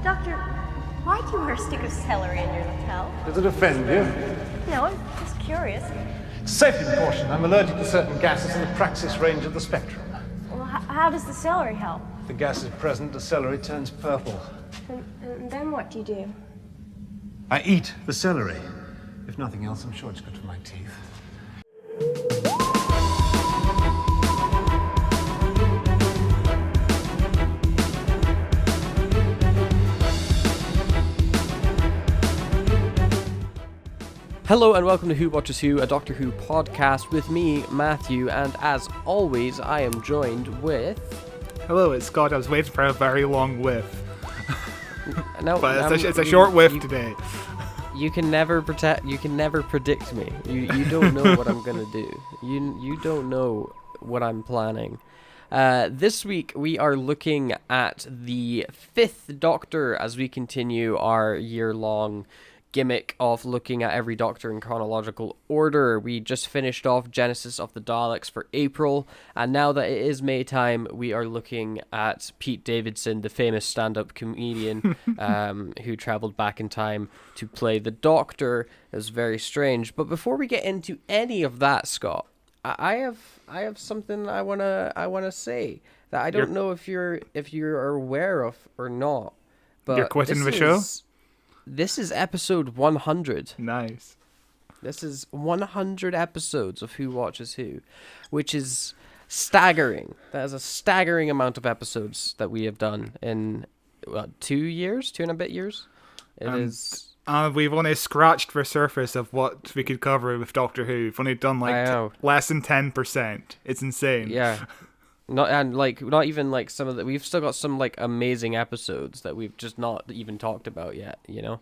Doctor, why do you wear a stick of celery in your lapel? Does it offend you? No, I'm just curious. Safety precaution. I'm allergic to certain gases in the praxis range of the spectrum. Well, how does the celery help? If the gas is present, the celery turns purple. And then what do you do? I eat the celery. If nothing else, I'm sure it's good for my teeth. Hello and welcome to Who Watches Who, a Doctor Who podcast with me, Matthew, and as always, I am joined with... Hello, it's Scott. I was waiting for a very long whiff. No, but it's a short whiff today. You can never predict me. You don't know what I'm gonna do. You don't know what I'm planning. This week we are looking at the 5th Doctor as we continue our year-long gimmick of looking at every Doctor in chronological order. We just finished off Genesis of the Daleks for April, and now that it is May time, we are looking at Pete Davidson, the famous stand-up comedian who traveled back in time to play the Doctor. It was very strange. But before we get into any of that, Scott, I have something I wanna say that I don't know if you're aware of or not. But you're quitting the show? This is episode 100. Nice. This is 100 episodes of Who Watches Who, which is staggering. That is a staggering amount of episodes that we have done in, 2 years? 2 and a bit years? It is... We've only scratched the surface of what we could cover with Doctor Who. We've only done less than 10%. It's insane. Yeah. Not even some of the... We've still got some amazing episodes that we've just not even talked about yet, you know?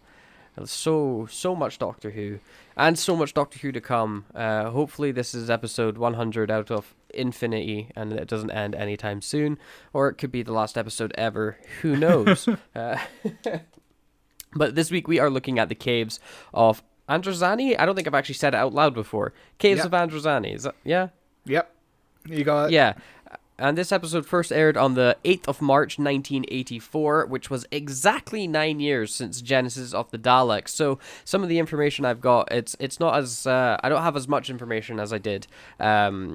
So much Doctor Who. And so much Doctor Who to come. Hopefully this is episode 100 out of infinity and it doesn't end anytime soon. Or it could be the last episode ever. Who knows? But this week we are looking at the Caves of Androzani. I don't think I've actually said it out loud before. Caves of Androzani. Is that... Yeah? Yep. You got it. Yeah. And this episode first aired on the 8th of March, 1984, which was exactly 9 years since Genesis of the Daleks. So some of the information I've got, it's not as... I don't have as much information as I did, as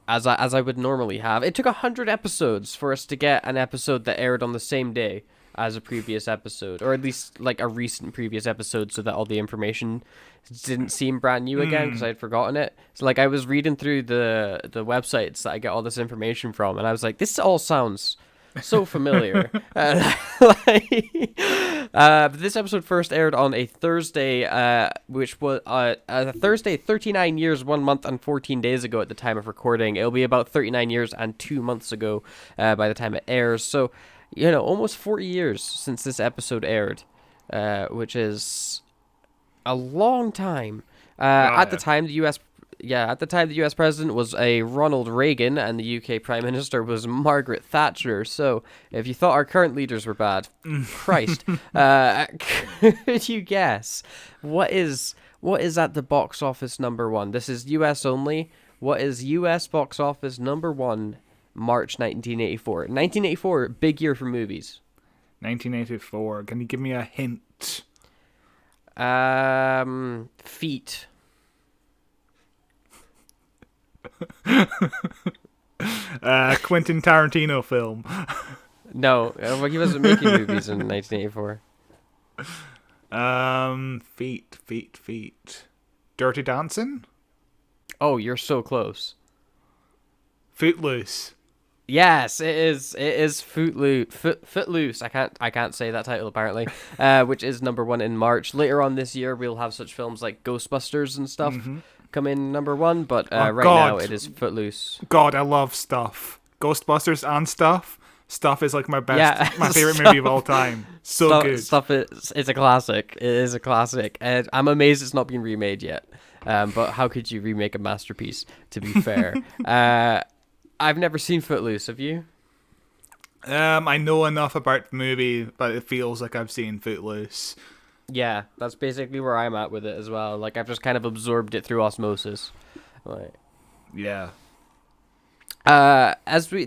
I would normally have. It took 100 episodes for us to get an episode that aired on the same day as a previous episode, or at least a recent previous episode, so that all the information didn't seem brand new again because I had forgotten it. So I was reading through the websites that I get all this information from, and I was like, this all sounds so familiar. But this episode first aired on a Thursday, which was a Thursday 39 years, 1 month, and 14 days ago at the time of recording. It'll be about 39 years and 2 months ago by the time it airs. So, almost 40 years since this episode aired, which is a long time. At the time, the U.S. president was a Ronald Reagan, and the UK Prime Minister was Margaret Thatcher. So, if you thought our current leaders were bad, Christ, could you guess what is at the box office number one? This is U.S. only. What is U.S. box office number one? March 1984. 1984, big year for movies. 1984. Can you give me a hint? Feet. Quentin Tarantino film. No, he wasn't making movies in 1984. Feet. Dirty Dancing? Oh, you're so close. Footloose. Yes, it is Footloose. I can't say that title apparently. Which is number one in March. Later on this year, we'll have such films like Ghostbusters and stuff come in number one. But now it is Footloose. God, I love Stuff. Ghostbusters and Stuff. Stuff is my favorite movie of all time. Good. Stuff is a classic. It is a classic. And I'm amazed it's not been remade yet. But how could you remake a masterpiece? To be fair. I've never seen Footloose. Have you? I know enough about the movie, but it feels like I've seen Footloose. Yeah, that's basically where I'm at with it as well. I've just kind of absorbed it through osmosis. Yeah. Literally,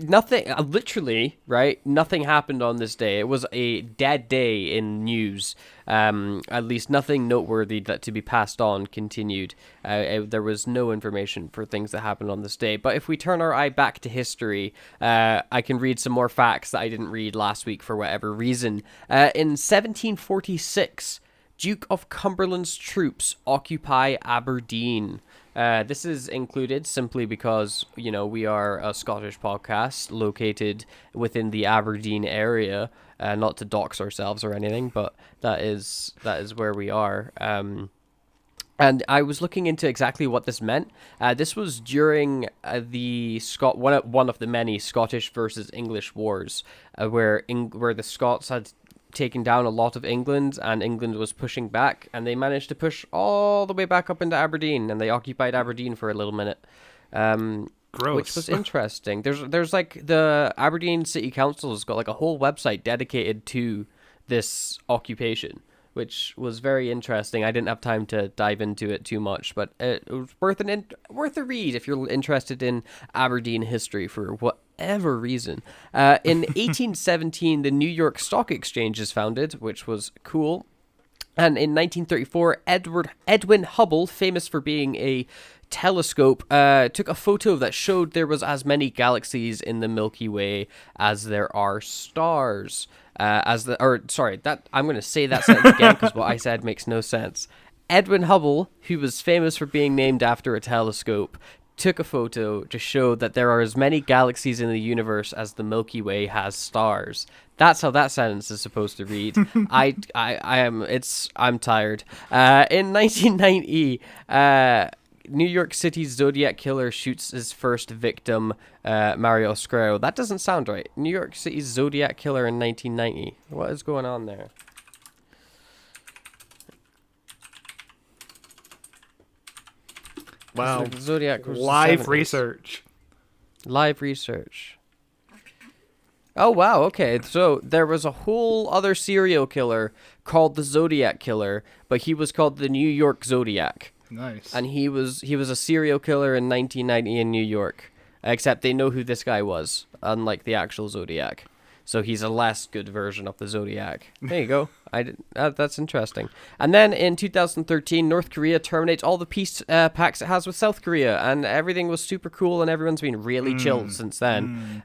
right? Nothing happened on this day. It was a dead day in news. At least nothing noteworthy that to be passed on continued. There was no information for things that happened on this day. But if we turn our eye back to history, I can read some more facts that I didn't read last week for whatever reason. In 1746, Duke of Cumberland's troops occupy Aberdeen. This is included simply because, we are a Scottish podcast located within the Aberdeen area. Not to dox ourselves or anything, but that is where we are. And I was looking into exactly what this meant. This was during one of the many Scottish versus English wars, where the Scots had taken down a lot of England, and England was pushing back, and they managed to push all the way back up into Aberdeen, and they occupied Aberdeen for a little minute. Gross. Which was interesting. There's like the Aberdeen City Council has got like a whole website dedicated to this occupation, which was very interesting. I didn't have time to dive into it too much, but it was worth a read if you're interested in Aberdeen history for whatever reason. In 1817, the New York Stock Exchange is founded, which was cool. And in 1934, Edwin Hubble, famous for being a telescope, took a photo that showed there was as many galaxies in the Milky Way as there are stars. I'm going to say that sentence again because what I said makes no sense. Edwin Hubble, who was famous for being named after a telescope, took a photo to show that there are as many galaxies in the universe as the Milky Way has stars. That's how that sentence is supposed to read. I'm tired. In 1990, New York City's Zodiac Killer shoots his first victim, Mario Screro. That doesn't sound right. New York City's Zodiac Killer in 1990. What is going on there? Wow. Zodiac was Live 70s. research. Live research. Oh, wow, okay. So there was a whole other serial killer called the Zodiac Killer, but he was called the New York Zodiac. Nice. And he was a serial killer in 1990 in New York. Except they know who this guy was, unlike the actual Zodiac. So he's a less good version of the Zodiac. There you go. That's interesting. And then in 2013, North Korea terminates all the peace pacts it has with South Korea, and everything was super cool, and everyone's been really chilled since then.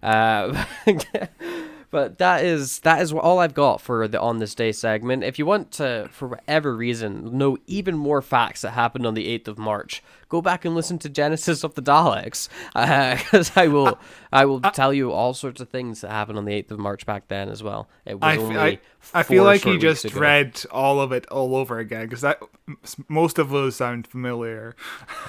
But that is all I've got for the On This Day segment. If you want to, for whatever reason, know even more facts that happened on the 8th of March, go back and listen to Genesis of the Daleks, because I will tell you all sorts of things that happened on the 8th of March back then as well. It was I feel like you just read all of it all over again, because most of those sound familiar.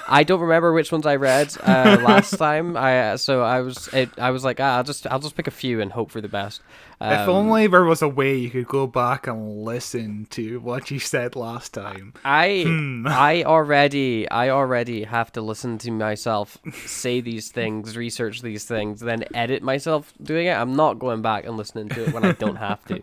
I don't remember which ones I read last time. I was like, I'll just pick a few and hope for the best. If only there was a way you could go back and listen to what you said last time. I already have to listen to myself say these things, research these things, then edit myself doing it. I'm not going back and listening to it when I don't have to.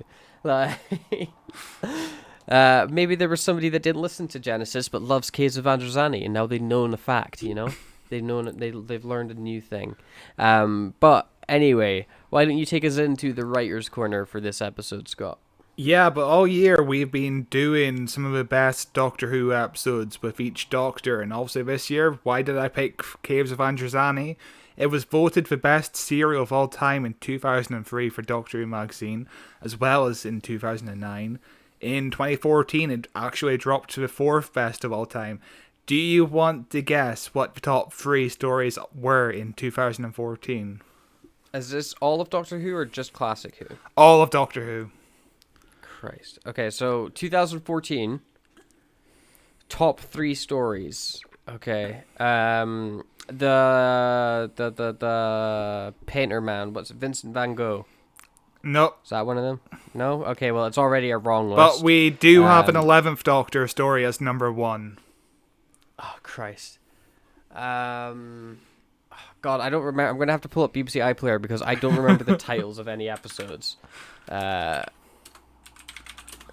Maybe there was somebody that didn't listen to Genesis but loves Caves of Androzani, and now they've known a fact, they've learned a new thing. But anyway, why don't you take us into the writer's corner for this episode, Scott? Yeah, but all year we've been doing some of the best Doctor Who episodes with each Doctor, and obviously this year, why did I pick Caves of Androzani? It was voted the best serial of all time in 2003 for Doctor Who magazine, as well as in 2009. In 2014, it actually dropped to the 4th best of all time. Do you want to guess what the top 3 stories were in 2014? Is this all of Doctor Who or just Classic Who? All of Doctor Who. Christ. Okay, so 2014, top 3 stories. Okay. The painter man, what's it? Vincent van Gogh. No. Is that one of them? No? Okay, well, it's already a wrong list. But we do have an 11th Doctor story as number 1. Oh, Christ. God, I don't remember. I'm going to have to pull up BBC iPlayer because I don't remember the titles of any episodes.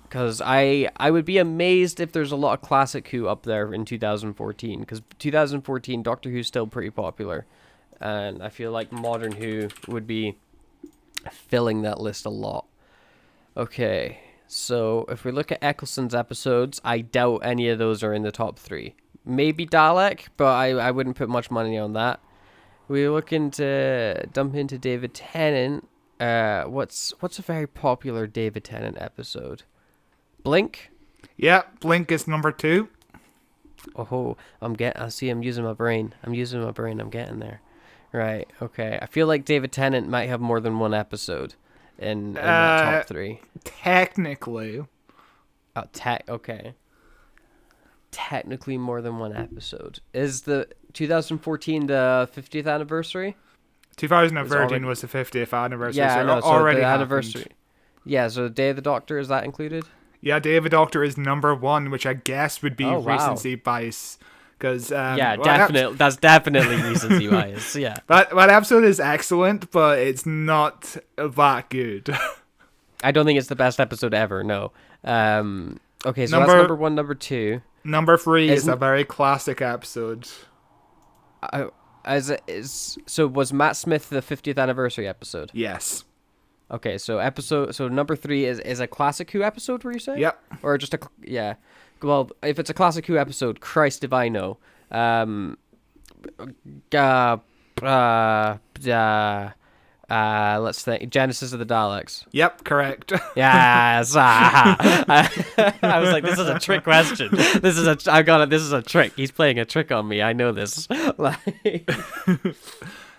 Because I would be amazed if there's a lot of Classic Who up there in 2014. Because 2014, Doctor Who's still pretty popular. and I feel like Modern Who would be filling that list a lot. Okay, so if we look at Eccleston's episodes, I doubt any of those are in the top 3. Maybe Dalek, but I wouldn't put much money on that. We're looking to dump into David Tennant. What's a very popular David Tennant episode? Blink? Yeah, Blink is number 2. Oh, I see. I'm using my brain. I'm getting there. Right. Okay. I feel like David Tennant might have more than one episode in that top 3. Technically. Oh, okay. Technically more than one episode. Is the 2014 the 50th anniversary? 2013 was the 50th anniversary. Yeah, so I know. So already the happened. anniversary. Yeah, so Day of the Doctor, is that included? Yeah, Day of the Doctor is number 1, which I guess would be Oh, wow. recency bias. Because definitely. That's definitely recency bias. Yeah. That episode is excellent, but it's not that good. I don't think it's the best episode ever. No. Okay, so that's number 1, number 2. Number 3 is a very classic episode. So was Matt Smith the 50th anniversary episode? Yes. Okay, so number 3 is a Classic Who episode, were you saying? Yep. Or just yeah. Well, if it's a Classic Who episode, Christ if I know. Let's think. Genesis of the Daleks. Yep, correct. Yes. I was like, this is a trick question. I got it. This is a trick. He's playing a trick on me. I know this.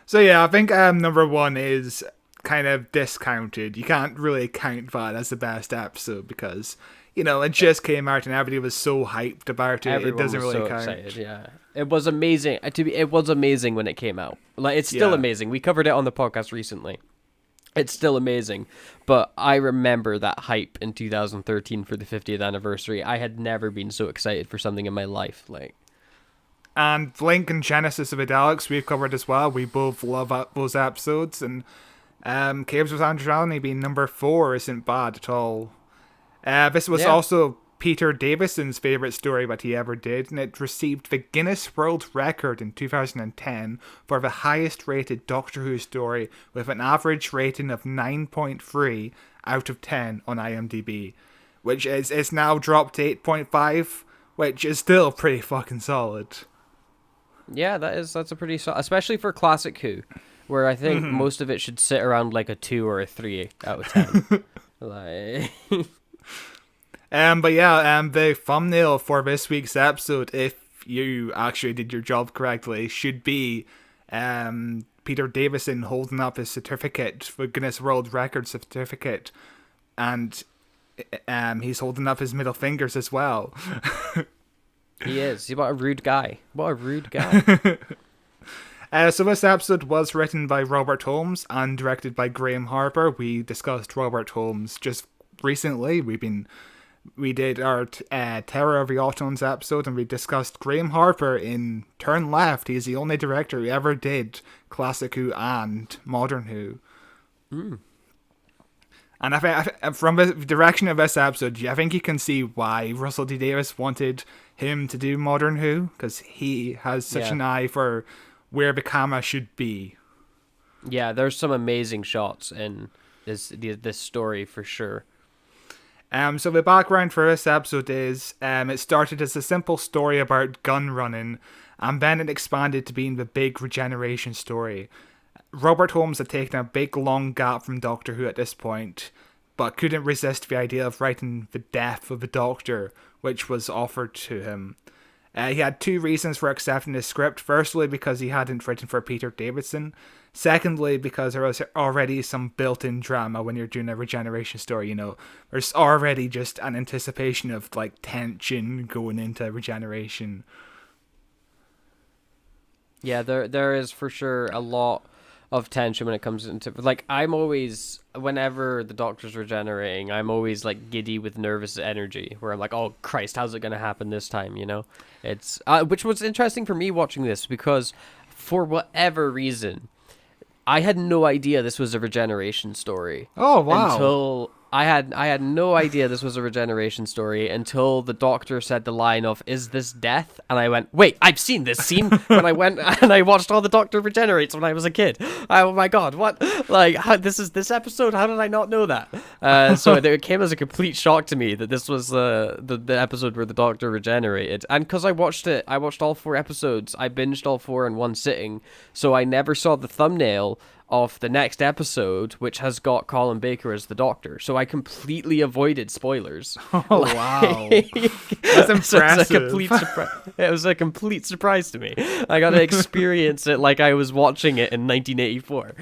So yeah, I think number 1 is kind of discounted. You can't really count that as the best episode because, it just came out and everybody was so hyped about it. Everyone it doesn't was really so count. Excited, yeah. It was amazing. It was amazing when it came out. Like, it's still amazing. We covered it on the podcast recently. It's still amazing. But I remember that hype in 2013 for the 50th anniversary. I had never been so excited for something in my life. And Blink and Genesis of the Daleks we've covered as well. We both love those episodes. And Caves of Androzani being number 4 isn't bad at all. This was also Peter Davison's favourite story that he ever did, and it received the Guinness World Record in 2010 for the highest rated Doctor Who story with an average rating of 9.3 out of 10 on IMDb, which is now dropped to 8.5, which is still pretty fucking solid. Yeah, that's a pretty solid, especially for Classic Who, where I think most of it should sit around like a 2 or a 3 out of 10. But yeah, the thumbnail for this week's episode, if you actually did your job correctly, should be Peter Davison holding up his certificate, the Guinness World Record certificate, and he's holding up his middle fingers as well. He is. What a rude guy. What a rude guy. So this episode was written by Robert Holmes and directed by Graham Harper. We discussed Robert Holmes just recently. We did our Terror of the Autons episode, and we discussed Graham Harper in Turn Left. He's the only director who ever did Classic Who and Modern Who. And I think from the direction of this episode, I think you can see why Russell T Davies wanted him to do Modern Who, because he has such an eye for where the camera should be. Yeah, there's some amazing shots in this story for sure. So the background for this episode is it started as a simple story about gun running, and then it expanded to being the big regeneration story. Robert Holmes had taken a big long gap from Doctor Who at this point, but couldn't resist the idea of writing the death of the Doctor, which was offered to him. He had 2 reasons for accepting the script. Firstly, because he hadn't written for Peter Davison. Secondly, because there was already some built-in drama when you're doing a regeneration story, There's already just an anticipation of, tension going into regeneration. Yeah, there is for sure a lot of tension when it comes into... I'm always... Whenever the Doctor's regenerating, I'm always, giddy with nervous energy, where I'm like, oh, Christ, how's it going to happen this time, It's... which was interesting for me watching this, because for whatever reason... I had no idea this was a regeneration story. Oh, wow. I had no idea this was a regeneration story until the doctor said the line of "Is this death?" and I went, "Wait, I've seen this scene." When I went and I watched all the Doctor regenerates when I was a kid. Oh my god, what? Like, this is this episode? How did I not know that? So it came as a complete shock to me that this was the episode where the Doctor regenerated. And because I watched all 4 episodes. I binged all 4 in one sitting, so I never saw the thumbnail of the next episode, which has got Colin Baker as the Doctor. So I completely avoided spoilers. Oh, wow. That's impressive. So it was a complete surprise to me. I got to experience it like I was watching it in 1984.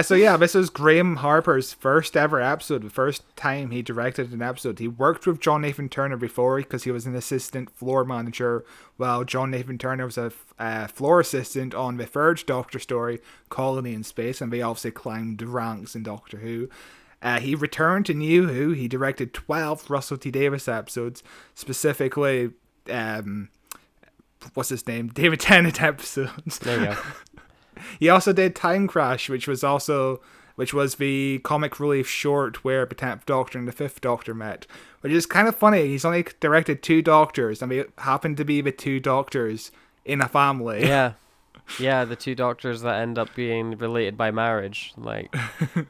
So yeah, this was Graham Harper's first ever episode, the first time he directed an episode. He worked with John Nathan Turner before because he was an assistant floor manager, while John Nathan Turner was a floor assistant on the third Doctor story, Colony in Space, and they obviously climbed the ranks in Doctor Who. He returned to New Who. He directed 12 Russell T Davies episodes, specifically, what's his name? David Tennant episodes. There you go. He also did Time Crash, which was the comic relief short where the 10th Doctor and the 5th Doctor met. Which is kind of funny. He's only directed 2 Doctors, and they happen to be the 2 Doctors in a family. Yeah. Yeah, the 2 Doctors that end up being related by marriage. Like,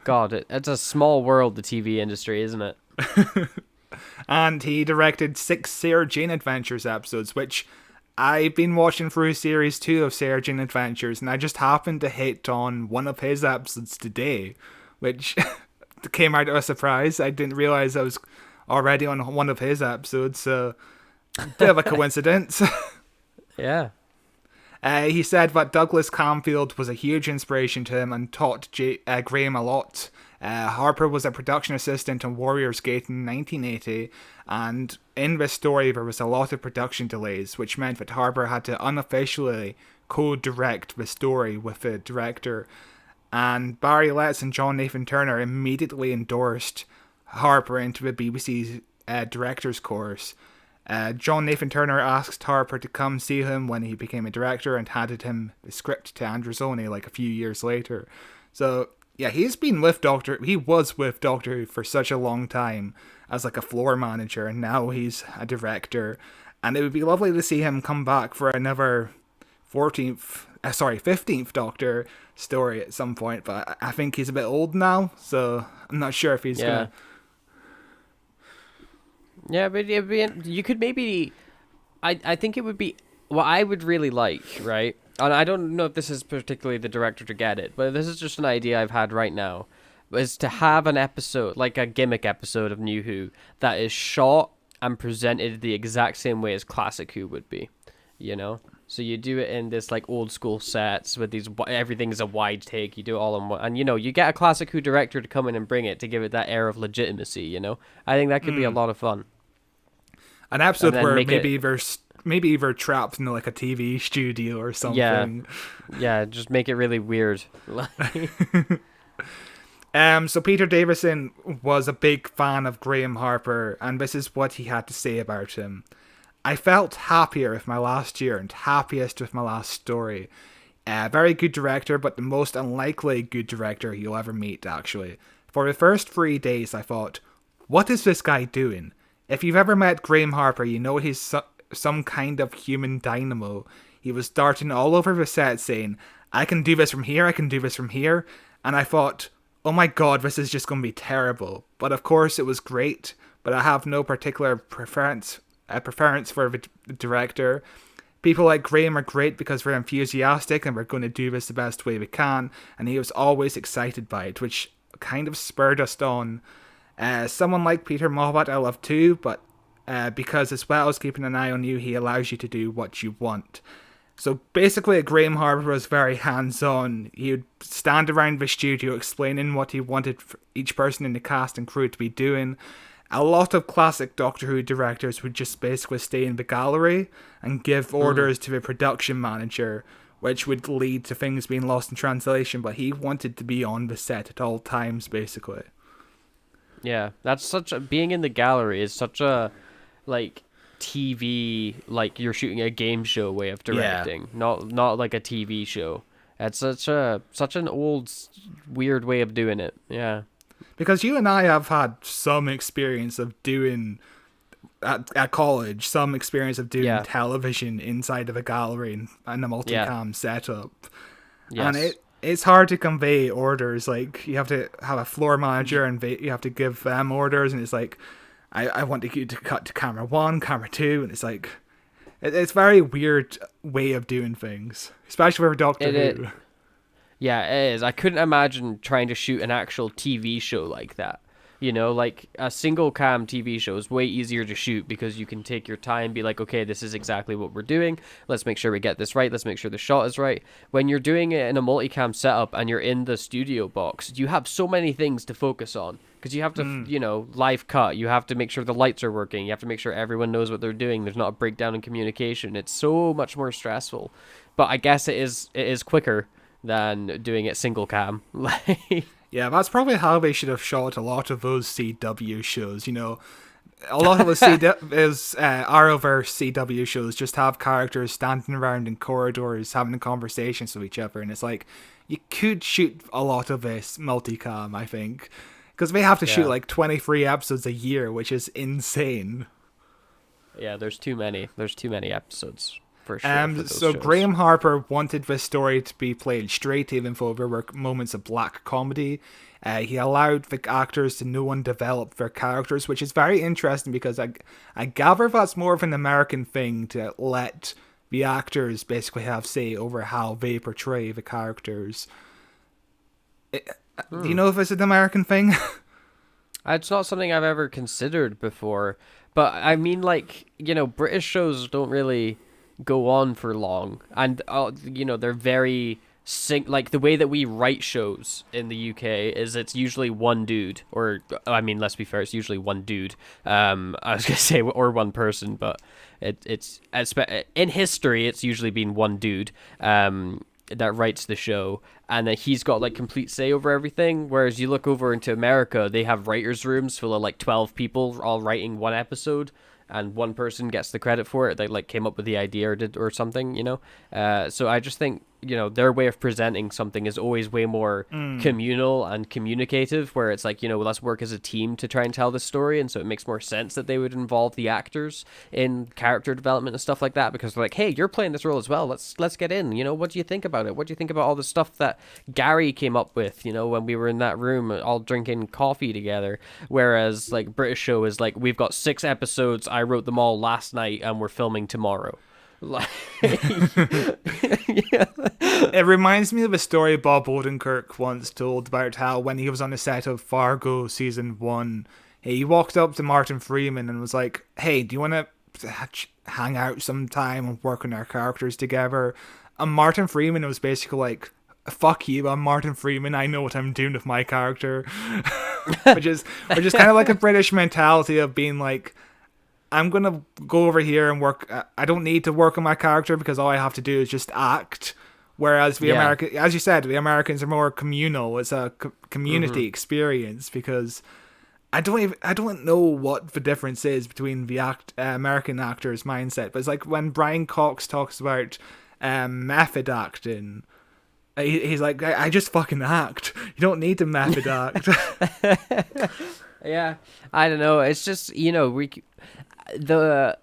God, it's a small world, the TV industry, isn't it? And he directed 6 Sarah Jane Adventures episodes, which I've been watching through series 2 of Sarah Jane Adventures, and I just happened to hit on one of his episodes today, which came out of a surprise. I didn't realize I was already on one of his episodes, so a bit of a coincidence. Yeah. He said that Douglas Camfield was a huge inspiration to him and taught Graham a lot. Harper was a production assistant on Warriors Gate in 1980, and in this story there was a lot of production delays, which meant that Harper had to unofficially co-direct the story with the director. And Barry Letts and John Nathan Turner immediately endorsed Harper into the BBC's director's course. John Nathan Turner asked Harper to come see him when he became a director and handed him the script to Androzani like a few years later. So yeah, he was with Doctor Who for such a long time as like a floor manager, and now he's a director. And it would be lovely to see him come back for another 15th Doctor story at some point, but I think he's a bit old now, so I'm not sure if he's gonna... Yeah, but you could maybe... I think it would be... What I would really like, right? And I don't know if this is particularly the director to get it, but this is just an idea I've had right now, is to have an episode, like a gimmick episode of New Who, that is shot and presented the exact same way as Classic Who would be, you know? So you do it in this like old school sets with these, everything's a wide take, you do it all in one, and you know, you get a Classic Who director to come in and bring it to give it that air of legitimacy, you know? I think that could be a lot of fun. An episode where maybe they're trapped in like a TV studio or something. Yeah, just make it really weird. So Peter Davison was a big fan of Graham Harper, and this is what he had to say about him. I felt happier with my last year and happiest with my last story. Very good director, but the most unlikely good director you'll ever meet, actually. For the first 3 days, I thought, what is this guy doing? If you've ever met Graham Harper, you know he's some kind of human dynamo. He was darting all over the set saying, I can do this from here, I can do this from here. And I thought, oh my god, this is just going to be terrible. But of course it was great, but I have no particular preference for the director. People like Graham are great because they're enthusiastic and we're going to do this the best way we can. And he was always excited by it, which kind of spurred us on. Someone like Peter Moffat I love too, but because as well as keeping an eye on you, he allows you to do what you want. So basically, Graham Harper was very hands-on. He would stand around the studio explaining what he wanted for each person in the cast and crew to be doing. A lot of classic Doctor Who directors would just basically stay in the gallery and give orders to the production manager, which would lead to things being lost in translation, but he wanted to be on the set at all times, basically. Yeah, that's being in the gallery is such a, like, TV, like you're shooting a game show way of directing, not like a TV show. It's such an old, weird way of doing it. Yeah. Because you and I have had some experience of doing at college, some experience of doing television inside of a gallery and a multicam setup. Yes. And it's hard to convey orders. Like, you have to have a floor manager and you have to give them orders, and it's like, I want you to cut to camera 1, camera 2, and it's like, it's a very weird way of doing things, especially for Doctor Who. Yeah, it is. I couldn't imagine trying to shoot an actual TV show like that. You know, like a single cam TV show is way easier to shoot because you can take your time, be like, okay, this is exactly what we're doing. Let's make sure we get this right. Let's make sure the shot is right. When you're doing it in a multicam setup and you're in the studio box, you have so many things to focus on because you have to, you know, live cut. You have to make sure the lights are working. You have to make sure everyone knows what they're doing. There's not a breakdown in communication. It's so much more stressful. But I guess it is quicker than doing it single cam. Yeah, that's probably how they should have shot a lot of those CW shows. You know, a lot of the Arrowverse CW shows just have characters standing around in corridors having conversations with each other, and it's like, you could shoot a lot of this multicam, I think, because they have to shoot like 23 episodes a year, which is insane. Yeah, there's too many. There's too many episodes. For sure, so shows. Graham Harper wanted this story to be played straight, even though there were moments of black comedy. He allowed the actors to know and develop their characters, which is very interesting because I gather that's more of an American thing, to let the actors basically have say over how they portray the characters. Do you know if it's an American thing? It's not something I've ever considered before, but I mean, like, you know, British shows don't really go on for long, and you know, they're very like the way that we write shows in the UK is it's usually one dude, or I mean, let's be fair, it's usually one dude. I was gonna say or one person, but it's in history it's usually been one dude that writes the show, and that he's got like complete say over everything. Whereas you look over into America, they have writers' rooms full of like 12 people all writing one episode, and one person gets the credit for it. They like came up with the idea or something, you know. So I just think, you know, their way of presenting something is always way more communal and communicative, where it's like, you know, let's work as a team to try and tell this story. And so it makes more sense that they would involve the actors in character development and stuff like that, because they're like, hey, you're playing this role as well. Let's get in. You know, what do you think about it? What do you think about all the stuff that Gary came up with, you know, when we were in that room all drinking coffee together? Whereas like British show is like, we've got 6 episodes. I wrote them all last night and we're filming tomorrow. Like, It reminds me of a story Bob Odenkirk once told about how when he was on the set of Fargo season 1, he walked up to Martin Freeman and was like, hey, do you want to hang out sometime and work on our characters together? And Martin Freeman was basically like, fuck you, I'm Martin Freeman, I know what I'm doing with my character. which is kind of like a British mentality of being like, I'm going to go over here and work. I don't need to work on my character because all I have to do is just act. Whereas as you said, the Americans are more communal. It's a community experience, because I don't know what the difference is between the American actor's mindset. But it's like when Brian Cox talks about method acting, he's like, I just fucking act. You don't need to method act. Yeah, I don't know. It's just, you know,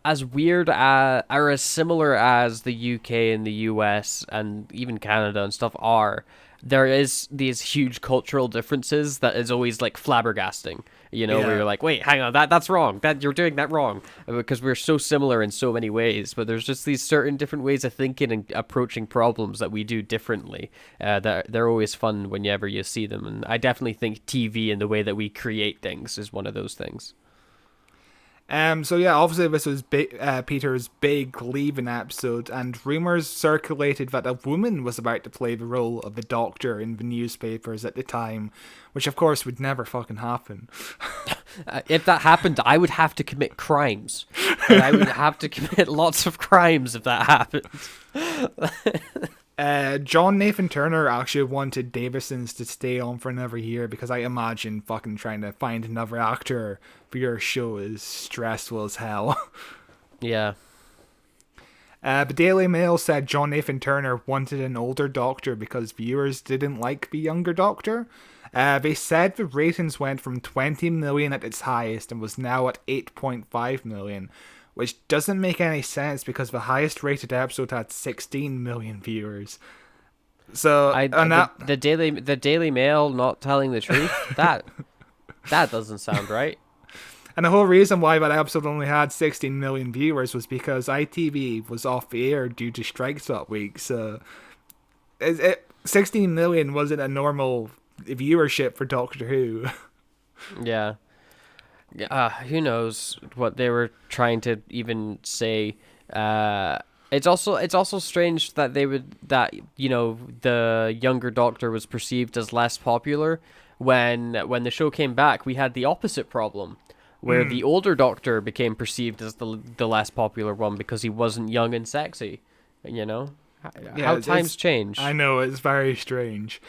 as weird or as similar as the UK and the US and even Canada and stuff are, there is these huge cultural differences that is always like flabbergasting, you know, where you're like, wait, hang on, that's wrong, that you're doing that wrong, because we're so similar in so many ways, but there's just these certain different ways of thinking and approaching problems that we do differently, that they're always fun whenever you see them. And I definitely think TV and the way that we create things is one of those things. So yeah, obviously this was Peter's big leaving episode, and rumours circulated that a woman was about to play the role of the Doctor in the newspapers at the time, which of course would never fucking happen. If that happened, I would have to commit crimes. And I would have to commit lots of crimes if that happened. John Nathan Turner actually wanted Davison's to stay on for another year, because I imagine fucking trying to find another actor for your show is stressful as hell. Yeah. The Daily Mail said John Nathan Turner wanted an older Doctor because viewers didn't like the younger Doctor. They said the ratings went from 20 million at its highest and was now at 8.5 million, which doesn't make any sense because the highest rated episode had 16 million viewers. So the Daily Mail not telling the truth, that doesn't sound right. And the whole reason why that episode only had 16 million viewers was because ITV was off the air due to strikes that week. So 16 million wasn't a normal viewership for Doctor Who. Yeah. Who knows what they were trying to even say. It's also strange that the younger Doctor was perceived as less popular when the show came back. We had the opposite problem, where the older Doctor became perceived as the less popular one because he wasn't young and sexy. How times change. I know, it's very strange.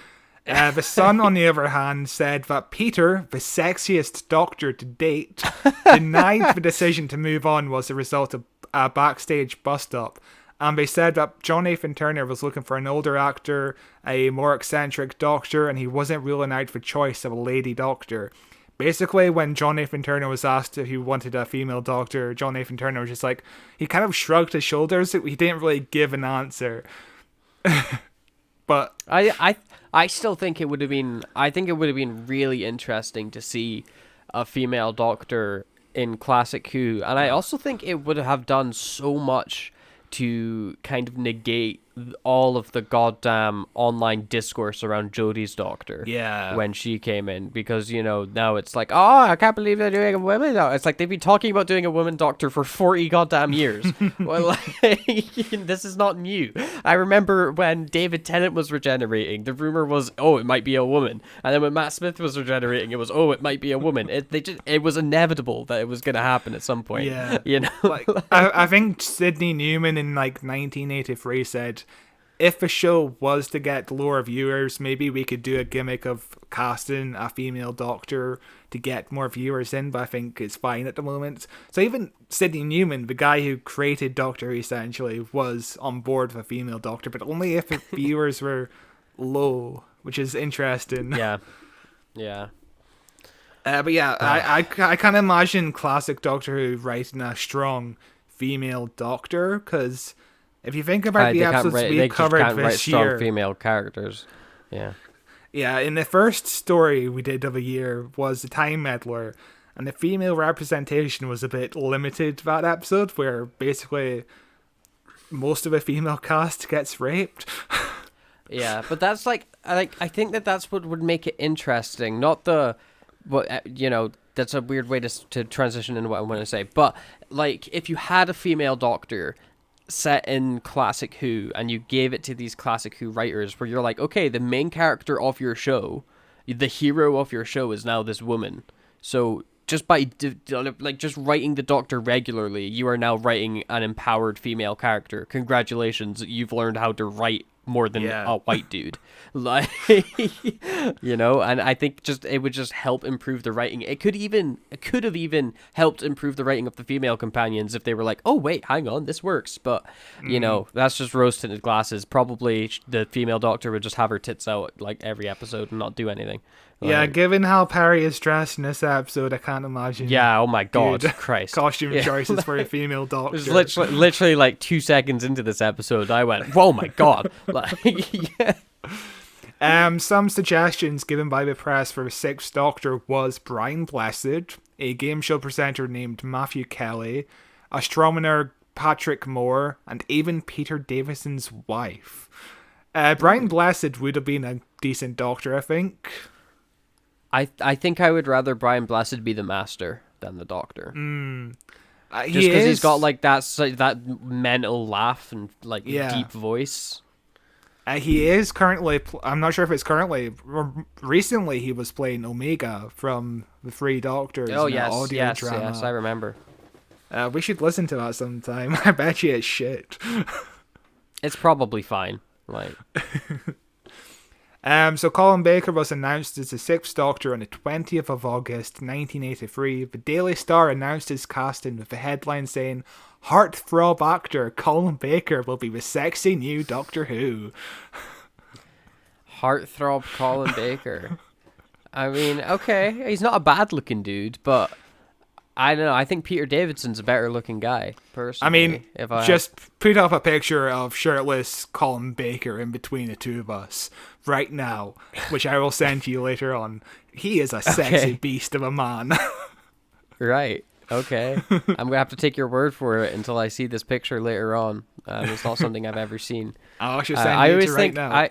The Sun, on the other hand, said that Peter, the sexiest Doctor to date, denied the decision to move on was the result of a backstage bust-up. And they said that John Nathan Turner was looking for an older actor, a more eccentric Doctor, and he wasn't ruling out the choice of a lady Doctor. Basically, when John Nathan Turner was asked if he wanted a female Doctor, John Nathan Turner was just like, he kind of shrugged his shoulders. He didn't really give an answer. But I still think it would have been. I think it would have been really interesting to see a female Doctor in Classic Who, and I also think it would have done so much to kind of negate all of the goddamn online discourse around Jodie's Doctor. Yeah. When she came in, because now it's like, oh, I can't believe they're doing a woman Doctor. It's like they've been talking about doing a woman Doctor for 40 goddamn years. Well, this is not new. I remember when David Tennant was regenerating, the rumor was, oh, it might be a woman, and then when Matt Smith was regenerating, it was, oh, it might be a woman. It was inevitable that it was going to happen at some point. Yeah. Like I think Sidney Newman in 1983 said, if the show was to get lower viewers, maybe we could do a gimmick of casting a female Doctor to get more viewers in, but I think it's fine at the moment. So even Sidney Newman, the guy who created Doctor Who essentially, was on board with a female Doctor, but only if the viewers were low, which is interesting. Yeah. But yeah, I can't imagine classic Doctor Who writing a strong female Doctor, because if you think about the episodes we covered this year, strong female characters. Yeah, in the first story we did of the year was the Time Meddler, and the female representation was a bit limited that episode, where basically most of the female cast gets raped. Yeah, but that's I think that's what would make it interesting, not that's a weird way to transition into what I want to say, but if you had a female Doctor set in Classic Who and you gave it to these Classic Who writers, where you're like, okay, the main character of your show, the hero of your show, is now this woman, so just by just writing the Doctor regularly, you are now writing an empowered female character. Congratulations, you've learned how to write more than a white dude. And I think it would just help improve the writing. It could have even helped improve the writing of the female companions if they were like, oh wait, hang on, this works. But that's just rose tinted glasses. Probably the female Doctor would just have her tits out every episode and not do anything. Yeah, given how Perry is dressed in this episode, I can't imagine. Yeah, oh my god, Christ. Costume choices for a female Doctor. It was literally 2 seconds into this episode, I went, oh my god. Some suggestions given by the press for the sixth Doctor was Brian Blessed, a game show presenter named Matthew Kelly, astronomer Patrick Moore, and even Peter Davison's wife. Brian Blessed would have been a decent Doctor, I think. I think I would rather Brian Blessed be the Master than the Doctor. Just because he's got that mental laugh and deep voice. He is currently, I'm not sure if it's currently, recently he was playing Omega from The Three Doctors. Oh, yes, I remember. We should listen to that sometime. I bet you it's shit. It's probably fine. So Colin Baker was announced as the sixth Doctor on the 20th of August 1983. The Daily Star announced his casting with the headline saying, "Heartthrob actor Colin Baker will be the sexy new Doctor Who." Heartthrob Colin Baker. I mean, okay, he's not a bad-looking dude, but I don't know. I think Peter Davidson's a better-looking guy, personally. I mean, if I just put up a picture of shirtless Colin Baker in between the two of us right now, which I will send to you later on. He is a sexy beast of a man. Right. Okay. I'm gonna have to take your word for it until I see this picture later on. It's not something I've ever seen. I'll actually send you to right now.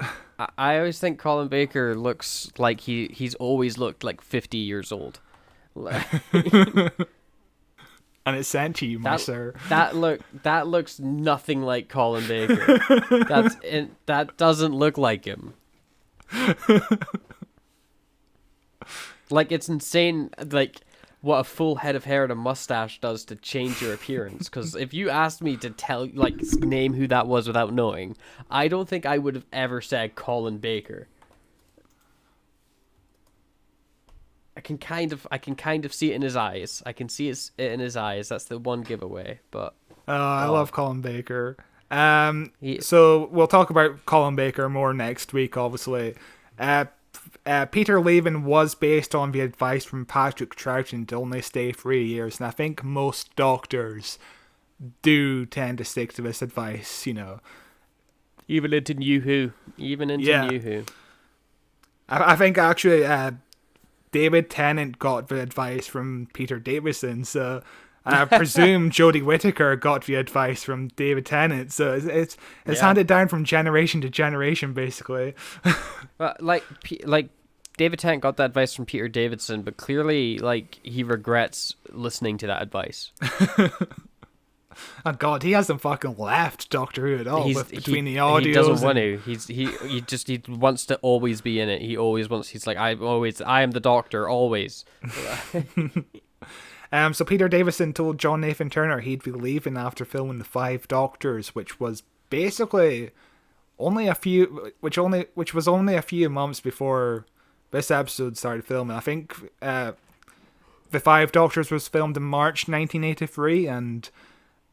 I always think Colin Baker looks like he's always looked like 50 years old. And it's sent to you, my sir. That looks nothing like Colin Baker. That doesn't look like him. Like, it's insane, like, what a full head of hair and a mustache does to change your appearance. Because if you asked me to name who that was without knowing, I don't think I would have ever said Colin Baker. I can kind of see it in his eyes. I can see it in his eyes. That's the one giveaway. But I love Colin Baker. So we'll talk about Colin Baker more next week, obviously. Peter leaving was based on the advice from Patrick Troughton to only stay 3 years, and I think most doctors do tend to stick to this advice, you know. Even into New Who. New Who. I think actually David Tennant got the advice from Peter Davison, so I presume Jodie Whittaker got the advice from David Tennant, so it's handed down from generation to generation, basically. Like David Tennant got that advice from Peter Davidson, but clearly, like, he regrets listening to that advice. Oh God, he hasn't fucking left Doctor Who at all. Between the audios, he doesn't want to. He wants to always be in it. He always wants. He's like, I am the Doctor always. So Peter Davison told John Nathan Turner he'd be leaving after filming The Five Doctors, which was basically only a few months before this episode started filming. I think The Five Doctors was filmed in March 1983, and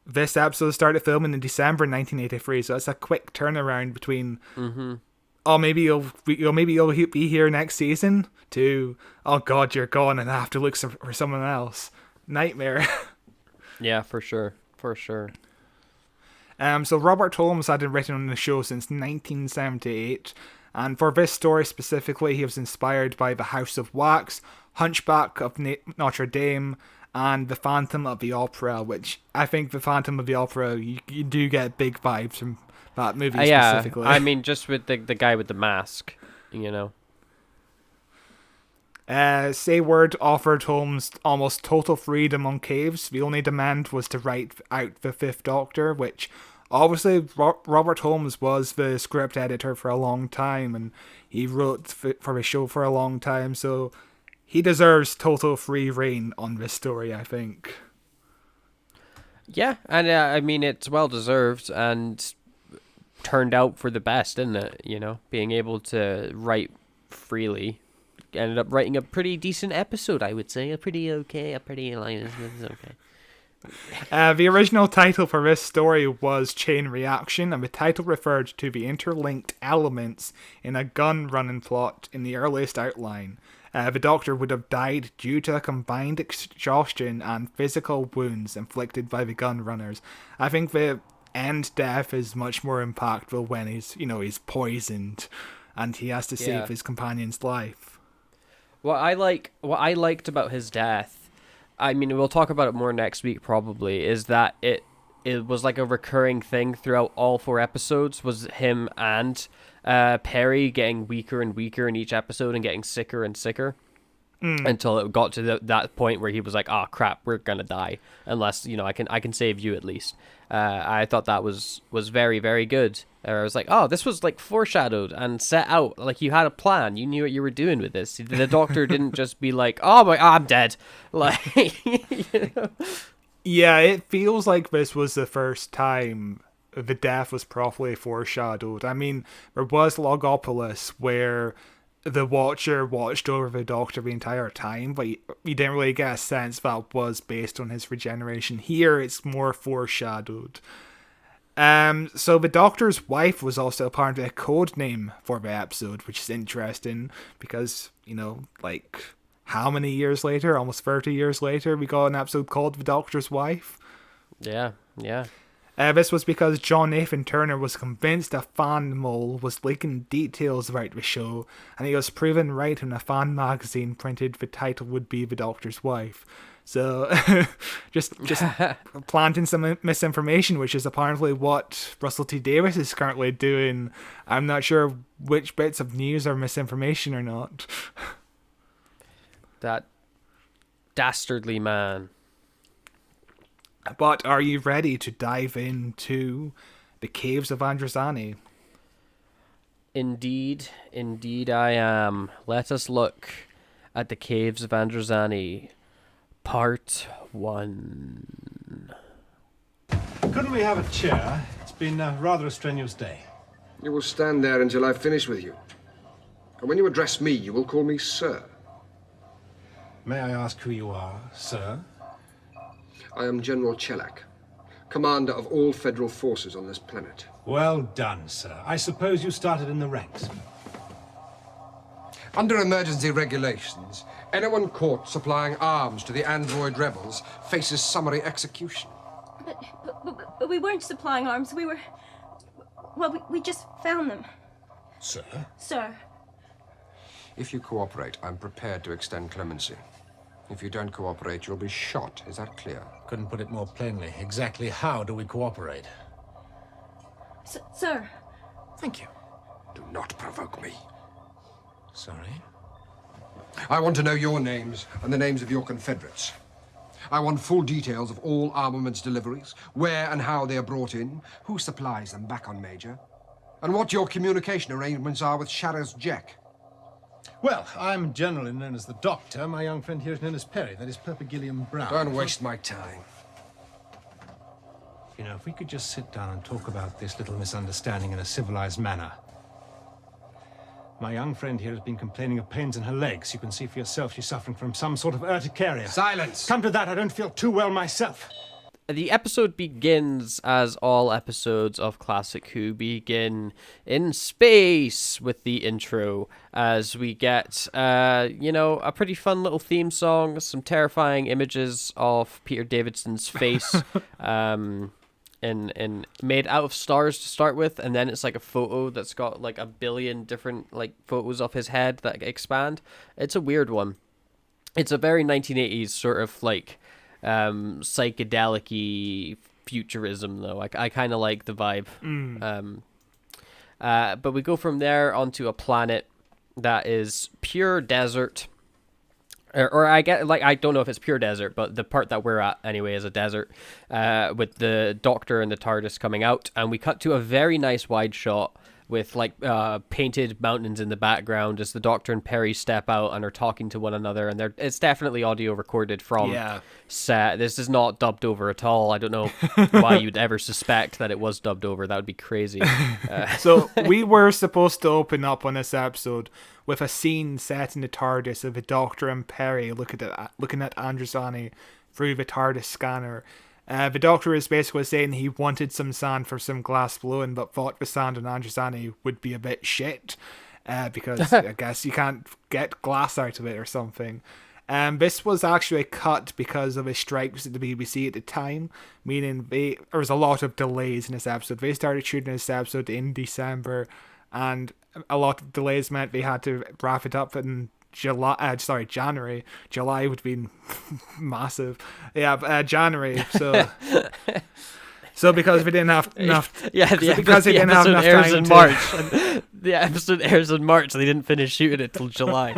this episode started filming in December 1983. So it's a quick turnaround between, oh, maybe you'll be here next season, to, oh God, you're gone and I have to look for someone else. Nightmare. Yeah, for sure. So Robert Holmes had been written on the show since 1978, and for this story specifically, he was inspired by The House of Wax, Hunchback of Notre Dame, and The Phantom of the Opera, which I think The Phantom of the Opera, you do get big vibes from that movie specifically. I mean, just with the guy with the mask, you know. Sayward offered Holmes almost total freedom on Caves. The only demand was to write out the Fifth Doctor, which obviously Robert Holmes was the script editor for a long time, and he wrote for the show for a long time, so he deserves total free reign on this story, I think. Yeah, and I mean, it's well deserved and turned out for the best, isn't it? You know, being able to write freely. Ended up writing a pretty decent episode, I would say. It's okay. The original title for this story was Chain Reaction, and the title referred to the interlinked elements in a gun-running plot in the earliest outline. The Doctor would have died due to a combined exhaustion and physical wounds inflicted by the gun runners. I think the end death is much more impactful when he's poisoned and he has to save his companion's life. What I liked about his death, I mean, we'll talk about it more next week probably, is that it was like a recurring thing throughout all 4 episodes, was him and Perry getting weaker and weaker in each episode and getting sicker and sicker. Until it got to that point where he was like, "Oh crap, we're gonna die unless I can save you at least." I thought that was very, very good. I was like, "Oh, this was like foreshadowed and set out. Like you had a plan. You knew what you were doing with this. The Doctor didn't just be like, "Oh my, I'm dead." Like, you know? Yeah, it feels like this was the first time the death was properly foreshadowed. I mean, there was Logopolis where the Watcher watched over the Doctor the entire time, but you didn't really get a sense that was based on his regeneration. Here, it's more foreshadowed. So the Doctor's wife was also apparently a code name for the episode, which is interesting because, like, how many years later, almost 30 years later, we got an episode called The Doctor's Wife. Yeah. This was because John Nathan Turner was convinced a fan mole was leaking details about the show, and he was proven right when a fan magazine printed the title would be The Doctor's Wife. So, just planting some misinformation, which is apparently what Russell T Davies is currently doing. I'm not sure which bits of news are misinformation or not. That dastardly man. But are you ready to dive into the Caves of Androzani? Indeed I am. Let us look at the Caves of Androzani, Part 1. Couldn't we have a chair? It's been rather a strenuous day. You will stand there until I've finished with you. And when you address me, you will call me Sir. May I ask who you are, sir? I am General Chellack, commander of all federal forces on this planet. Well done, sir. I suppose you started in the ranks. Under emergency regulations, anyone caught supplying arms to the android rebels faces summary execution. But we weren't supplying arms. We were... Well, we just found them. Sir? Sir. If you cooperate, I'm prepared to extend clemency. If you don't cooperate, you'll be shot. Is that clear? Couldn't put it more plainly. Exactly how do we cooperate? Sir. Thank you. Do not provoke me. Sorry? I want to know your names and the names of your Confederates. I want full details of all armaments deliveries, where and how they are brought in, who supplies them back on Major, and what your communication arrangements are with Shara's Jack. Well, I'm generally known as the Doctor. My young friend here is known as Perry. That is Purple Gilliam Brown. Don't waste my time. You know, if we could just sit down and talk about this little misunderstanding in a civilized manner. My young friend here has been complaining of pains in her legs. You can see for yourself she's suffering from some sort of urticaria. Silence! Come to that, I don't feel too well myself. The episode begins, as all episodes of Classic Who begin, in space with the intro, as we get, a pretty fun little theme song, some terrifying images of Peter Davidson's face, and made out of stars to start with, and then it's like a photo that's got like a billion different like photos of his head that expand. It's a weird one. It's a very 1980s sort of like psychedelic-y futurism, though. I kind of like the vibe. But we go from there onto a planet that is pure desert, or I get like, I don't know if it's pure desert, but the part that we're at anyway is a desert, with the Doctor and the TARDIS coming out, and we cut to a very nice wide shot with like painted mountains in the background as the Doctor and Perry step out and are talking to one another, and it's definitely audio recorded from set. This is not dubbed over at all. I don't know why you'd ever suspect that it was dubbed over. That would be crazy. So we were supposed to open up on this episode with a scene set in the TARDIS of the Doctor and Perry looking at Androzani through the TARDIS scanner. The Doctor is basically saying he wanted some sand for some glass blowing, but thought the sand on Androzani would be a bit shit, because I guess you can't get glass out of it or something. This was actually cut because of the strikes at the BBC at the time, meaning there was a lot of delays in this episode. They started shooting this episode in December, and a lot of delays meant they had to wrap it up in January. July would be massive. Yeah, January. So because we didn't have enough. Because they didn't have enough time in March. And the episode airs in March. They didn't finish shooting it till July.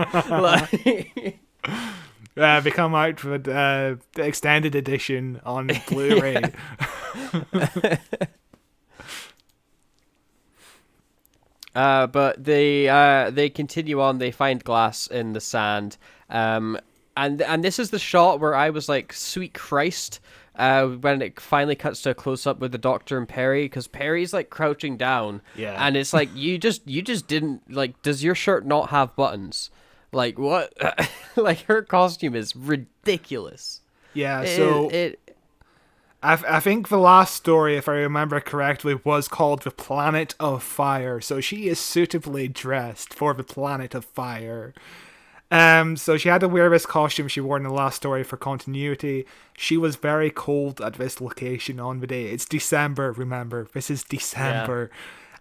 They come out with the extended edition on Blu-ray. But they continue on. They find glass in the sand, and this is the shot where I was like, "Sweet Christ!" When it finally cuts to a close up with the Doctor and Perry, because Perry's like crouching down, and it's like you just didn't like. Does your shirt not have buttons? Like what? Like her costume is ridiculous. Yeah. So I think the last story, if I remember correctly, was called The Planet of Fire. So she is suitably dressed for the Planet of Fire. So she had to wear this costume she wore in the last story for continuity. She was very cold at this location on the day. It's December, remember. This is December.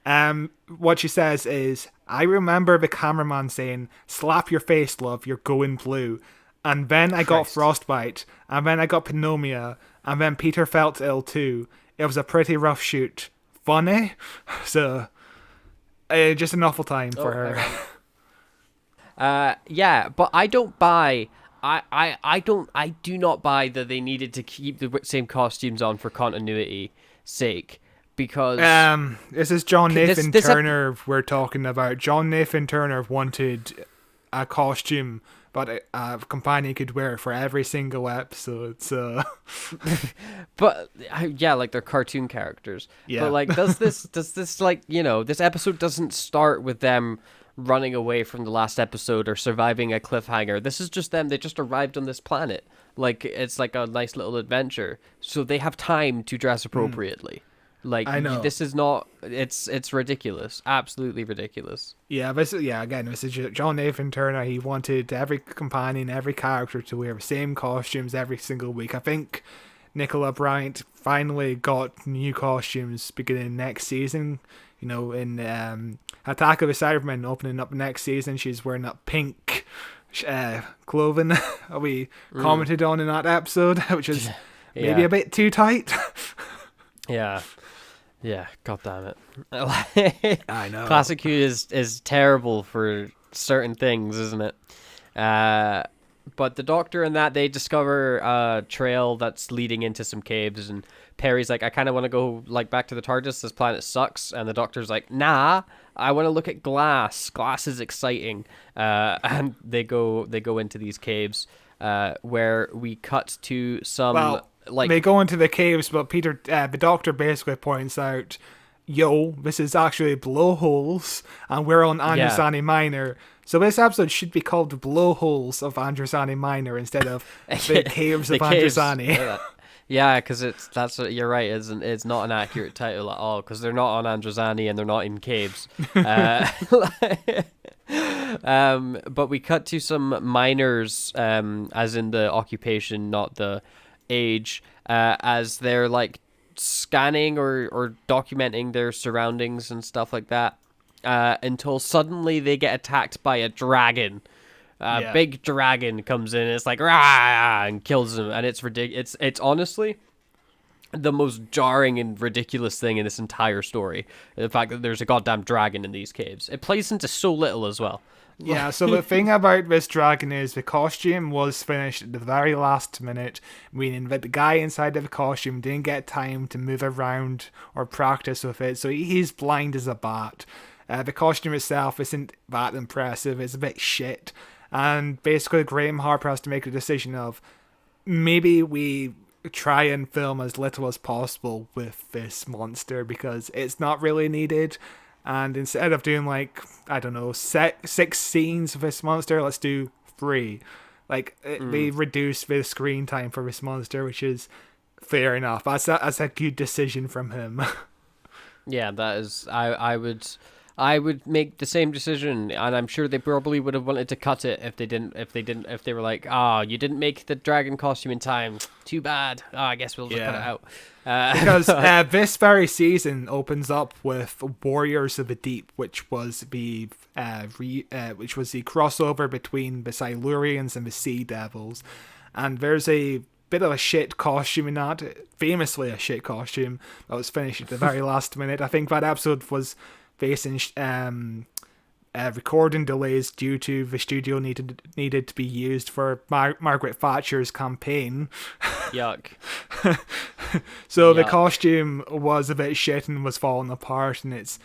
Yeah. What she says is, I remember the cameraman saying, "Slap your face, love, you're going blue." And then I got frostbite. And then I got pneumonia. And then Peter felt ill too. It was a pretty rough shoot. Funny? So, just an awful time for her. Yeah, but I don't buy. I do not buy that they needed to keep the same costumes on for continuity sake, because this is John Nathan Turner we're talking about. John Nathan Turner wanted a costume, but a companion could wear for every single episode. So, but yeah, like they're cartoon characters. Yeah. But like, does this like, you know, this episode doesn't start with them running away from the last episode or surviving a cliffhanger. This is just them. They just arrived on this planet. Like, it's like a nice little adventure. So they have time to dress appropriately. Like, I know. This is not, it's ridiculous. Absolutely ridiculous. Yeah, this is John Nathan Turner. He wanted every companion, every character to wear the same costumes every single week. I think Nicola Bryant finally got new costumes beginning next season. You know, in Attack of the Cybermen opening up next season, she's wearing that pink clothing we commented on in that episode, which is maybe a bit too tight. Yeah. God damn it. I know. Classic Who is terrible for certain things, isn't it? But the Doctor and that, they discover a trail that's leading into some caves, and Perry's like, I kind of want to go like back to the TARDIS. This planet sucks. And the Doctor's like, nah, I want to look at glass. Glass is exciting. And they go into these caves, where we cut to some they go into the caves, but Peter, the Doctor basically points out, yo, this is actually blowholes, and we're on Androzani Minor. So this episode should be called The Blowholes of Androzani Minor instead of The Caves of Androzani. Yeah, because you're right. It's not an accurate title at all, because they're not on Androzani and they're not in caves. But we cut to some miners, as in the occupation, not the age, as they're like scanning or documenting their surroundings and stuff like that, until suddenly they get attacked by a dragon. Big dragon comes in and it's like rah, and kills them, and it's ridiculous. It's honestly the most jarring and ridiculous thing in this entire story. The fact that there's a goddamn dragon in these caves. It plays into so little as well. Yeah, so the thing about this dragon is the costume was finished at the very last minute, meaning that the guy inside of the costume didn't get time to move around or practice with it, so he's blind as a bat. The costume itself isn't that impressive, it's a bit shit, and basically Graham Harper has to make a decision of, maybe we try and film as little as possible with this monster because it's not really needed. And instead of doing, like, I don't know, 6 scenes of this monster, let's do 3. Like, they reduced the screen time for this monster, which is fair enough. That's a good decision from him. Yeah, that is. I would make the same decision, and I'm sure they probably would have wanted to cut it if they were like, you didn't make the dragon costume in time. Too bad. I guess we'll just cut it out. Because this very season opens up with Warriors of the Deep, which was the crossover between the Silurians and the Sea Devils, and there's a bit of a shit costume in that, famously a shit costume that was finished at the very last minute. I think that episode was facing recording delays due to the studio needed to be used for Margaret Thatcher's campaign. Yuck. So the costume was a bit shit and was falling apart, and it's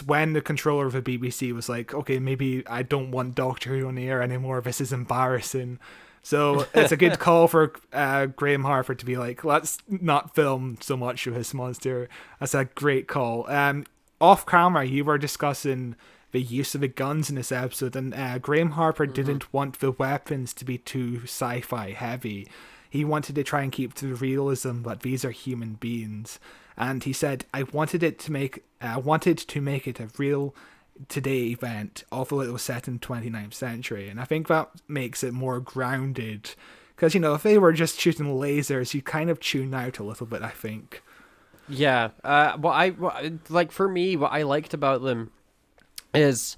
when the controller of the BBC was like, okay, maybe I don't want Doctor Who on the air anymore, this is embarrassing. So it's a good call for Graham Harper to be like, let's not film so much of this monster. That's a great call. Off camera, you were discussing the use of the guns in this episode, and Graham Harper didn't want the weapons to be too sci-fi heavy. he wanted to try and keep to the realism that these are human beings. And he said, I wanted to make it a real today event, although it was set in 29th century. And I think that makes it more grounded. Because, you know, if they were just shooting lasers, you kind of tune out a little bit, I think. Yeah. For me, what I liked about them is,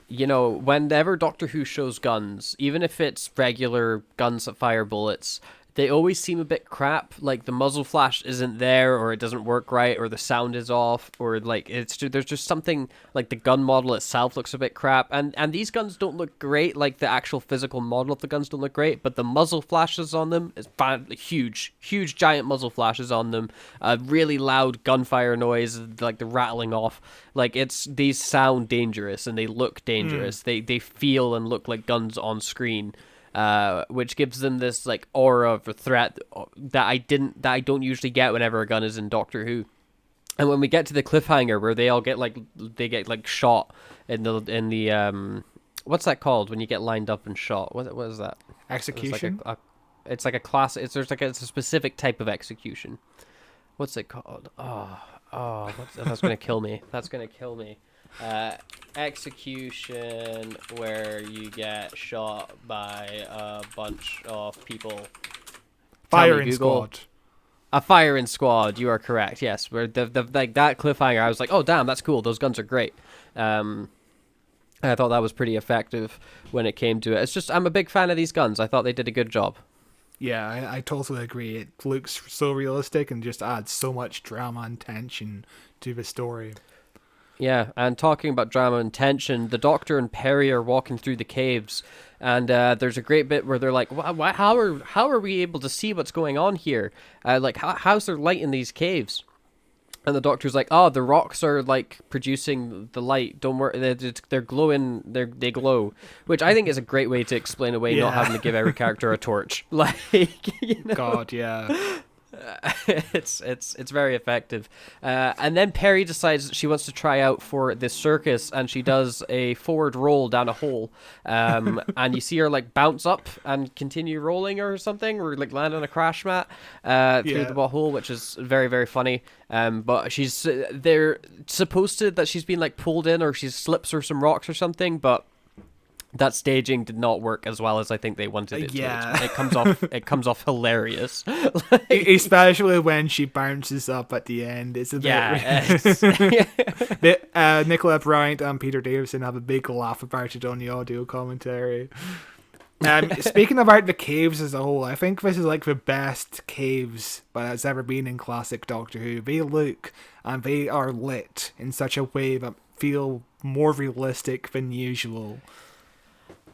you know, whenever Doctor Who shows guns, even if it's regular guns that fire bullets, they always seem a bit crap. Like, the muzzle flash isn't there, or it doesn't work right, or the sound is off, or like there's just something, like the gun model itself looks a bit crap. And these guns don't look great, like the actual physical model of the guns don't look great, but the muzzle flashes on them is huge giant muzzle flashes on them, really loud gunfire noise, like the rattling off. Like, these sound dangerous and they look dangerous. They feel and look like guns on screen. Which gives them this like aura of a threat that I don't usually get whenever a gun is in Doctor Who. And when we get to the cliffhanger where they all get shot in the what's that called when you get lined up and shot? What is that? Execution. It's like a class. It's a specific type of execution. What's it called? That's gonna kill me. That's gonna kill me. Execution where you get shot by a bunch of people. Firing squad. A firing squad. You are correct. Yes, where the like that cliffhanger. I was like, oh damn, that's cool. Those guns are great. I thought that was pretty effective when it came to it. It's just I'm a big fan of these guns. I thought they did a good job. Yeah, I totally agree. It looks so realistic and just adds so much drama and tension to the story. Yeah, and talking about drama and tension, the Doctor and Perry are walking through the caves, and there's a great bit where they're like, how are we able to see what's going on here? How's there light in these caves? And the Doctor's like, oh, the rocks are like producing the light. Don't worry, they're glowing. They glow, which I think is a great way to explain away not having to give every character a torch. Like, you know? God, yeah. It's very effective. And then Perry decides that she wants to try out for this circus, and she does a forward roll down a hole. And you see her like bounce up and continue rolling or something, or like land on a crash mat through the hole, which is very, very funny. But they're supposed to that she's been like pulled in, or she slips through some rocks or something, but that staging did not work as well as I think they wanted it to. It comes off hilarious. Especially when she bounces up at the end. It's a bit... Nicola Bryant and Peter Davison have a big laugh about it on the audio commentary. Speaking about the caves as a whole, I think this is like the best caves that's ever been in classic Doctor Who. They look and they are lit in such a way that feel more realistic than usual.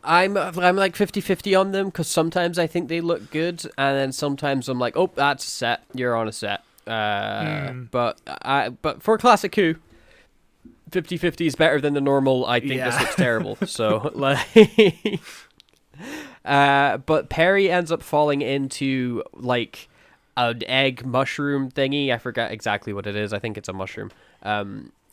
I'm like 50-50 on them, because sometimes I think they look good, and then sometimes I'm like, oh, that's a set. You're on a set. But for classic Who, 50-50 is better than the normal. I think this looks terrible. So like, but Perry ends up falling into like an egg mushroom thingy. I forget exactly what it is. I think it's a mushroom.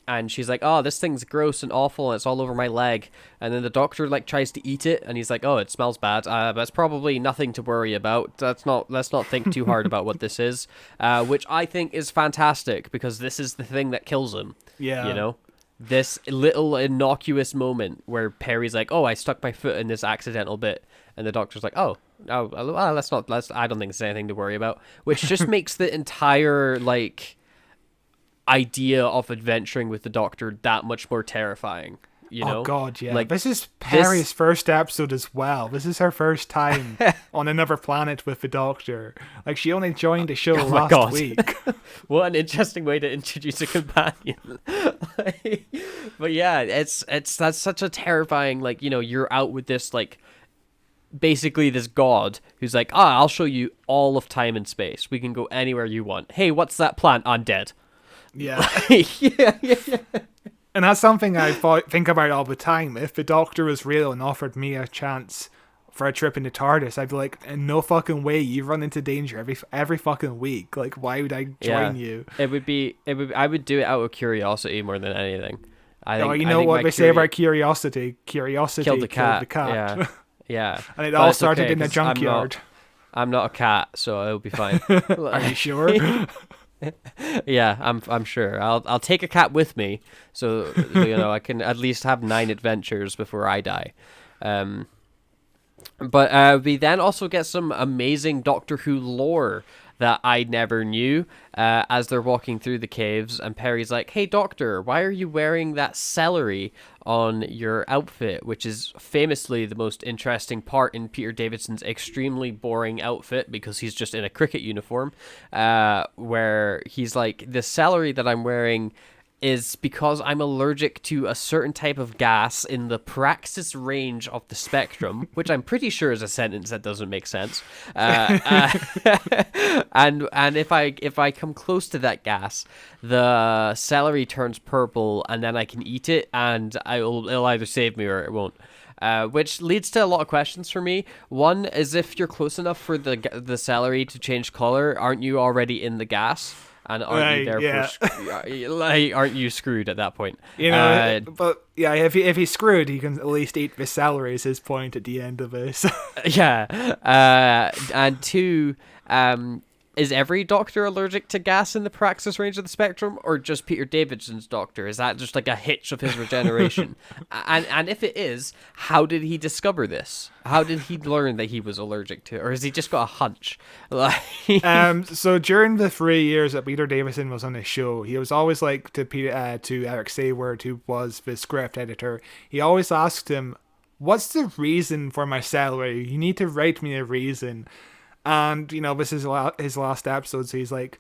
And she's like, oh, this thing's gross and awful, and it's all over my leg. And then the Doctor like tries to eat it, and he's like, oh, it smells bad. But it's probably nothing to worry about. Let's not think too hard about what this is. Which I think is fantastic, because this is the thing that kills him. Yeah. You know? This little innocuous moment where Perry's like, oh, I stuck my foot in this accidental bit. And the Doctor's like, oh, I don't think it's anything to worry about. Which just makes the entire, like, idea of adventuring with the Doctor that much more terrifying, you know? Oh god, yeah. Like, this is Perry's first episode as well. This is her first time on another planet with the Doctor. Like, she only joined the show last week. What an interesting way to introduce a companion. But yeah, that's such a terrifying, like, you know, you're out with this, like, basically this god who's like, I'll show you all of time and space. We can go anywhere you want. Hey, what's that plant? I'm dead. Yeah. yeah. And that's something I think about all the time. If the Doctor was real and offered me a chance for a trip in the TARDIS, I'd be like, no fucking way, you run into danger every fucking week. Like, why would I join you? I would do it out of curiosity more than anything. You know what they say about curiosity? Curiosity killed the cat. Yeah. Yeah. And it all started in a junkyard. I'm not a cat, so it'll be fine. Are you sure? Yeah, I'm sure. I'll take a cat with me, so I can at least have 9 adventures before I die. But we then also get some amazing Doctor Who lore that I never knew as they're walking through the caves, and Perry's like, "Hey Doctor, why are you wearing that celery on your outfit?" Which is famously the most interesting part in Peter Davidson's extremely boring outfit, because he's just in a cricket uniform, where he's like, "The celery that I'm wearing is because I'm allergic to a certain type of gas in the praxis range of the spectrum," which I'm pretty sure is a sentence that doesn't make sense. And if I come close to that gas, the celery turns purple, and then I can eat it, and it'll either save me or it won't. Which leads to a lot of questions for me. One is, if you're close enough for the celery to change color, aren't you already in the gas? And aren't you aren't you screwed at that point? But yeah, if he's screwed, he can at least eat the celery, is his point at the end of this. Yeah. And 2, is every Doctor allergic to gas in the praxis range of the spectrum, or just Peter Davidson's Doctor? Is that just like a hitch of his regeneration? and if it is, how did he discover this? How did he learn that he was allergic to it? Or has he just got a hunch? So during the 3 years that Peter Davison was on the show, he was always like to Eric Sayward, who was the script editor. He always asked him, "What's the reason for my celery? You need to write me a reason." And, this is his last episode, so he's like,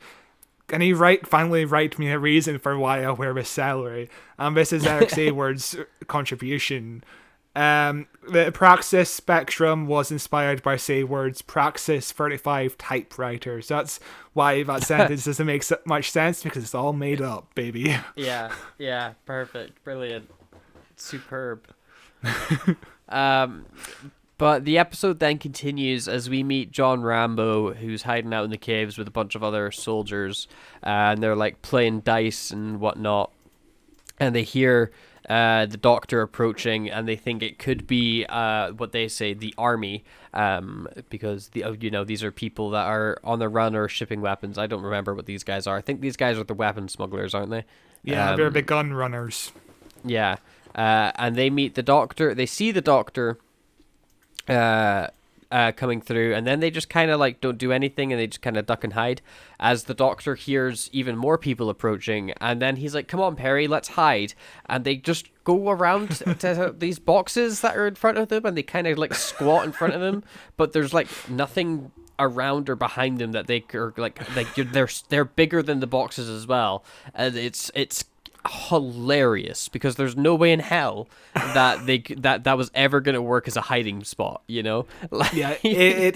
"Can he finally write me a reason for why I wear this celery?" And this is Eric Sayward's contribution. The Praxis spectrum was inspired by Sayward's Praxis 35 typewriters. That's why that sentence doesn't make much sense, because it's all made up, baby. Yeah, perfect, brilliant, superb. But the episode then continues as we meet John Rambo, who's hiding out in the caves with a bunch of other soldiers, and they're like playing dice and whatnot, and they hear the Doctor approaching, and they think it could be what they say, the army, because these are people that are on the run or shipping weapons. I don't remember what these guys are. I think these guys are the weapon smugglers, aren't they? Yeah, they're the gun runners. Yeah, and they meet the Doctor. They see the Doctor coming through, and then they just kind of like don't do anything, and they just kind of duck and hide as the Doctor hears even more people approaching, and then he's like, "Come on, Perry, let's hide." And they just go around to these boxes that are in front of them, and they kind of like squat in front of them, but there's like nothing around or behind them that they are like they're bigger than the boxes as well, and it's hilarious, because there's no way in hell that that was ever going to work as a hiding spot, Yeah,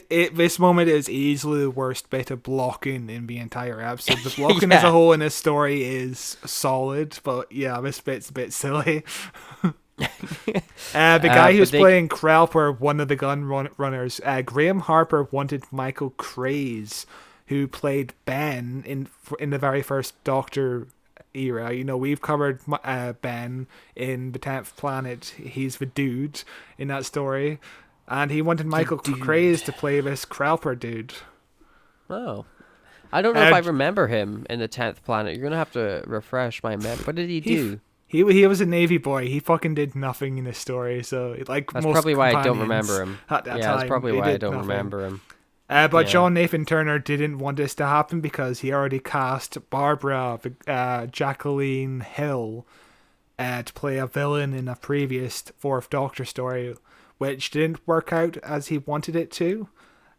this moment is easily the worst bit of blocking in the entire episode. The blocking as a whole in this story is solid, but yeah, this bit's a bit silly. The guy who's playing Krelper, one of the gun runners, Graham Harper, wanted Michael Craze, who played Ben in the very first Doctor era. We've covered Ben in The 10th Planet. He's the dude in that story, and he wanted Michael Craze to play this Krelper dude. Oh, I don't know if I remember him in The 10th Planet. You're gonna have to refresh my memory. What did he do? He was a Navy boy. He fucking did nothing in this story, so like that's most probably why I don't remember him. That's probably why I don't remember him. But John Nathan Turner didn't want this to happen, because he already cast Barbara Jacqueline Hill to play a villain in a previous Fourth Doctor story, which didn't work out as he wanted it to,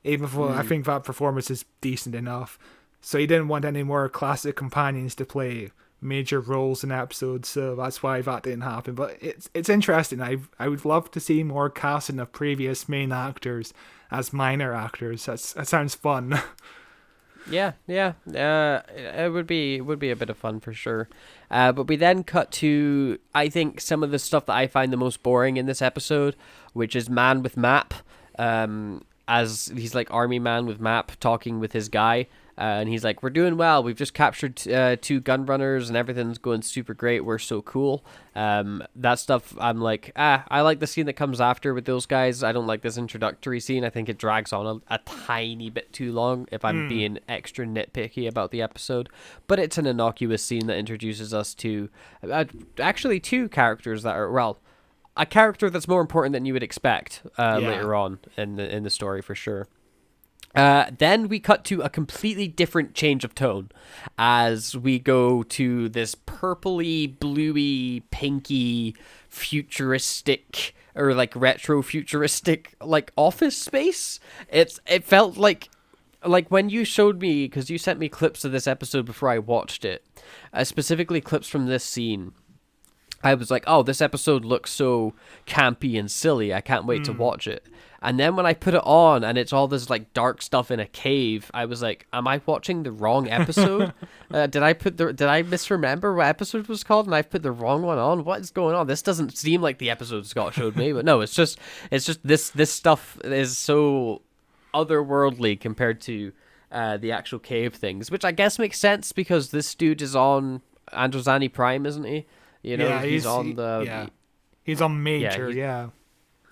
even though I think that performance is decent enough. So he didn't want any more classic companions to play major roles in episodes, so that's why that didn't happen. But it's interesting. I would love to see more casting of previous main actors as minor actors. That sounds fun. Yeah. It would be a bit of fun for sure. But we then cut to, I think, some of the stuff that I find the most boring in this episode, which is Man with Map. As he's like army man with map talking with his guy. and he's like, we're doing well. We've just captured 2 gun runners, and everything's going super great. We're so cool. That stuff, I'm like, I like the scene that comes after with those guys. I don't like this introductory scene. I think it drags on a tiny bit too long, if I'm being extra nitpicky about the episode. But it's an innocuous scene that introduces us to actually 2 characters that are, well, a character that's more important than you would expect later on in the story, for sure. Then we cut to a completely different change of tone as we go to this purpley, bluey, pinky, futuristic, or like retro futuristic, like office space. It felt like when you showed me, because you sent me clips of this episode before I watched it, specifically clips from this scene. I was like, oh, this episode looks so campy and silly. I can't wait to watch it. And then when I put it on and it's all this like dark stuff in a cave, I was like, am I watching the wrong episode? Did I misremember what episode was called and I've put the wrong one on? What is going on? This doesn't seem like the episode Scott showed me, but no, it's just this stuff is so otherworldly compared to the actual cave things, which I guess makes sense because this dude is on Androzani Prime, isn't he? You know, he's on Major,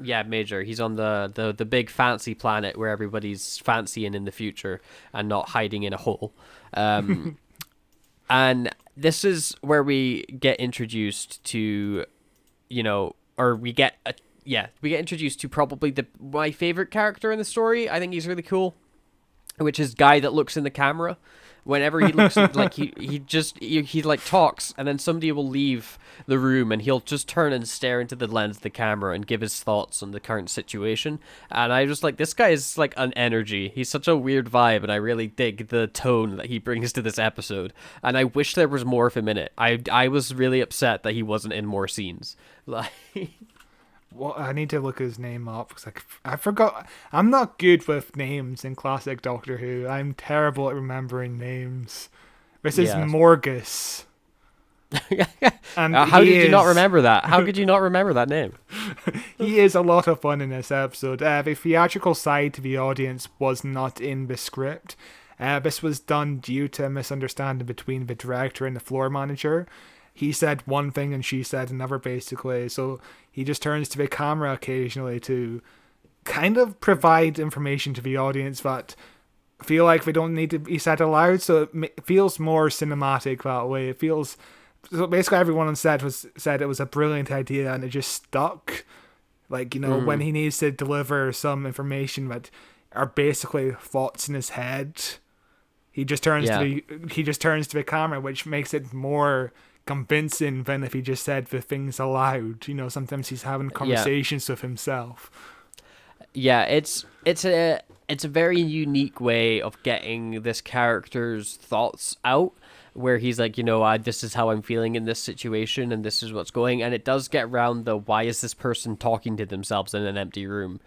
Yeah, Major. He's on the big fancy planet where everybody's fancying in the future and not hiding in a hole. And this is where we get introduced to, we get introduced to probably my favorite character in the story. I think he's really cool, which is guy that looks in the camera. Whenever he looks like he like talks, and then somebody will leave the room and he'll just turn and stare into the lens of the camera and give his thoughts on the current situation. And I just like, this guy is like an energy. He's such a weird vibe, and I really dig the tone that he brings to this episode. And I wish there was more of him in it. I was really upset that he wasn't in more scenes. Like. Well, I need to look his name up because I forgot. I'm not good with names in classic Doctor Who. I'm terrible at remembering names. This is Morgus. And how did you not remember that? How could you not remember that name? He is a lot of fun in this episode. The theatrical side to the audience was not in the script. This was done due to a misunderstanding between the director and the floor manager. He said one thing and she said another, basically. So he just turns to the camera occasionally to kind of provide information to the audience that feel like they don't need to be said aloud. So it feels more cinematic that way. It feels... So basically everyone on set said it was a brilliant idea and it just stuck. Like, when he needs to deliver some information that are basically thoughts in his head, he just turns to the camera, which makes it more convincing than if he just said the things aloud. Sometimes he's having conversations with himself. Yeah, it's a very unique way of getting this character's thoughts out, where he's like, this is how I'm feeling in this situation and this is what's going, and it does get around the why is this person talking to themselves in an empty room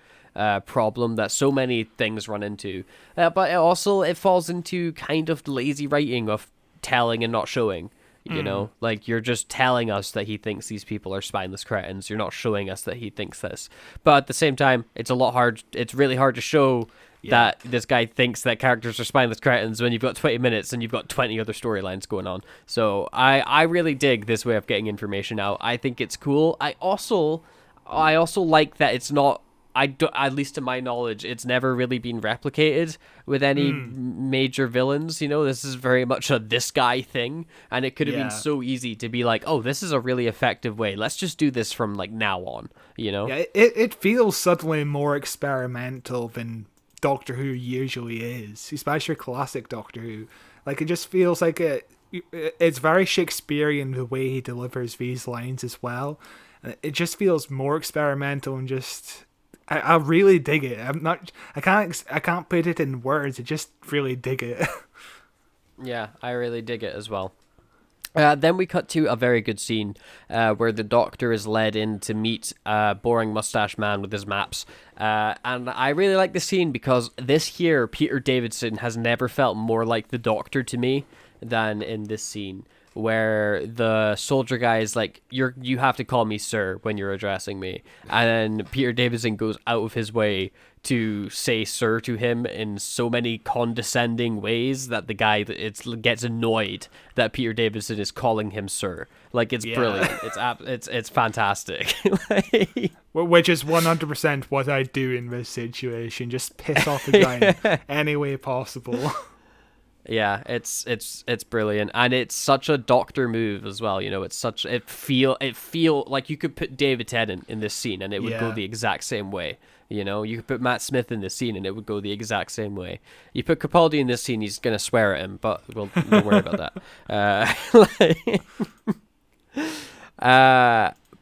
problem that so many things run into. But it falls into kind of lazy writing of telling and not showing. Like, you're just telling us that he thinks these people are spineless cretins. You're not showing us that he thinks this. But at the same time, it's really hard to show that this guy thinks that characters are spineless cretins when you've got 20 minutes and you've got 20 other storylines going on. So I really dig this way of getting information out. I think it's cool. I also like that it's not, at least to my knowledge, it's never really been replicated with any major villains. This is very much a this guy thing, and it could have been so easy to be like, oh, this is a really effective way. Let's just do this from like now on. Yeah, it feels suddenly more experimental than Doctor Who usually is, especially classic Doctor Who. Like, it just feels like it's very Shakespearean the way he delivers these lines as well. It just feels more experimental and just. I really dig it. I can't put it in words. I just really dig it. Yeah, I really dig it as well. Then we cut to a very good scene where the Doctor is led in to meet a boring mustache man with his maps. And I really like the scene because this here, Peter Davison, has never felt more like the Doctor to me than in this scene, where the soldier guy is like, you have to call me sir when you're addressing me. And then Peter Davison goes out of his way to say sir to him in so many condescending ways that the guy gets annoyed that Peter Davison is calling him sir. Like, it's brilliant. It's fantastic. Which is 100% what I do in this situation. Just piss off the guy in any way possible. Yeah, it's brilliant, and it's such a Doctor move as well. You know, it's such it feel like you could put David Tennant in this scene and it would go the exact same way. You know, you could put Matt Smith in this scene and it would go the exact same way. You put Capaldi in this scene, he's gonna swear at him, but don't worry about that.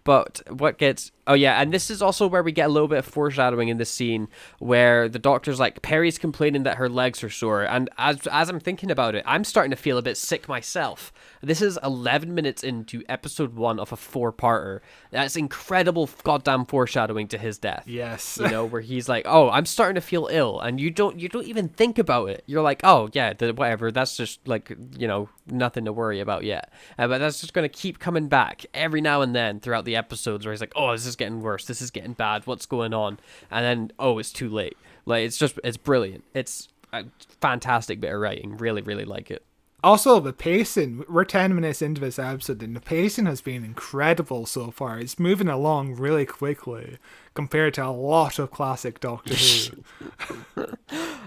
But what gets... Oh, yeah, and this is also where we get a little bit of foreshadowing in this scene where the Doctor's like, Perry's complaining that her legs are sore, and as I'm thinking about it, I'm starting to feel a bit sick myself. This is 11 minutes into episode 1 of a 4-parter. That's incredible goddamn foreshadowing to his death. Yes. You know, where he's like, oh, I'm starting to feel ill, and you don't even think about it. You're like, oh, yeah, whatever, that's just, like, you know, nothing to worry about yet. But that's just going to keep coming back every now and then throughout the episodes where he's like, oh, this is getting worse, this is getting bad, what's going on? And then, oh, it's too late. Like, it's brilliant. It's a fantastic bit of writing. Really, really like it. Also, the pacing, we're 10 minutes into this episode, and the pacing has been incredible so far. It's moving along really quickly compared to a lot of classic Doctor Who.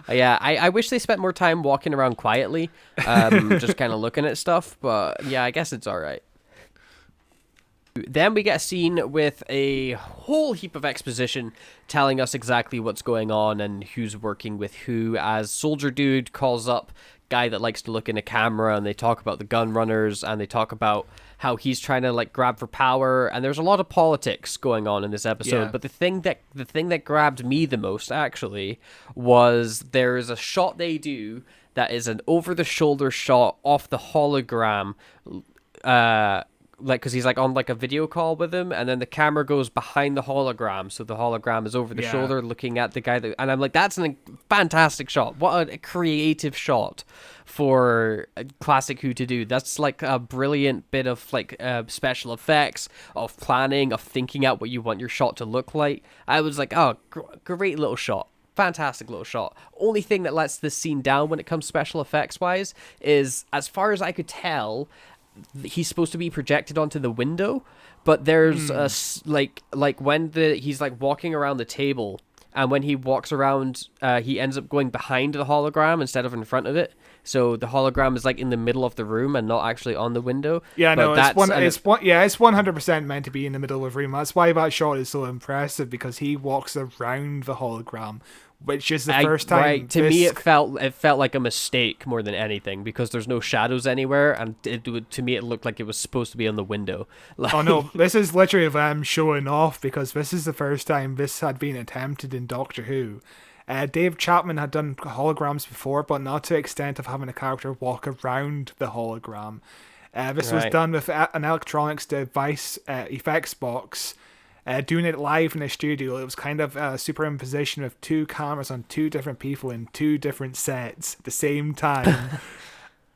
Yeah, I wish they spent more time walking around quietly, just kind of looking at stuff, but yeah, I guess it's all right. Then we get a scene with a whole heap of exposition telling us exactly what's going on and who's working with who, as Soldier Dude calls up guy that likes to look in a camera, and they talk about the gun runners, and they talk about how he's trying to like grab for power, and there's a lot of politics going on in this episode. But the thing that grabbed me the most actually was there's a shot they do that is an over-the-shoulder shot off the hologram, like, because he's like on like a video call with him, and then the camera goes behind the hologram, so the hologram is over the shoulder looking at the guy and I'm like, that's a fantastic shot. What a creative shot for classic Who to do. That's like a brilliant bit of like special effects, of planning, of thinking out what you want your shot to look like. I was like, oh, great little shot. Fantastic little shot. Only thing that lets this scene down when it comes special effects wise is, as far as I could tell, he's supposed to be projected onto the window, but there's like when he's like walking around the table, and when he walks around, he ends up going behind the hologram instead of in front of it. So the hologram is like in the middle of the room and not actually on the window. Yeah, but no, it's 100% meant to be in the middle of the room. That's why that shot is so impressive, because he walks around the hologram, which is the first time. Right. To me, it felt like a mistake more than anything, because there's no shadows anywhere, and to me it looked like it was supposed to be on the window. Like... Oh no, this is literally them showing off, because this is the first time this had been attempted in Doctor Who. Dave Chapman had done holograms before, but not to the extent of having a character walk around the hologram. This was done with an electronics device, effects box. Doing it live in a studio, it was kind of a superimposition of 2 cameras on 2 different people in 2 different sets at the same time,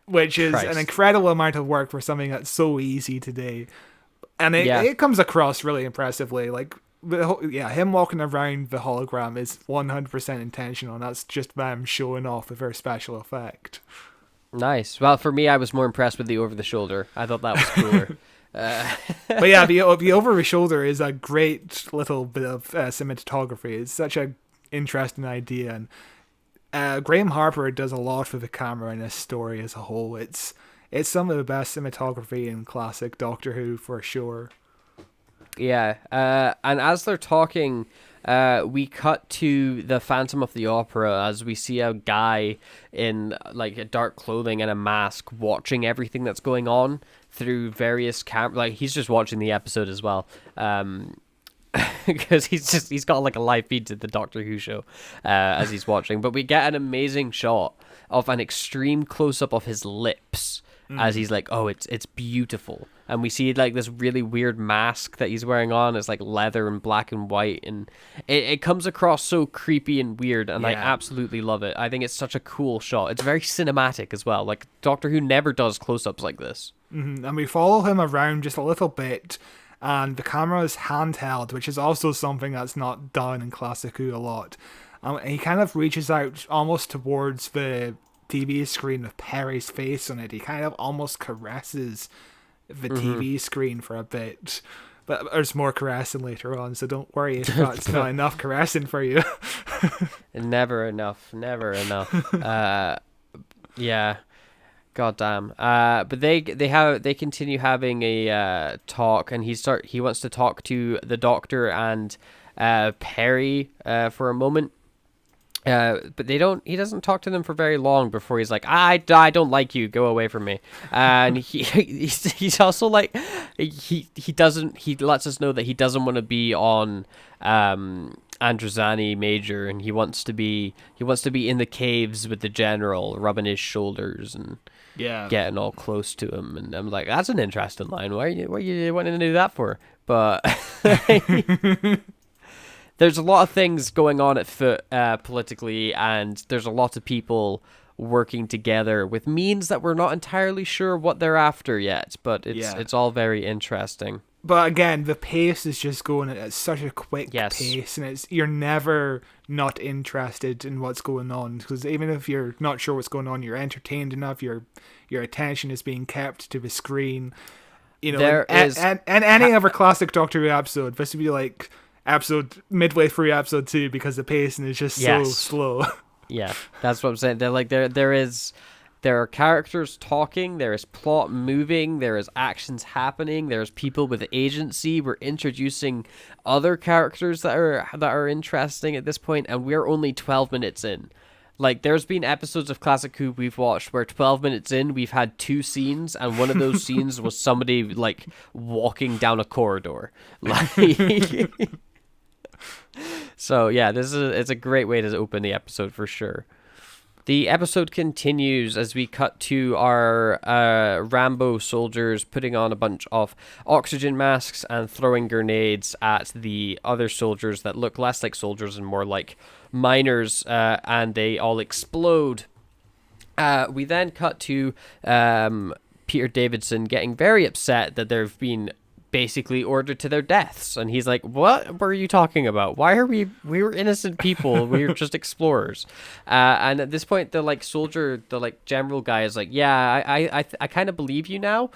which is an incredible amount of work for something that's so easy today. And it comes across really impressively. Like, him walking around the hologram is 100% intentional, and that's just them showing off with their special effect. Nice. Well, for me, I was more impressed with the over-the-shoulder. I thought that was cooler. But yeah, the over the shoulder is a great little bit of cinematography. It's such an interesting idea, and Graham Harper does a lot for the camera in this story as a whole. It's some of the best cinematography in classic Doctor Who for sure. Yeah, and as they're talking, we cut to the Phantom of the Opera as we see a guy in like a dark clothing and a mask watching everything that's going on through various like he's just watching the episode as well, because he's got like a live feed to the Doctor Who show as he's watching. But we get an amazing shot of an extreme close up of his lips as he's like, oh, it's beautiful. And we see like this really weird mask that he's wearing on. It's like leather and black and white, and it comes across so creepy and weird, and I absolutely love it. I think it's such a cool shot. It's very cinematic as well. Like, Doctor Who never does close-ups like this. And we follow him around just a little bit, and the camera is handheld, which is also something that's not done in Classic Who a lot. And he kind of reaches out almost towards the TV screen with Perry's face on it. He kind of almost caresses the TV screen for a bit. But there's more caressing later on, so don't worry if that's not enough caressing for you. Never enough. Yeah. Goddamn. But they continue having a talk, and he wants to talk to the Doctor and Perry for a moment. But he doesn't talk to them for very long before he's like, I don't like you, go away from me. And he's also like, he lets us know that he doesn't want to be on Androzani Major, and he wants to be in the caves with the General, rubbing his shoulders and getting all close to him. And I'm like, that's an interesting line. What are you wanting to do that for? But there's a lot of things going on at foot politically, and there's a lot of people working together with means that we're not entirely sure what they're after yet, but it's all very interesting. But again, the pace is just going at such a quick pace, and you're never not interested in what's going on, because even if you're not sure what's going on, you're entertained enough, your attention is being kept to the screen. You know, and any other classic Doctor Who episode, this would be like episode midway through episode 2, because the pacing is just so slow. Yeah, that's what I'm saying. They're like there are characters talking, there is plot moving, there is actions happening, there's people with agency. We're introducing other characters that are interesting at this point, and we're only 12 minutes in. Like, there's been episodes of Classic Who we've watched where 12 minutes in, we've had 2 scenes, and one of those scenes was somebody, like, walking down a corridor. Like, so, yeah, it's a great way to open the episode for sure. The episode continues as we cut to our Rambo soldiers putting on a bunch of oxygen masks and throwing grenades at the other soldiers that look less like soldiers and more like miners, and they all explode. We then cut to Peter Davidson getting very upset that they've been basically ordered to their deaths, and he's like, what were you talking about? Why are we were innocent people, we were just explorers. And at this point the general guy is like, yeah, I kind of believe you now,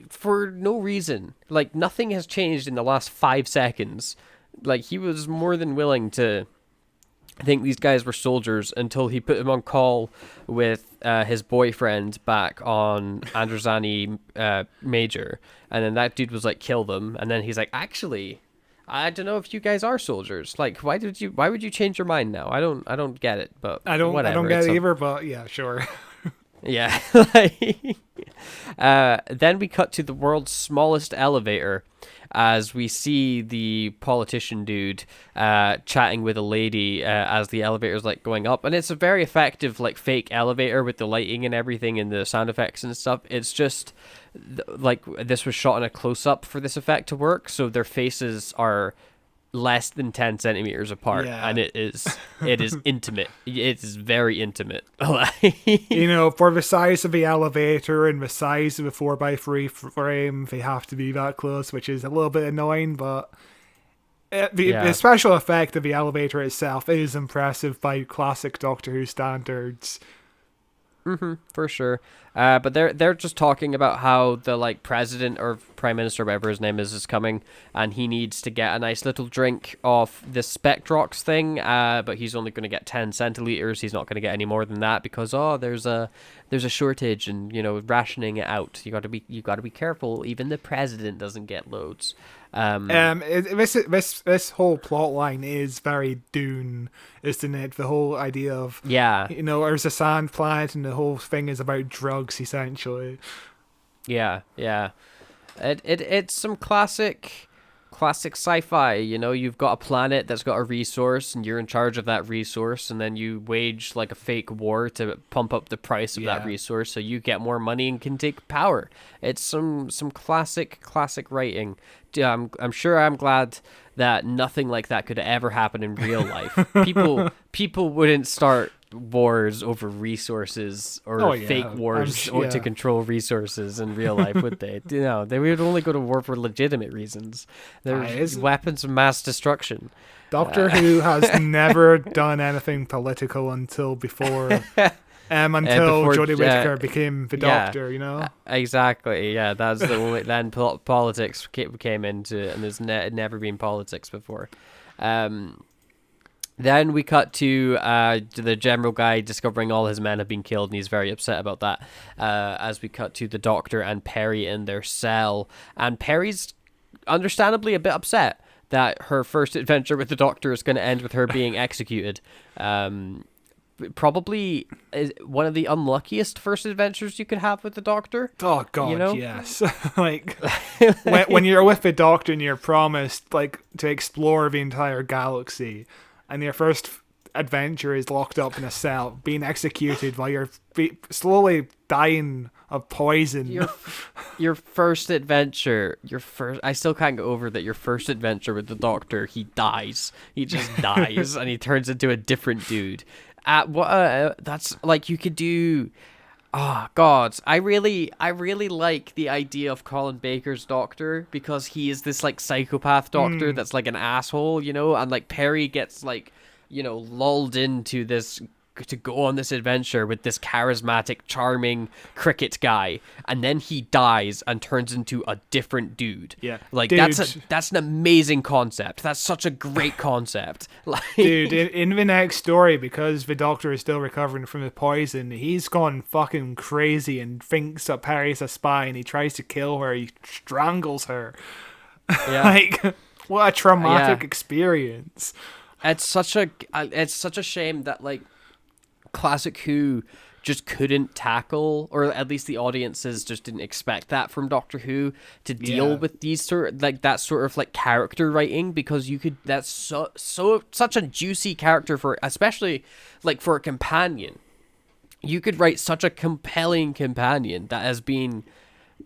for no reason. Like, nothing has changed in the last 5 seconds. Like, he was more than willing to think these guys were soldiers until he put him on call with his boyfriend back on Androzani Major, and then that dude was like, kill them, and then he's like, actually, I don't know if you guys are soldiers. Like, why would you change your mind now? I don't get it, but I don't get it either, but yeah, sure. Yeah. Then we cut to the world's smallest elevator as we see the politician dude chatting with a lady as the elevator's like going up, and it's a very effective like fake elevator with the lighting and everything and the sound effects and stuff. It's just like this was shot in a close-up for this effect to work, so their faces are less than 10 centimeters apart, and it is intimate. It is very intimate. You know, for the size of the elevator and the size of the 4x3 frame, they have to be that close, which is a little bit annoying, but the special effect of the elevator itself is impressive by classic Doctor Who standards. For sure. But they're just talking about how the like president or prime minister, whatever his name is coming, and he needs to get a nice little drink of the Spectrox thing, but he's only going to get 10 centiliters. He's not going to get any more than that because there's a shortage, and you know, rationing it out. You got to be careful. Even the president doesn't get loads. This whole plot line is very Dune, isn't it? The whole idea of, you know, there's a sand planet and the whole thing is about drugs, essentially. Yeah. It's some classic sci-fi. You know, you've got a planet that's got a resource and you're in charge of that resource, and then you wage like a fake war to pump up the price of that resource so you get more money and can take power. It's some classic writing. I'm glad that nothing like that could ever happen in real life. People wouldn't start wars over resources or Oh, yeah. fake wars yeah. to control resources in real life, would they? They would only go to war for legitimate reasons. There's weapons of mass destruction. Doctor Who has never done anything political until before Jodie Whittaker became the Doctor, Exactly, yeah. That's the only... Then politics came into it, and there's never been politics before. Then we cut to the general guy discovering all his men have been killed, and he's very upset about that. As we cut to the Doctor and Perry in their cell, and Perry's understandably a bit upset that her first adventure with the Doctor is going to end with her being executed. Probably is one of the unluckiest first adventures you could have with the Doctor. Oh God, yes. Like when you're with the Doctor and you're promised like to explore the entire galaxy, and your first adventure is locked up in a cell, being executed while you're slowly dying of poison. Your first adventure, I still can't get over that. Your first adventure with the Doctor, he dies. He just dies, and he turns into a different dude. That's like you could do. Oh God, I really like the idea of Colin Baker's Doctor, because he is this like psychopath Doctor that's like an asshole, and like Perry gets like, lulled into this to go on this adventure with this charismatic, charming cricket guy, and then he dies and turns into a different dude. Yeah, like dude. that's an amazing concept. That's such a great concept. Like, dude, in the next story, because the Doctor is still recovering from the poison, he's gone fucking crazy and thinks that Perry's a spy, and he tries to kill her. He strangles her. Yeah. Like, what a traumatic experience. It's such a shame that like Classic Who just couldn't tackle, or at least the audiences just didn't expect that from Doctor Who, to deal with these sort of character writing, because that's such a juicy character for, especially like for a companion. You could write such a compelling companion that has been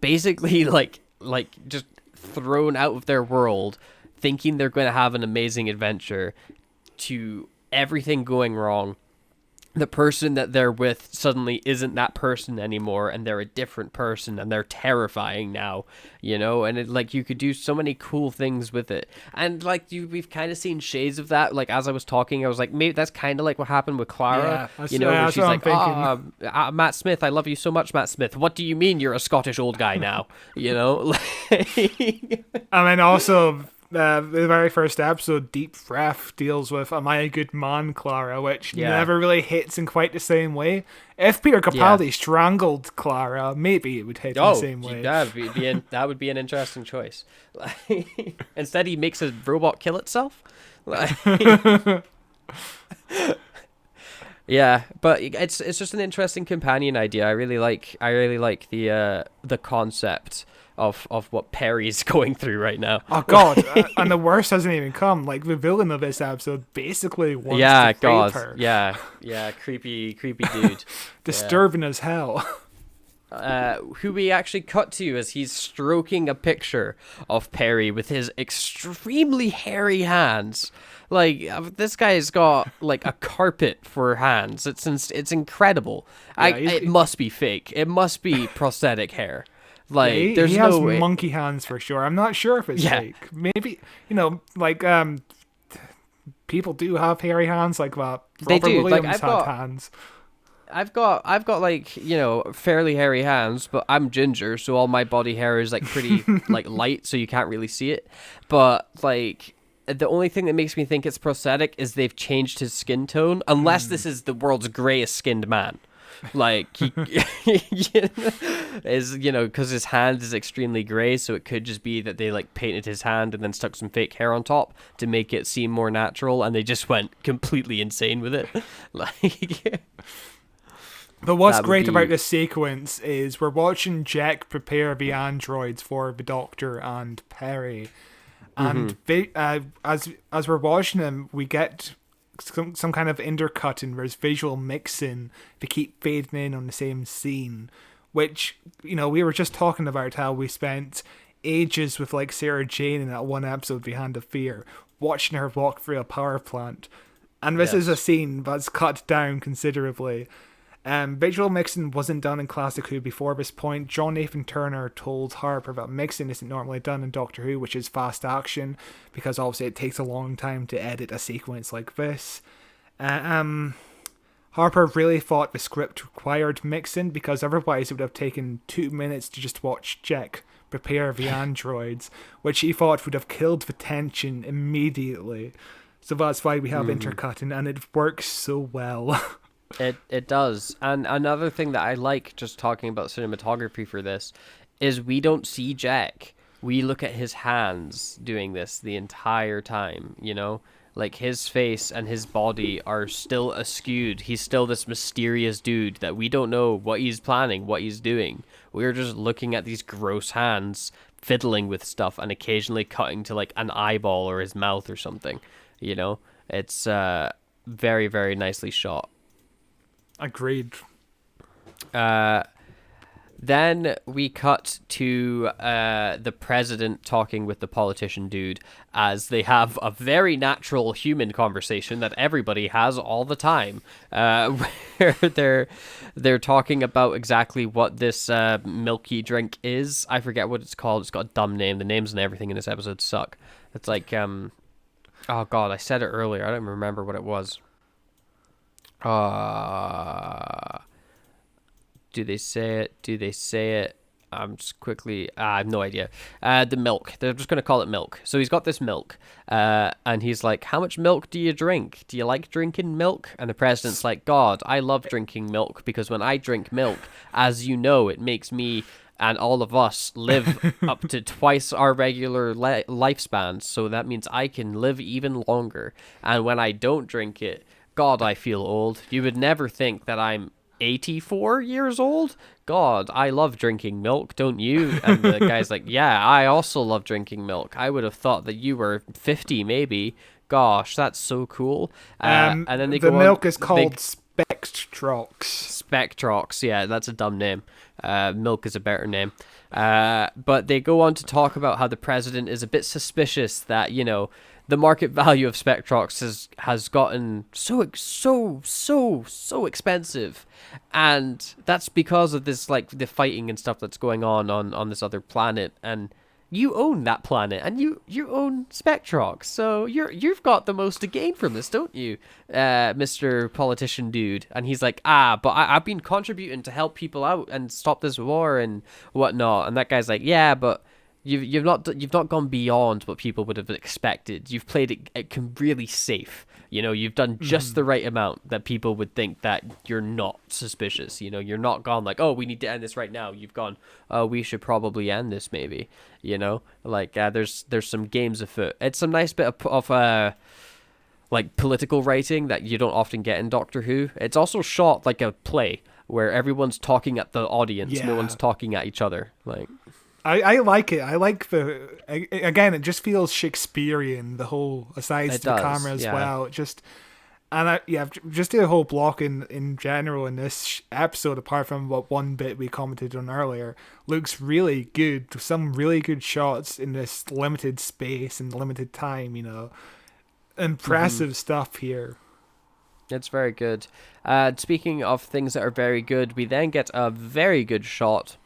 basically like just thrown out of their world, thinking they're going to have an amazing adventure, to everything going wrong. The person that they're with suddenly isn't that person anymore, and they're a different person, and they're terrifying now, and it, like, you could do so many cool things with it. And like we've kind of seen shades of that. Like, as I was talking, I was like, maybe that's kind of like what happened with Clara, where she's like, Matt Smith, I love you so much, Matt Smith. What do you mean you're a Scottish old guy now? I mean, also, the very first episode, Deep Breath, deals with "Am I a good man, Clara?" which never really hits in quite the same way. If Peter Capaldi strangled Clara, maybe it would hit in the same way. That would be an interesting choice. Instead, he makes a robot kill itself. Yeah, but it's just an interesting companion idea. I really like the concept of what Perry's going through right now. Oh God, and the worst hasn't even come. Like, the villain of this episode basically wants to rape her. Yeah, creepy dude. Disturbing as hell. Who we actually cut to as he's stroking a picture of Perry with his extremely hairy hands. Like, this guy's got like a carpet for hands. It's incredible. It must be fake. It must be prosthetic hair. Like, he there's has no way. monkey hands for sure. I'm not sure if it's fake. Maybe, like, people do have hairy hands, like Robert Williams had hands. I've got like, fairly hairy hands, but I'm ginger, so all my body hair is like pretty like light, so you can't really see it. But like, the only thing that makes me think it's prosthetic is they've changed his skin tone, unless this is the world's grayest skinned man. Like, he is, because his hand is extremely gray, so it could just be that they like painted his hand and then stuck some fake hair on top to make it seem more natural, and they just went completely insane with it. Like, but what's great about this sequence is we're watching Jack prepare the androids for the Doctor and Perry, and as we're watching them, we get some kind of intercut, and there's visual mixing to keep fading in on the same scene, which, we were just talking about how we spent ages with like Sarah Jane in that one episode, Behind the Fear, watching her walk through a power plant. And this is a Yes. scene that's cut down considerably. Visual mixing wasn't done in Classic Who before this point. John Nathan Turner told Harper that mixing isn't normally done in Doctor Who, which is fast action, because obviously it takes a long time to edit a sequence like this. Harper really thought the script required mixing, because otherwise it would have taken 2 minutes to just watch Jack prepare the androids, which he thought would have killed the tension immediately. So that's why we have intercutting, and it works so well. It does. And another thing that I like, just talking about cinematography for this, is we don't see Jack. We look at his hands doing this the entire time, you know? Like, his face and his body are still askewed. He's still this mysterious dude that we don't know what he's planning, what he's doing. We're just looking at these gross hands, fiddling with stuff, and occasionally cutting to, like, an eyeball or his mouth or something, you know? It's very, very nicely shot. Agreed. Then we cut to the president talking with the politician dude as they have a very natural human conversation that everybody has all the time, where they're talking about exactly what this milky drink is. I forget what it's called. It's got a dumb name. The names and everything in this episode suck. It's like oh god, I said it earlier. I don't remember what it was. Do they say it? Do they say it? I'm just quickly... I have no idea. The milk. They're just going to call it milk. So he's got this milk. And he's like, how much milk do you drink? Do you like drinking milk? And the president's like, God, I love drinking milk because when I drink milk, as you know, it makes me and all of us live up to twice our regular lifespans. So that means I can live even longer. And when I don't drink it, God, I feel old. You would never think that I'm 84 years old? God, I love drinking milk, don't you? And the guy's like, yeah, I also love drinking milk. I would have thought that you were 50 maybe. Gosh, that's so cool. And then they the go milk on, is called Spectrox. Spectrox, yeah, that's a dumb name. Milk is a better name. But they go on to talk about how the president is a bit suspicious that, you know, the market value of Spectrox has gotten so expensive, and that's because of this, like, the fighting and stuff that's going on this other planet, and you own that planet, and you own Spectrox, so you've got the most to gain from this, don't you, Mr. Politician Dude? And he's like, but I've been contributing to help people out and stop this war and whatnot, and that guy's like, yeah, but You've not gone beyond what people would have expected. You've played it really safe. You know, you've done just the right amount that people would think that you're not suspicious. You know, you're not gone like, oh, we need to end this right now. You've gone, oh, we should probably end this maybe. You know, like there's some games afoot. It's some nice bit of like political writing that you don't often get in Doctor Who. It's also shot like a play where everyone's talking at the audience. Yeah. No one's talking at each other. Like. I like it. I like again, it just feels Shakespearean, the whole asides to the camera as well. Just the whole block in general in this episode, apart from what one bit we commented on earlier, looks really good. Some really good shots in this limited space and limited time, you know. Impressive stuff here. It's very good. Speaking of things that are very good, we then get a very good shot.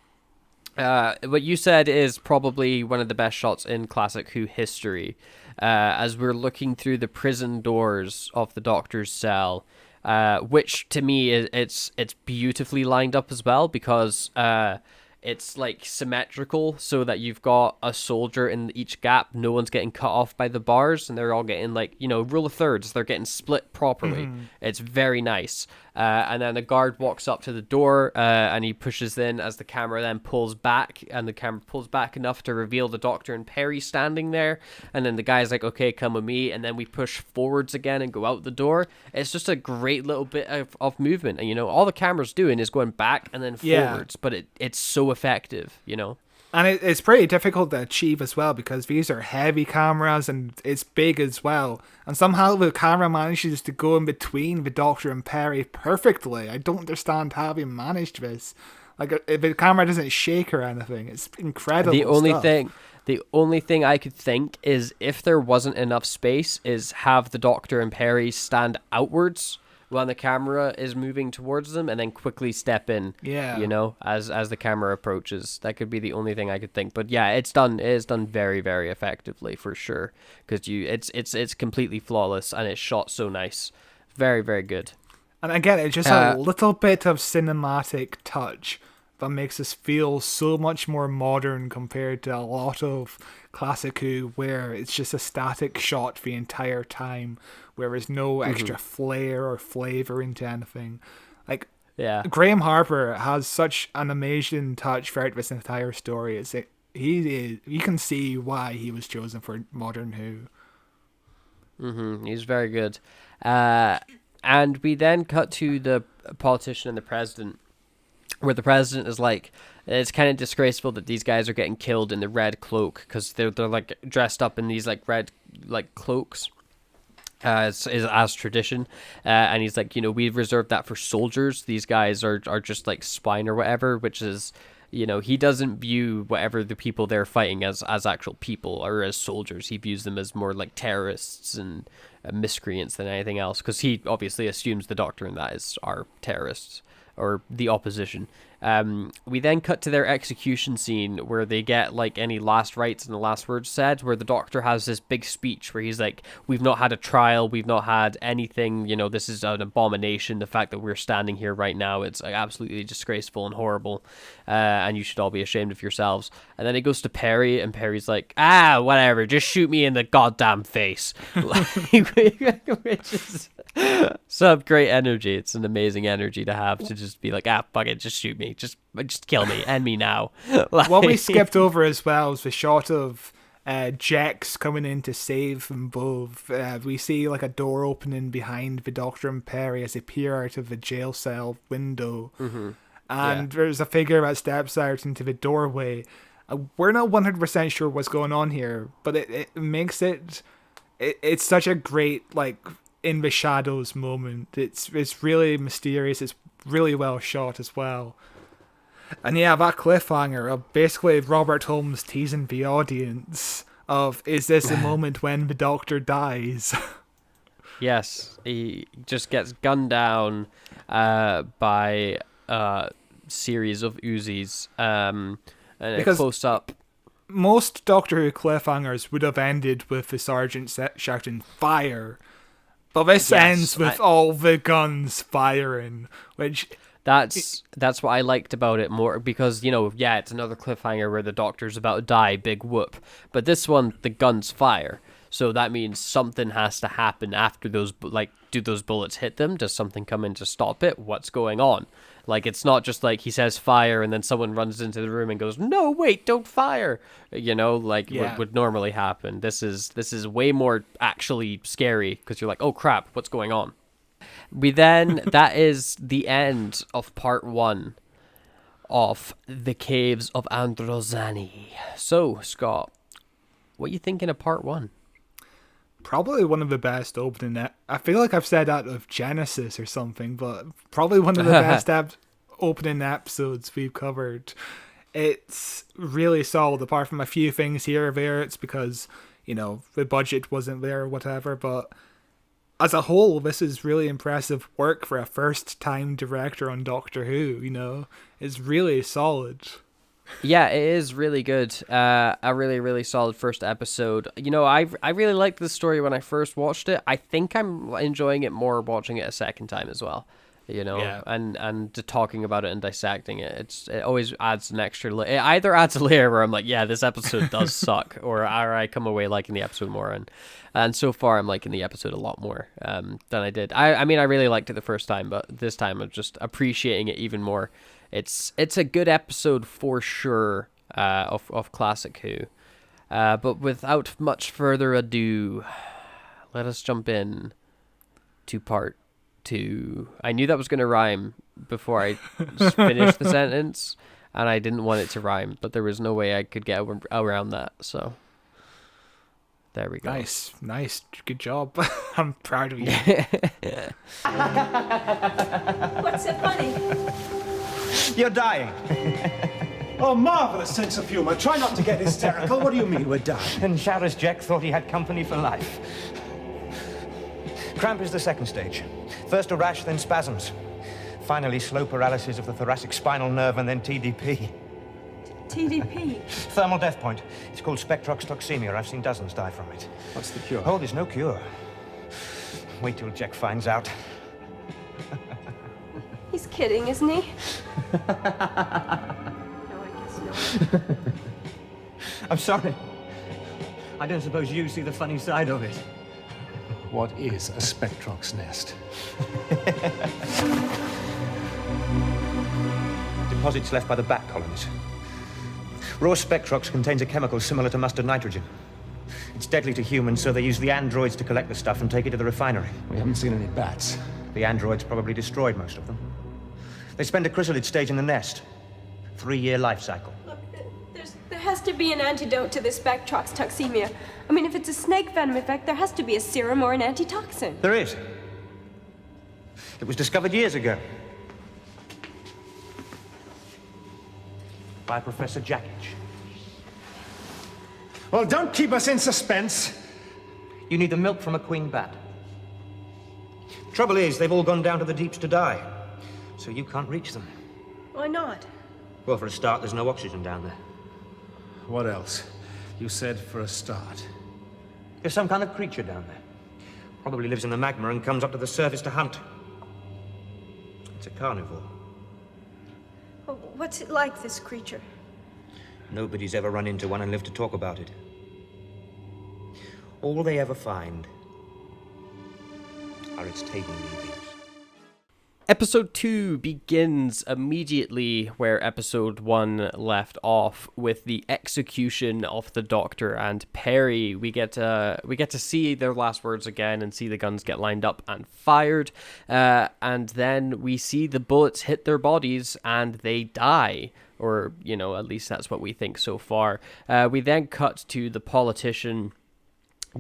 What you said is probably one of the best shots in Classic Who history, as we're looking through the prison doors of the Doctor's cell, which to me it's beautifully lined up as well, because it's like symmetrical, so that you've got a soldier in each gap. No one's getting cut off by the bars, and they're all getting, like, you know, rule of thirds. They're getting split properly. It's very nice. And then a guard walks up to the door, and he pushes in as the camera then pulls back, and the camera pulls back enough to reveal the Doctor and Perry standing there. And then the guy's like, okay, come with me. And then we push forwards again and go out the door. It's just a great little bit of movement. And, you know, all the camera's doing is going back and then forwards, but it's so effective, you know. And it's pretty difficult to achieve as well, because these are heavy cameras and it's big as well. And somehow the camera manages to go in between the Doctor and Perry perfectly. I don't understand how he managed this. Like, if the camera doesn't shake or anything, it's incredible. The only stuff. the only thing I could think is if there wasn't enough space, is have the Doctor and Perry stand outwards when the camera is moving towards them, and then quickly step in. Yeah. You know, as the camera approaches. That could be the only thing I could think. But yeah, it is done very, very effectively for sure. Because it's completely flawless, and it's shot so nice. Very, very good. And again, it's just a little bit of cinematic touch that makes us feel so much more modern compared to a lot of classic Who, where it's just a static shot the entire time, where there's no extra flair or flavor into anything. Like, Graham Harper has such an amazing touch throughout this entire story. You can see why he was chosen for modern Who. He's very good. And we then cut to the politician and the president, where the president is like, it's kind of disgraceful that these guys are getting killed in the red cloak, because they're like dressed up in these like red like cloaks, as tradition. And he's like, we've reserved that for soldiers. These guys are just like swine or whatever, which is, he doesn't view whatever the people they're fighting as actual people or as soldiers. He views them as more like terrorists and miscreants than anything else, because he obviously assumes the Doctor and that are terrorists or the opposition. We then cut to their execution scene, where they get like any last rites and the last words said, where the Doctor has this big speech where he's like, we've not had a trial, we've not had anything, this is an abomination, the fact that we're standing here right now, it's like absolutely disgraceful and horrible, and you should all be ashamed of yourselves. And then it goes to Perry, and Perry's like, whatever, just shoot me in the goddamn face. Which is some great energy. It's an amazing energy to have, to just be like, fuck it, just shoot me. Just kill me. End me now. What we skipped over as well is the shot of Jex coming in to save them both. We see like a door opening behind the Doctor and Perry as they peer out of the jail cell window. And there's a figure that steps out into the doorway. We're not 100% sure what's going on here, but it makes it's such a great like in the shadows moment. It's really mysterious. It's really well shot as well. And yeah, that cliffhanger of basically Robert Holmes teasing the audience of, is this the moment when the Doctor dies? Yes, he just gets gunned down by a series of Uzis, and because a close-up. Most Doctor Who cliffhangers would have ended with the Sergeant shouting, "Fire!" But this ends with all the guns firing, which... That's what I liked about it more, because, it's another cliffhanger where the Doctor's about to die, big whoop. But this one, the guns fire. So that means something has to happen after those, like, do those bullets hit them? Does something come in to stop it? What's going on? Like, it's not just like he says fire and then someone runs into the room and goes, no, wait, don't fire. What would normally happen. This is way more actually scary, because you're like, oh crap, what's going on? That is the end of part 1 of the Caves of Androzani. So, Scott, what are you thinking of part 1? Probably one of the best opening... I feel like I've said that of Genesis or something, but probably one of the best opening episodes we've covered. It's really solid, apart from a few things here or there. It's because, the budget wasn't there or whatever, but... as a whole, this is really impressive work for a first-time director on Doctor Who, It's really solid. Yeah, it is really good. A really, really solid first episode. I really liked the story when I first watched it. I think I'm enjoying it more watching it a second time as well. And talking about it and dissecting it. It always adds an extra layer. It either adds a layer where I'm like, yeah, this episode does suck, or I come away liking the episode more. And so far, I'm liking the episode a lot more than I did. I mean, I really liked it the first time, but this time I'm just appreciating it even more. It's a good episode for sure of Classic Who. But without much further ado, let us jump in to part 2. I knew that was going to rhyme before I finished the sentence, and I didn't want it to rhyme, but there was no way I could get around that, so there we go. Nice, good job. I'm proud of you. What's so funny? You're dying. Oh, marvelous sense of humor. Try not to get hysterical. What do you mean we're dying? And Showers Jack thought he had company for life. Cramp is the second stage. First a rash, then spasms. Finally, slow paralysis of the thoracic spinal nerve, and then TDP. TDP? Thermal death point. It's called spectroxtoxemia. I've seen dozens die from it. What's the cure? Oh, there's no cure. Wait till Jack finds out. He's kidding, isn't he? No, I guess not. I'm sorry. I don't suppose you see the funny side of it. What is a spectrox nest? Deposits left by the bat colonies. Raw spectrox contains a chemical similar to mustard nitrogen. It's deadly to humans, so they use the androids to collect the stuff and take it to the refinery. We haven't seen any bats. The androids probably destroyed most of them. They spend a chrysalid stage in the nest. 3-year life cycle. Look, there has to be an antidote to this spectroxtoxemia. I mean, if it's a snake venom effect, there has to be a serum or an antitoxin. There is. It was discovered years ago. By Professor Jackich. Well, don't keep us in suspense. You need the milk from a queen bat. Trouble is, they've all gone down to the deeps to die. So you can't reach them. Why not? Well, for a start, there's no oxygen down there. What else? You said for a start. There's some kind of creature down there. Probably lives in the magma and comes up to the surface to hunt. It's a carnivore. Well, what's it like, this creature? Nobody's ever run into one and lived to talk about it. All they ever find are its table leavings. Episode 2 begins immediately where episode 1 left off, with the execution of the Doctor and Perry. We get to see their last words again and see the guns get lined up and fired, and then we see the bullets hit their bodies and they die. Or, you know, at least that's what we think so far. We then cut to the politician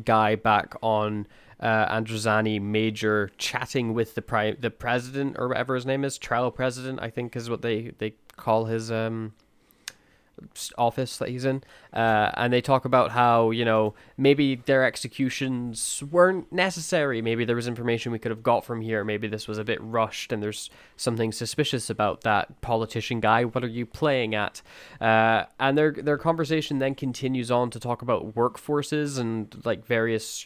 guy back on Androzani Major chatting with the president, or whatever his name is, trial president, I think is what they call his office that he's in, and they talk about how, you know, maybe their executions weren't necessary, maybe there was information we could have got from here, maybe this was a bit rushed and there's something suspicious about that politician guy, what are you playing at? And their conversation then continues on to talk about workforces and like various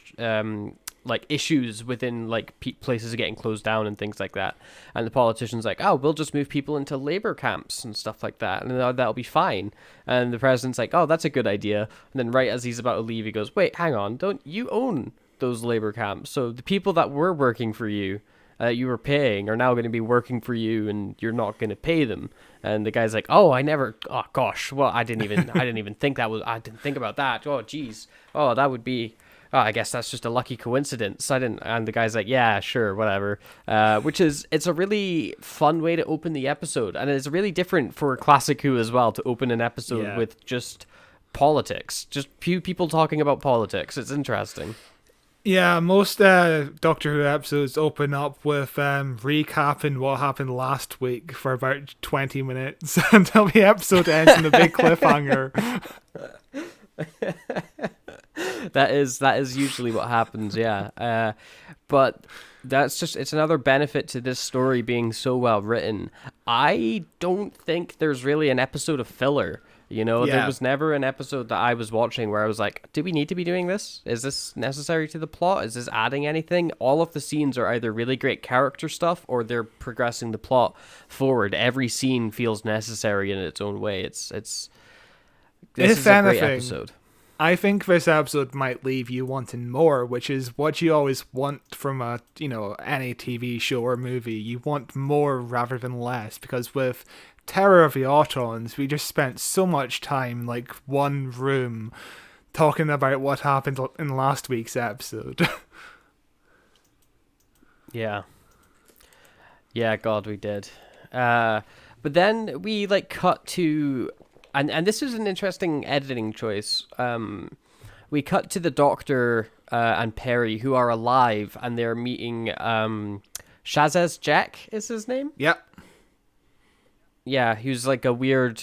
like issues within like places getting closed down and things like that, and the politician's like, oh, we'll just move people into labor camps and stuff like that, and that'll be fine. And the president's like, oh, that's a good idea. And then right as he's about to leave, he goes, wait, hang on, don't you own those labor camps? So the people that were working for you, you were paying, are now going to be working for you, and you're not going to pay them. And the guy's like, oh, gosh, well, I didn't even think I didn't think about that. Oh, geez, oh, that would be. Oh, I guess that's just a lucky coincidence. And the guy's like, yeah, sure, whatever. It's a really fun way to open the episode. And it's really different for Classic Who as well, to open an episode with just politics. Just few people talking about politics. It's interesting. Yeah, most Doctor Who episodes open up with recapping what happened last week for about 20 minutes until the episode ends in a big cliffhanger. That is usually what happens, yeah. But it's another benefit to this story being so well written. I don't think there's really an episode of filler. You know, There was never an episode that I was watching where I was like, do we need to be doing this? Is this necessary to the plot? Is this adding anything? All of the scenes are either really great character stuff or they're progressing the plot forward. Every scene feels necessary in its own way. This is a great episode. I think this episode might leave you wanting more, which is what you always want from any TV show or movie. You want more rather than less, because with Terror of the Autons, we just spent so much time, like one room, talking about what happened in last week's episode. Yeah, God, we did. But then we cut to. And this is an interesting editing choice. We cut to the Doctor and Perry, who are alive, and they're meeting Shazaz Jack is his name? Yep. Yeah, who's like a weird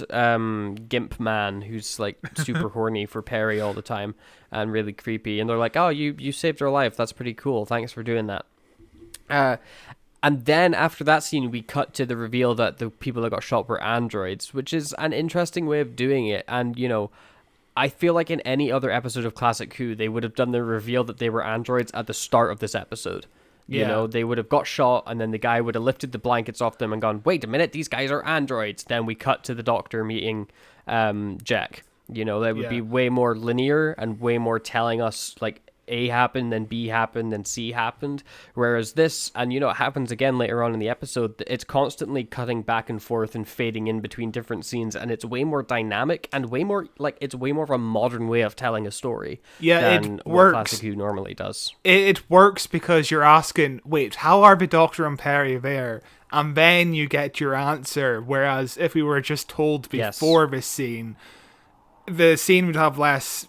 gimp man who's like super horny for Perry all the time and really creepy. And they're like, "Oh, you saved her life. That's pretty cool. Thanks for doing that." And then after that scene, we cut to the reveal that the people that got shot were androids, which is an interesting way of doing it. And, you know, I feel like in any other episode of Classic Who, they would have done the reveal that they were androids at the start of this episode. You know, they would have got shot, and then the guy would have lifted the blankets off them and gone, "Wait a minute, these guys are androids." Then we cut to the Doctor meeting Jack. You know, that would be way more linear and way more telling us, like, A happened, then B happened, then C happened. Whereas this, and you know, it happens again later on in the episode, it's constantly cutting back and forth and fading in between different scenes, and it's way more dynamic and way more, like, it's way more of a modern way of telling a story than it what works. Classic Who normally does. It works because you're asking, wait, how are the Doctor and Perry there? And then you get your answer. Whereas if we were just told before this scene, the scene would have less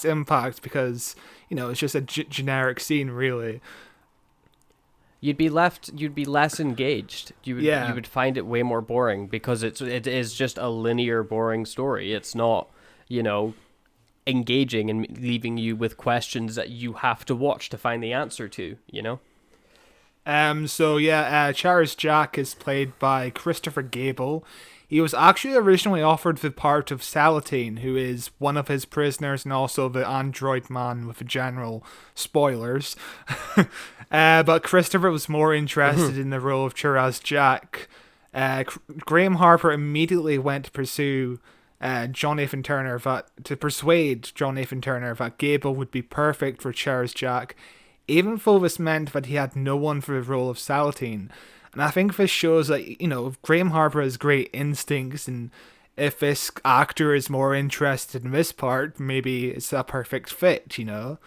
impact because, you know, it's just a generic scene, really. You'd be less engaged. You would find it way more boring because it is just a linear, boring story. It's not, you know, engaging and leaving you with questions that you have to watch to find the answer to, you know? Charles Jack is played by Christopher Gable. He was actually originally offered the part of Salatine, who is one of his prisoners and also the android man with the general spoilers. But Christopher was more interested in the role of Charles Jack. Graham Harper immediately went to pursue John Nathan Turner to persuade John Nathan Turner that Gable would be perfect for Charles Jack, even though this meant that he had no one for the role of Salatine. And I think this shows that, you know, Graham Harper has great instincts, and if this actor is more interested in this part, maybe it's a perfect fit, you know?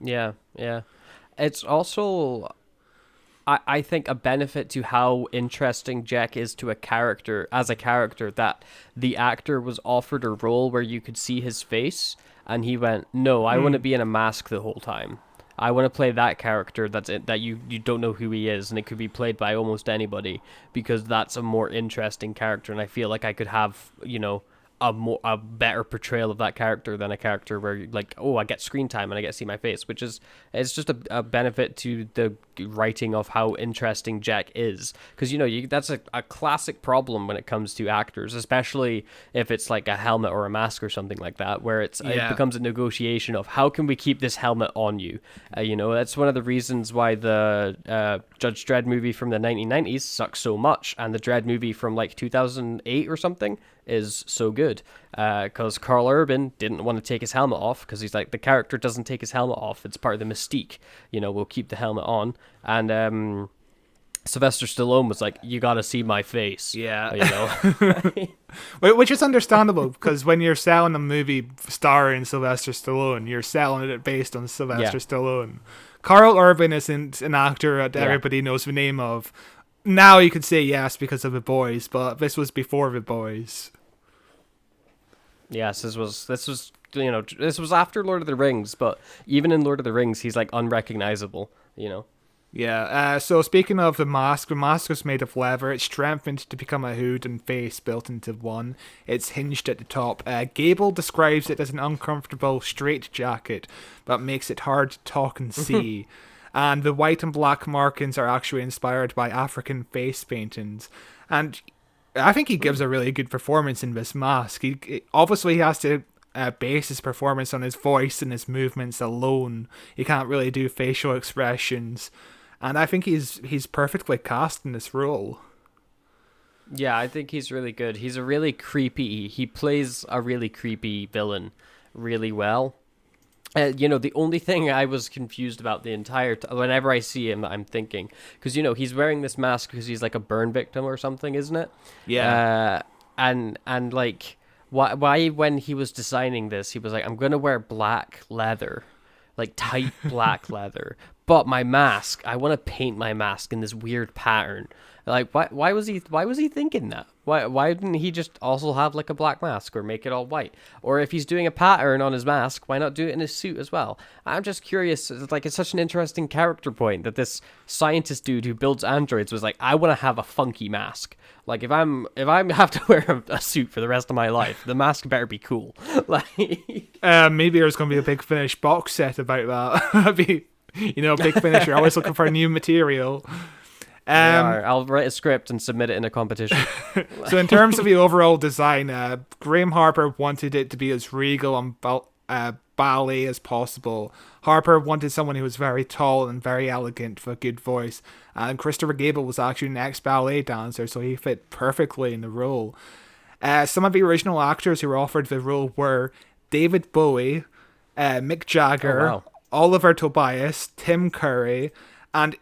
Yeah. It's also, I think, a benefit to how interesting Jack is to as a character, that the actor was offered a role where you could see his face, and he went, "No, I want to be in a mask the whole time. I want to play that character that you don't know who he is, and it could be played by almost anybody, because that's a more interesting character, and I feel like I could have, you know, a better portrayal of that character than a character where, like, oh, I get screen time and I get to see my face," which is, it's just a benefit to the writing of how interesting Jack is, because, you know, that's a classic problem when it comes to actors, especially if it's like a helmet or a mask or something like that, where it becomes a negotiation of how can we keep this helmet on you. You know, that's one of the reasons why the Judge Dredd movie from the 1990s sucks so much, and the Dredd movie from like 2008 or something is so good, because Carl Urban didn't want to take his helmet off, because he's like, the character doesn't take his helmet off, it's part of the mystique, you know, we'll keep the helmet on. And Sylvester Stallone was like, "You gotta see my face." Yeah. You know? Which is understandable, because when you're selling a movie starring Sylvester Stallone, you're selling it based on Sylvester Stallone. Carl Urban isn't an actor that everybody knows the name of. Now you could say yes because of The Boys, but this was before The Boys. Yes, this was you know, this was after Lord of the Rings, but even in Lord of the Rings, he's like unrecognizable, you know. Yeah, so speaking of the mask was made of leather. It's strengthened to become a hood and face built into one. It's hinged at the top. Gable describes it as an uncomfortable straitjacket that makes it hard to talk and see. And the white and black markings are actually inspired by African face paintings. And I think he gives a really good performance in this mask. He obviously has to base his performance on his voice and his movements alone. He can't really do facial expressions. And I think he's perfectly cast in this role. Yeah, I think he's really good. He plays a really creepy villain really well. You know, the only thing I was confused about the entire whenever I see him, I'm thinking, because, you know, he's wearing this mask because he's like a burn victim or something, isn't it? Yeah. And like, why when he was designing this, he was like, "I'm gonna wear black leather, like tight black leather, but my mask, I want to paint my mask in this weird pattern." Like, why was he thinking that? Why didn't he just also have like a black mask or make it all white? Or if he's doing a pattern on his mask, why not do it in his suit as well? I'm just curious. It's such an interesting character point that this scientist dude who builds androids was like, I want to have a funky mask. Like, if I have to wear a suit for the rest of my life, the mask better be cool. Like, maybe there's going to be a Big Finish box set about that. That'd be, Big Finish are always looking for new material. I'll write a script and submit it in a competition. So in terms of the overall design, Graham Harper wanted it to be as regal and ballet as possible. Harper wanted someone who was very tall and very elegant with a good voice. And Christopher Gable was actually an ex-ballet dancer, so he fit perfectly in the role. Some of the original actors who were offered the role were David Bowie, Mick Jagger, Oliver Tobias, Tim Curry, and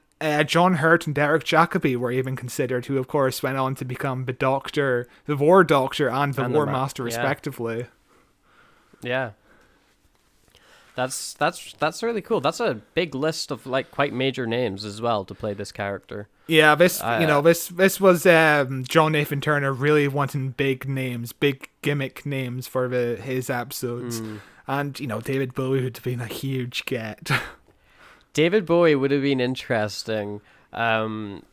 John Hurt and Derek Jacobi were even considered, who of course went on to become the Doctor, the War Doctor, and the War Master, respectively. Yeah, that's really cool. That's a big list of like quite major names as well to play this character. Yeah, this was John Nathan Turner really wanting big names, big gimmick names for his episodes, and David Bowie would have been a huge get. David Bowie would have been interesting. It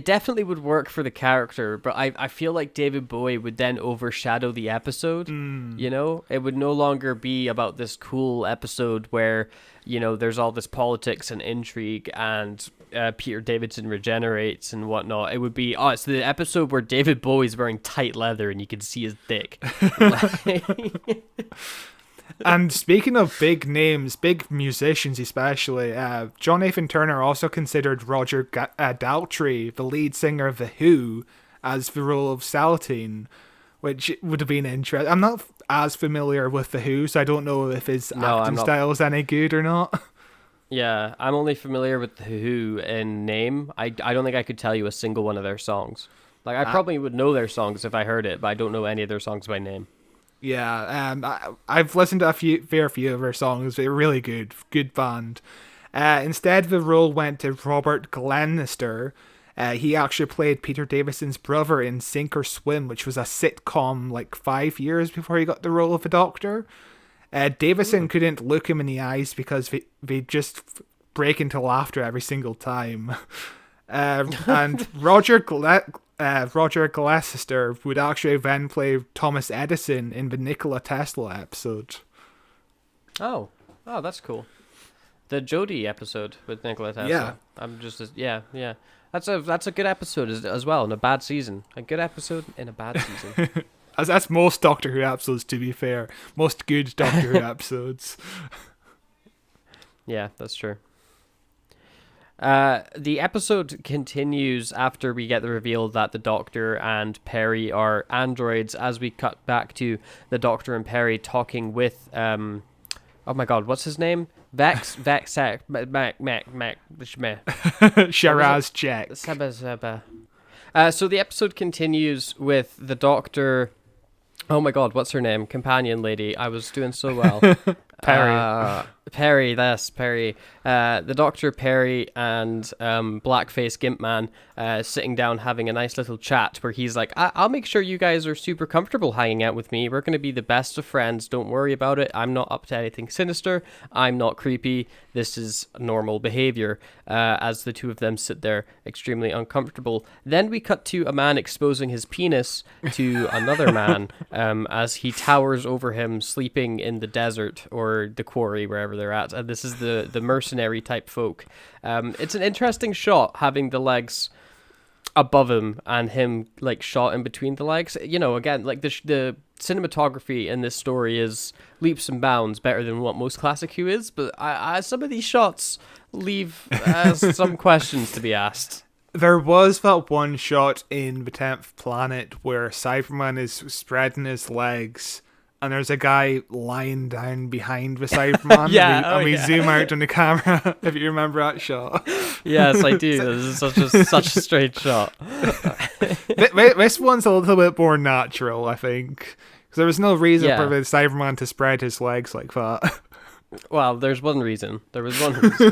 definitely would work for the character, but I feel like David Bowie would then overshadow the episode. It would no longer be about this cool episode where, there's all this politics and intrigue and Peter Davidson regenerates and whatnot. It would be, it's the episode where David Bowie's wearing tight leather and you can see his dick. And speaking of big names, big musicians especially, John Nathan Turner also considered Roger Daltrey, the lead singer of The Who, as the role of Salatine, which would have been interesting. I'm not as familiar with The Who, so I don't know if his acting style is any good or not. Yeah, I'm only familiar with The Who in name. I don't think I could tell you a single one of their songs. Like, I probably would know their songs if I heard it, but I don't know any of their songs by name. Yeah, I've listened to a fair few of her songs. They're really good band. Instead, the role went to Robert Glenister. He actually played Peter Davison's brother in Sink or Swim, which was a sitcom like 5 years before he got the role of the Doctor. Davison couldn't look him in the eyes because they just break into laughter every single time. And Roger Gloucester would actually then play Thomas Edison in the Nikola Tesla episode. Oh, that's cool. The Jodie episode with Nikola Tesla. Yeah. That's a good episode as well in a bad season. A good episode in a bad season. That's most Doctor Who episodes, to be fair. Most good Doctor Who episodes. Yeah, that's true. The episode continues after we get the reveal that the Doctor and Perry are androids, as we cut back to the Doctor and Perry talking with oh my god, what's his name? Shiraz Check. So the episode continues with the Doctor. Oh my god, what's her name? Companion lady. I was doing so well. Perry. The Doctor, Perry, and Blackface Gimp Man sitting down having a nice little chat where he's like, I'll make sure you guys are super comfortable hanging out with me. We're going to be the best of friends. Don't worry about it. I'm not up to anything sinister. I'm not creepy. This is normal behavior. As the two of them sit there extremely uncomfortable. Then we cut to a man exposing his penis to another man as he towers over him, sleeping in the desert or the quarry, wherever they're at. And this is the mercenary type folk. It's an interesting shot, having the legs above him and him like shot in between the legs. Again, like the cinematography in this story is leaps and bounds better than what most classic Who is, but some of these shots leave some questions to be asked. There was that one shot in The 10th Planet where Cyberman is spreading his legs and there's a guy lying down behind the Cyberman. We zoom out on the camera, if you remember that shot. Yes, I do. This is such a strange shot. This one's a little bit more natural, I think. Because there was no reason for the Cyberman to spread his legs like that. Well, there's one reason. There was one reason.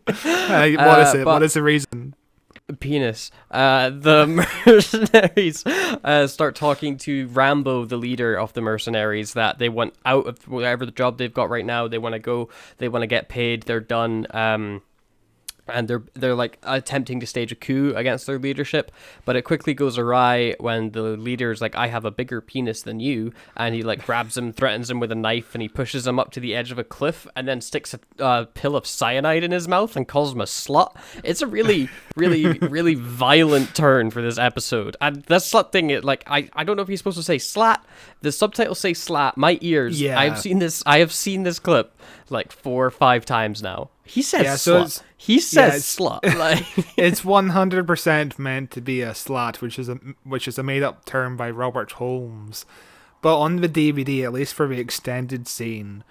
What is it? What is the reason? Penis. The mercenaries start talking to Rambo, the leader of the mercenaries, that they want out of whatever the job they've got right now. They want to go. They want to get paid. They're done. And they're like attempting to stage a coup against their leadership, but it quickly goes awry when the leader's like, I have a bigger penis than you, and he like grabs him, threatens him with a knife, and he pushes him up to the edge of a cliff and then sticks a pill of cyanide in his mouth and calls him a slut. It's a really really violent turn for this episode, and that slut thing, I don't know if he's supposed to say slat. The subtitles say slat. My ears, yeah. I have seen this clip like 4 or 5 times now. He says slut. He says slut. Like it's 100% meant to be a slut, which is a made up term by Robert Holmes. But on the DVD, at least for the extended scene,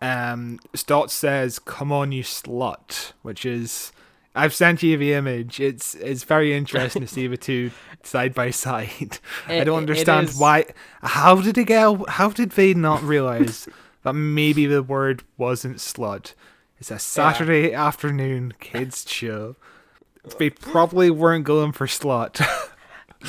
Stott says, "Come on, you slut," which is, I've sent you the image. It's very interesting to see the two side by side. I don't understand why. How did they not realize that maybe the word wasn't slut? It's a Saturday afternoon kids show. They probably weren't going for slut.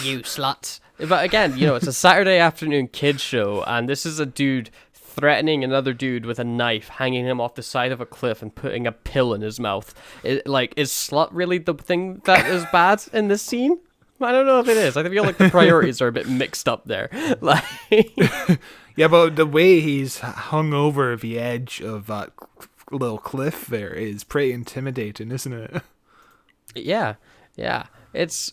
You slut. But again, it's a Saturday afternoon kids show, and this is a dude threatening another dude with a knife, hanging him off the side of a cliff and putting a pill in his mouth. Is slut really the thing that is bad in this scene? I don't know if it is. I feel like the priorities are a bit mixed up there. Like, yeah, but the way he's hung over the edge of that little cliff there is pretty intimidating, isn't it? Yeah. It's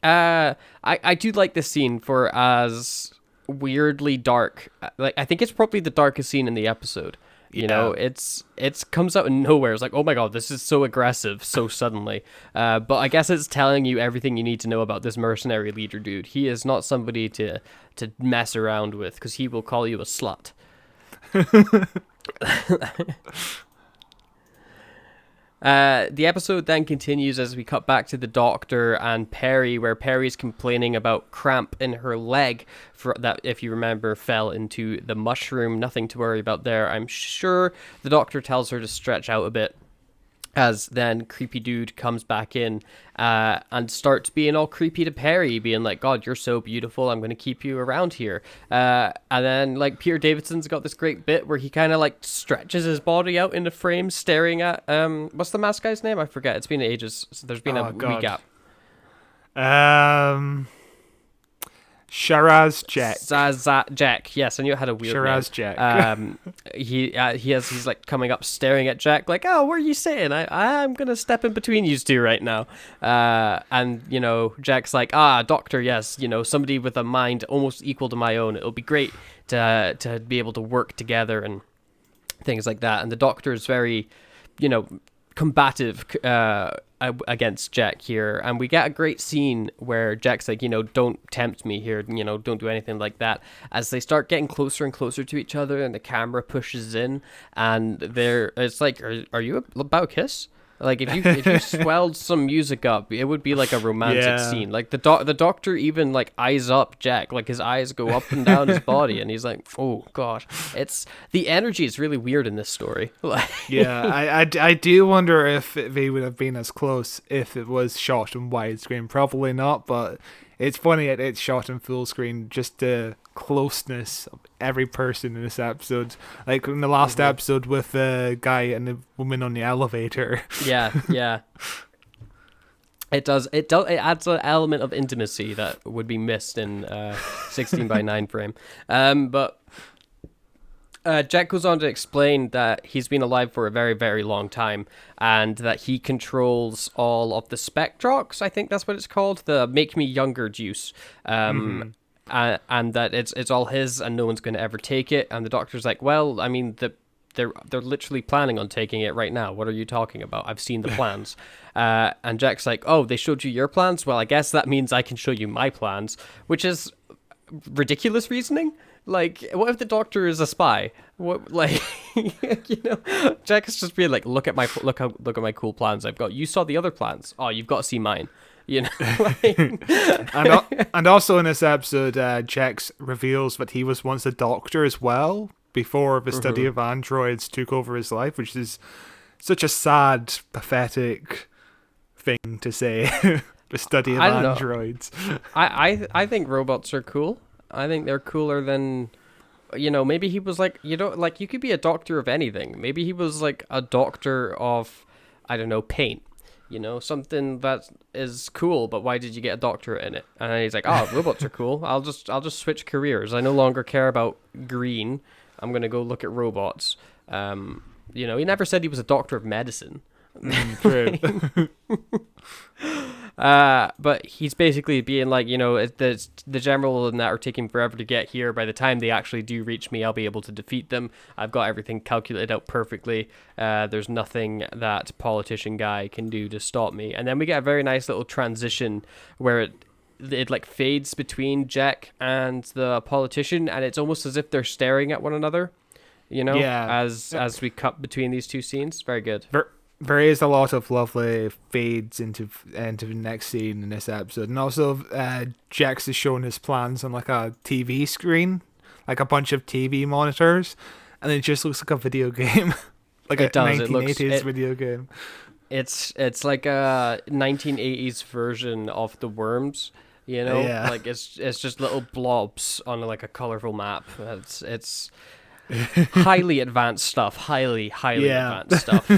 I do like this scene for as weirdly dark. Like, I think it's probably the darkest scene in the episode. You know, it's comes out of nowhere. It's like, oh my god, this is so aggressive so suddenly. But I guess it's telling you everything you need to know about this mercenary leader dude. He is not somebody to mess around with, because he will call you a slut. The episode then continues as we cut back to the doctor and Perry, where Perry's complaining about cramp in her leg that, if you remember, fell into the mushroom. Nothing to worry about there, I'm sure. The doctor tells her to stretch out a bit, as then creepy dude comes back in and starts being all creepy to Perry, being like, God, you're so beautiful, I'm going to keep you around here. And then, like, Peter Davidson's got this great bit where he kind of, like, stretches his body out in the frame, staring at, what's the mask guy's name? I forget. It's been ages. So there's been a wee gap. Shiraz Jack. Jack. Yes, I knew it had a weird Shiraz name. Jack. He's like coming up, staring at Jack, like, oh, what are you saying? I'm gonna step in between you two right now. And Jack's like, doctor, yes, somebody with a mind almost equal to my own. It'll be great to be able to work together and things like that. And the doctor is very, combative against Jack here, and we get a great scene where Jack's like, don't tempt me here, don't do anything like that, as they start getting closer and closer to each other, and the camera pushes in, and it's like, are you about to kiss? Like, if you swelled some music up, it would be like a romantic scene. Like, the doctor even, like, eyes up Jack. Like, his eyes go up and down his body, and he's like, oh, gosh. The energy is really weird in this story. Yeah, I do wonder if they would have been as close if it was shot in widescreen. Probably not, but it's funny that it's shot in full screen, just the closeness of every person in this episode. Like in the last episode with the guy and the woman on the elevator. Yeah. It does. It adds an element of intimacy that would be missed in 16:9 frame. But Jack goes on to explain that he's been alive for a very, very long time, and that he controls all of the Spectrox, I think that's what it's called, the Make Me Younger juice. And that it's all his, and no one's going to ever take it. And the doctor's like, well, I mean, they're literally planning on taking it right now. What are you talking about? I've seen the plans. And Jack's like, oh, they showed you your plans? Well, I guess that means I can show you my plans, which is ridiculous reasoning. Like, what if the doctor is a spy? What, like, Jack's just being like, look at my cool plans I've got. You saw the other plans. Oh, you've got to see mine. And also in this episode, Jax reveals that he was once a doctor as well. before the study of androids took over his life, which is such a sad, pathetic thing to say. The study of I don't know. androids. I think robots are cool. I think they're cooler than, maybe he was like, you could be a doctor of anything. Maybe he was like a doctor of, I don't know, paint. Something that is cool, but why did you get a doctorate in it? And he's like, oh, robots are cool. I'll just switch careers. I no longer care about green. I'm gonna go look at robots. He never said he was a doctor of medicine. True. But he's basically being like, the general and that are taking forever to get here. By the time they actually do reach me, I'll be able to defeat them. I've got everything calculated out perfectly. There's nothing that politician guy can do to stop me. And then we get a very nice little transition where it like fades between Jack and the politician, and it's almost as if they're staring at one another. As we cut between these two scenes. Very good. There is a lot of lovely fades into the next scene in this episode, and also Jax is showing his plans on like a TV screen, like a bunch of TV monitors, and it just looks like a video game, like a 1980s video game. It's like a 1980s version of the Worms, like it's just little blobs on like a colorful map. It's highly advanced stuff. Highly advanced stuff.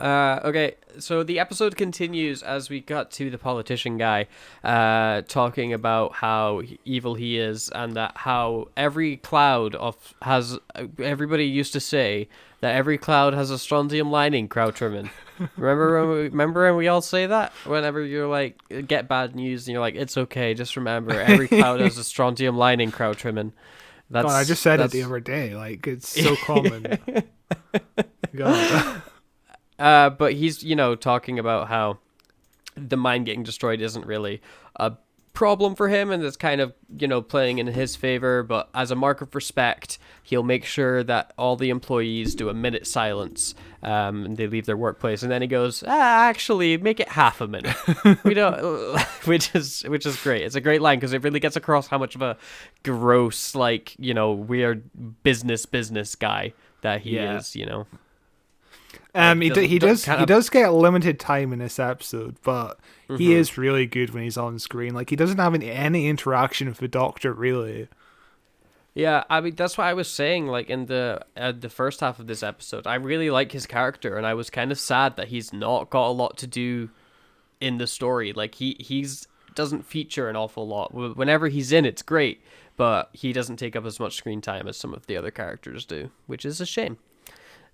Okay, so the episode continues as we got to the politician guy talking about how evil he is, and that how everybody used to say that every cloud has a strontium lining, crowd trimming. Remember when we all say that? Whenever you're like, get bad news and you're like, it's okay, just remember, every cloud has a strontium lining, crowd trimming. God, I just said it the other day. Like, it's so common. God. But he's, talking about how the mind getting destroyed isn't really a problem for him, and it's kind of, playing in his favor. But as a mark of respect, he'll make sure that all the employees do a minute silence, and they leave their workplace. And then he goes, actually, make it half a minute. We don't, which is great. It's a great line because it really gets across how much of a gross, like, weird business guy that he is. He does get limited time in this episode, but he is really good when he's on screen. Like, he doesn't have any interaction with the Doctor, really. Yeah, I mean, that's what I was saying, like, in the first half of this episode. I really like his character, and I was kind of sad that he's not got a lot to do in the story. Like, he's doesn't feature an awful lot. Whenever he's in, it's great, but he doesn't take up as much screen time as some of the other characters do, which is a shame.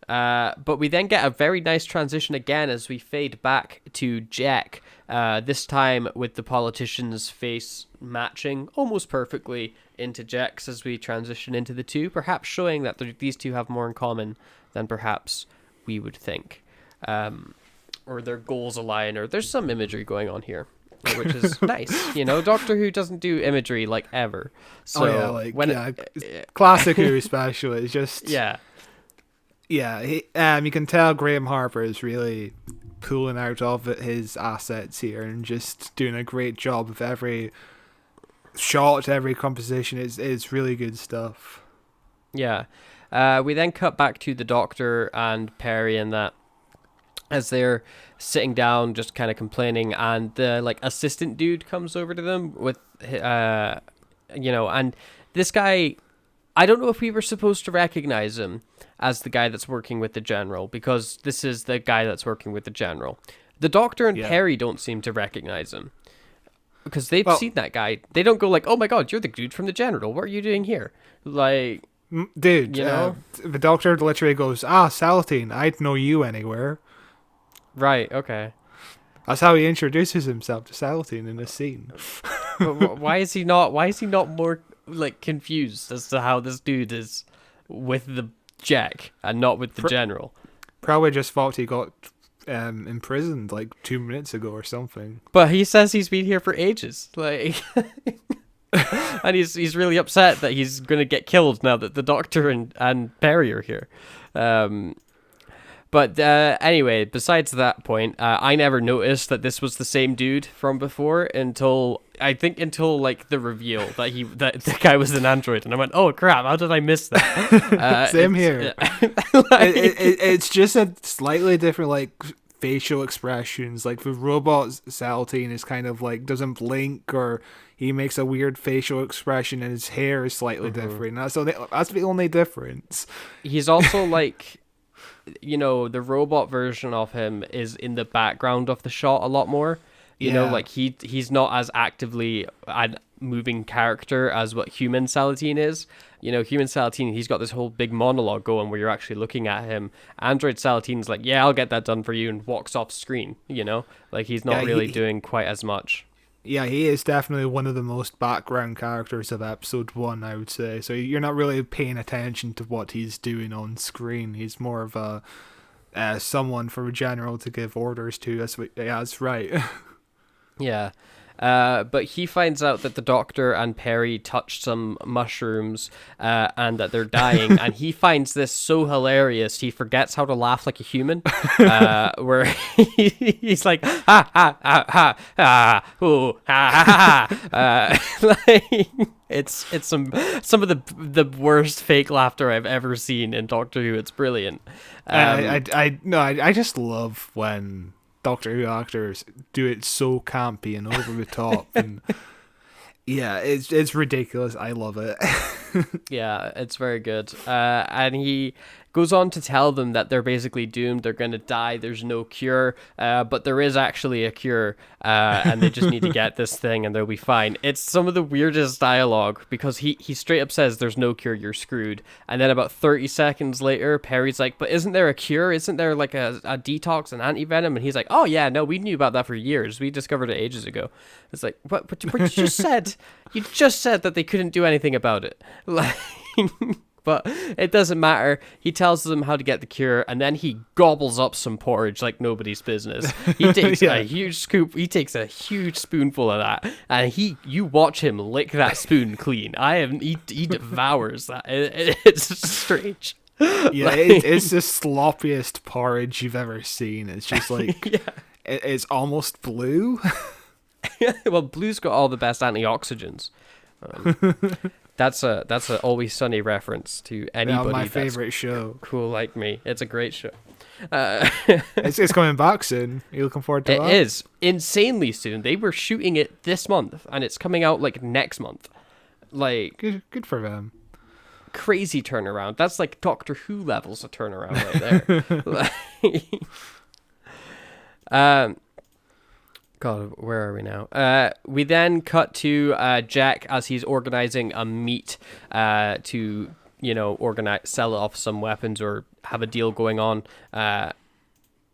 But we then get a very nice transition again as we fade back to Jack, this time with the politician's face matching almost perfectly into Jack's as we transition into the two, perhaps showing that these two have more in common than perhaps we would think. Or their goals align, or there's some imagery going on here, which is nice. Doctor Who doesn't do imagery like ever. So classic Who special. It's just yeah. Yeah, you can tell Graham Harper is really pulling out of his assets here and just doing a great job with every shot, every composition. It's really good stuff. Yeah. We then cut back to the Doctor and Perry and that as they're sitting down just kind of complaining, and the like assistant dude comes over to them with and this guy, I don't know if we were supposed to recognize him as the guy that's working with the General, because this is the guy that's working with the General. The Doctor and Perry don't seem to recognize him, because they've seen that guy. They don't go like, oh my god, you're the dude from the General. What are you doing here? Like, dude, the Doctor literally goes, Salatine, I'd know you anywhere. Right, okay. That's how he introduces himself to Salatine in this scene. But why is he not more like confused as to how this dude is with the Jack and not with the General? Probably just thought he got imprisoned like 2 minutes ago or something. But he says he's been here for ages, like, and he's really upset that he's gonna get killed now that the Doctor and Perry are here. But anyway, besides that point, I never noticed that this was the same dude from before until like the reveal that the guy was an android, and I went, "Oh crap! How did I miss that?" Same here. It's just a slightly different like facial expressions. Like the robot Salatine is kind of like doesn't blink, or he makes a weird facial expression, and his hair is slightly different. That's the only difference. He's also like, the robot version of him is in the background of the shot a lot more. You know, like he's not as actively a moving character as what human Salatine is. Human Salatine, he's got this whole big monologue going where you're actually looking at him. Android Salatine's like, yeah, I'll get that done for you, and walks off screen, Like he's not really doing quite as much. Yeah, he is definitely one of the most background characters of episode 1, I would say. So you're not really paying attention to what he's doing on screen. He's more of a someone for a general to give orders to. That's right. Yeah. But he finds out that the Doctor and Perry touched some mushrooms and that they're dying, and he finds this so hilarious he forgets how to laugh like a human, where he's like ha ha ha ha ha ooh, ha ha ha. Like it's some of the worst fake laughter I've ever seen in Doctor Who. It's brilliant. I just love when Doctor Who actors do it so campy and over the top, and yeah, it's ridiculous. I love it. Yeah, it's very good. And he goes on to tell them that they're basically doomed. They're going to die. There's no cure, but there is actually a cure, and they just need to get this thing and they'll be fine. It's some of the weirdest dialogue because he straight up says there's no cure, you're screwed. And then about 30 seconds later, Perry's like, but isn't there a cure? Isn't there like a detox and anti-venom? And he's like, oh yeah, no, we knew about that for years. We discovered it ages ago. It's like, but you just said that they couldn't do anything about it. Like, but it doesn't matter. He tells them how to get the cure, and then he gobbles up some porridge like nobody's business. He takes a huge scoop. He takes a huge spoonful of that, and you watch him lick that spoon clean. He devours that. It's strange. Yeah, it's the sloppiest porridge you've ever seen. It's just like it's almost blue. Well, blue's got all the best antioxidants. That's a Always Sunny reference to anybody. My that's favorite show. Cool like me. It's a great show. It's coming back soon. Are you looking forward to that? It is insanely soon. They were shooting it this month, and it's coming out like next month. Like good for them. Crazy turnaround. That's like Doctor Who levels of turnaround right there. God, where are we now? We then cut to Jack as he's organizing a meet to, sell off some weapons or have a deal going on. And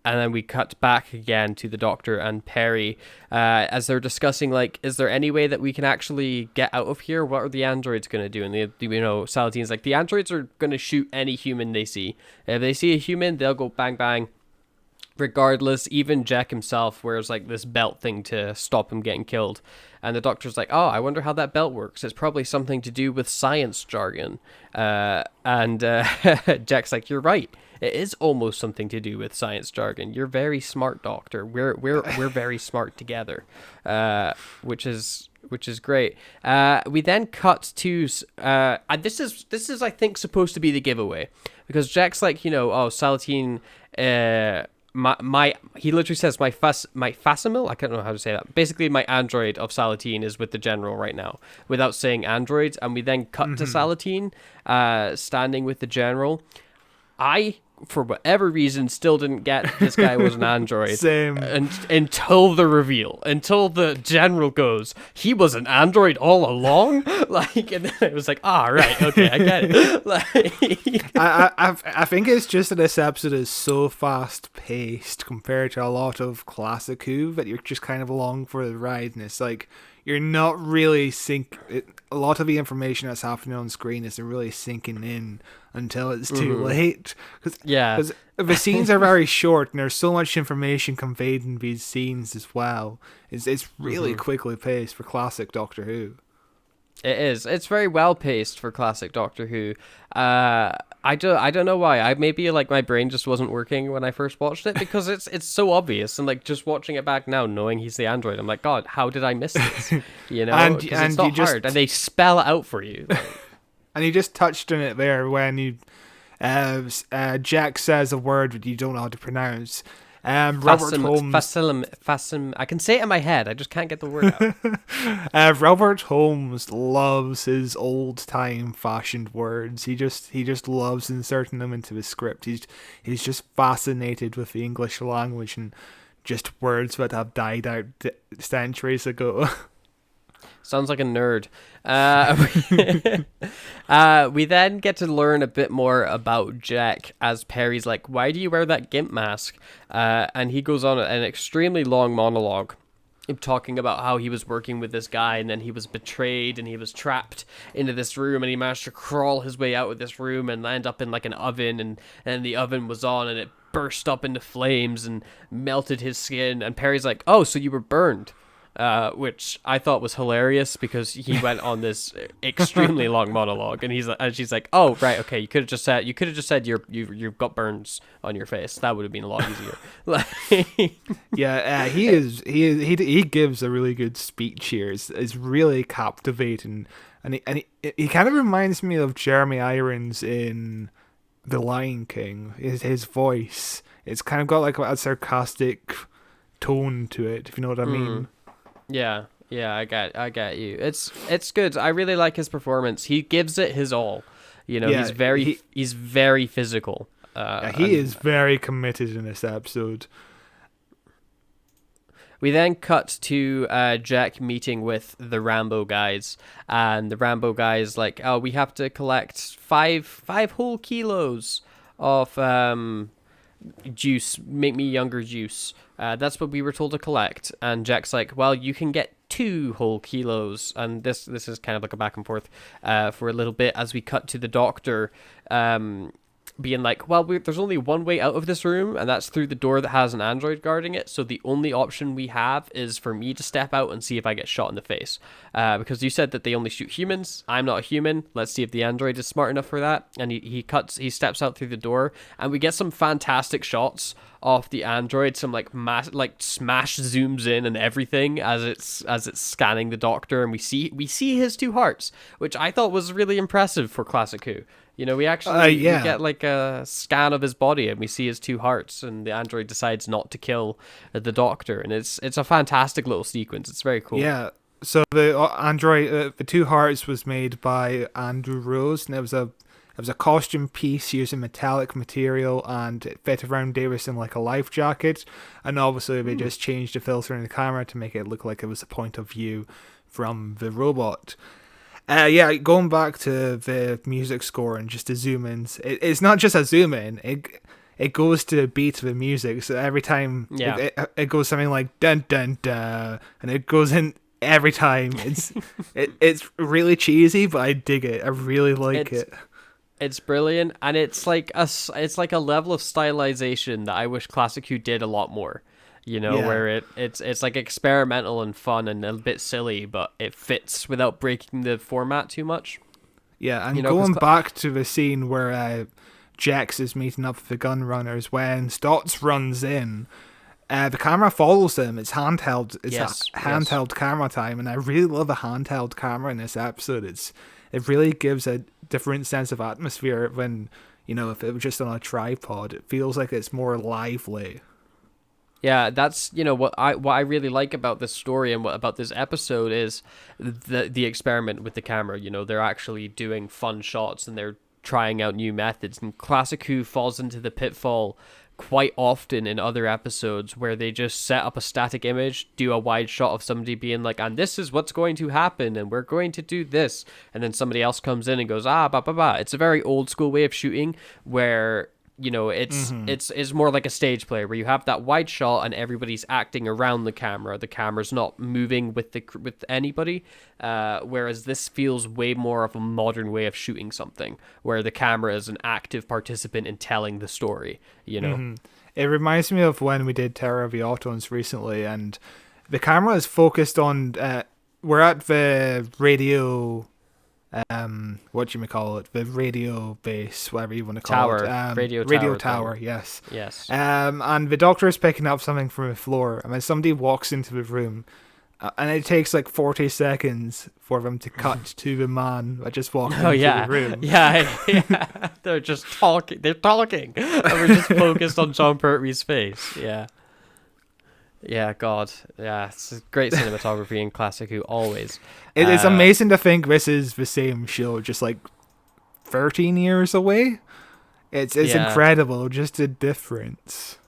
then we cut back again to the Doctor and Perry as they're discussing, like, is there any way that we can actually get out of here? What are the androids going to do? And, Salatine's like, the androids are going to shoot any human they see. If they see a human, they'll go bang, bang. Regardless, even Jack himself wears like this belt thing to stop him getting killed. And the Doctor's like, oh, I wonder how that belt works. It's probably something to do with science jargon. And Jack's like, you're right. It is almost something to do with science jargon. You're very smart, Doctor. We're very smart together, which is great. We then cut to and this is I think supposed to be the giveaway, because Jack's like, oh, Salatine, he literally says my facsimile, I can't know how to say that. Basically, my android of Salatine is with the general right now, without saying androids. And we then cut to Salatine standing with the general. I, for whatever reason, still didn't get this guy was an android. Same. Until the reveal, until the general goes, he was an android all along. Like, and then it was like, right, okay, I get it. Like, I think it's just that this episode is so fast paced compared to a lot of classic Who that you're just kind of along for the ride, and it's like you're not really a lot of the information that's happening on screen isn't really sinking in until it's too late. Because the scenes are very short and there's so much information conveyed in these scenes as well. It's really quickly paced for classic Doctor Who. It is. It's very well paced for classic Doctor Who. I don't know why. Maybe like my brain just wasn't working when I first watched it, because it's so obvious, and like just watching it back now, knowing he's the android, I'm like, God, how did I miss this? You know, because it's not hard, and they spell it out for you. And you just touched on it there when you, Jack says a word that you don't know how to pronounce. Robert Holmes. I can say it in my head. I just can't get the word out. Robert Holmes loves his old-time fashioned words. He just loves inserting them into his script. He's just fascinated with the English language and just words that have died out centuries ago. Sounds like a nerd. We then get to learn a bit more about Jack as Perry's like, why do you wear that GIMP mask? And he goes on an extremely long monologue talking about how he was working with this guy, and then he was betrayed, and he was trapped into this room, and he managed to crawl his way out of this room and end up in like an oven, and the oven was on, and it burst up into flames and melted his skin. And Perry's like, oh, so you were burned. Which I thought was hilarious, because he went on this extremely long monologue, and she's like, "Oh, right, okay, you could have just said you've got burns on your face. That would have been a lot easier." Yeah, he gives a really good speech here. It's really captivating, and he kind of reminds me of Jeremy Irons in The Lion King. His voice, it's kind of got like a sarcastic tone to it, if you know what I mean. Yeah, I get you. It's good. I really like his performance. He gives it his all. You know, he's very physical. He is very committed in this episode. We then cut to Jack meeting with the Rambo guys, and the Rambo guys like, oh, we have to collect five whole kilos of juice, make me younger juice. That's what we were told to collect. And Jack's like, well, you can get 2 whole kilos. And this is kind of like a back and forth for a little bit, as we cut to the doctor being like, well, there's only one way out of this room, and that's through the door that has an android guarding it. So the only option we have is for me to step out and see if I get shot in the face. Because you said that they only shoot humans. I'm not a human. Let's see if the android is smart enough for that. And he steps out through the door, and we get some fantastic shots of the android. Some like smash zooms in and everything as it's scanning the doctor, and we see his 2 hearts, which I thought was really impressive for Classic Who. You know, we actually we get like a scan of his body, and we see his 2 hearts, and the android decides not to kill the doctor, and it's a fantastic little sequence. It's very cool. Yeah. So the android, the 2 hearts was made by Andrew Rose, and it was a costume piece using metallic material, and it fit around Davis in like a life jacket. And obviously they just changed the filter in the camera to make it look like it was a point of view from the robot. Going back to the music score and just the zoom ins, it's not just a zoom in. It goes to the beat of the music. So every time it goes something like dun dun dun, and it goes in every time. It's really cheesy, but I dig it. I really like it. It's brilliant, and it's like a level of stylization that I wish Classic Who did a lot more. You know, where it's like experimental and fun and a bit silly, but it fits without breaking the format too much. Yeah, and going back to the scene where Jax is meeting up with the gun runners, when Stotts runs in, the camera follows him. It's handheld. It's handheld camera time, and I really love the handheld camera in this episode. It really gives a different sense of atmosphere when, you know, if it was just on a tripod, it feels like it's more lively. Yeah, that's, you know, what I really like about this story and about this episode is the experiment with the camera. You know, they're actually doing fun shots, and they're trying out new methods. And Classic Who falls into the pitfall quite often in other episodes where they just set up a static image, do a wide shot of somebody being like, and this is what's going to happen, and we're going to do this, and then somebody else comes in and goes, ba ba ba. It's a very old school way of shooting where, you know, it's more like a stage play where you have that wide shot and everybody's acting around the camera. The camera's not moving with anybody, whereas this feels way more of a modern way of shooting something where the camera is an active participant in telling the story, you know. It reminds me of when we did Terror of the Autons recently, and the camera is focused on we're at the radio the radio base, whatever you want to call it. Radio tower, yes. Yes. And the Doctor is picking up something from the floor, and then somebody walks into the room, and it takes like 40 seconds for them to cut to the man that just walked into the room. Yeah. They're just talking. They're talking. And we're just focused on John Pertwee's face. Yeah. Yeah, God. Yeah, it's great cinematography in Classic Who, always. It is amazing to think this is the same show, just like 13 years away. It's incredible, just the difference.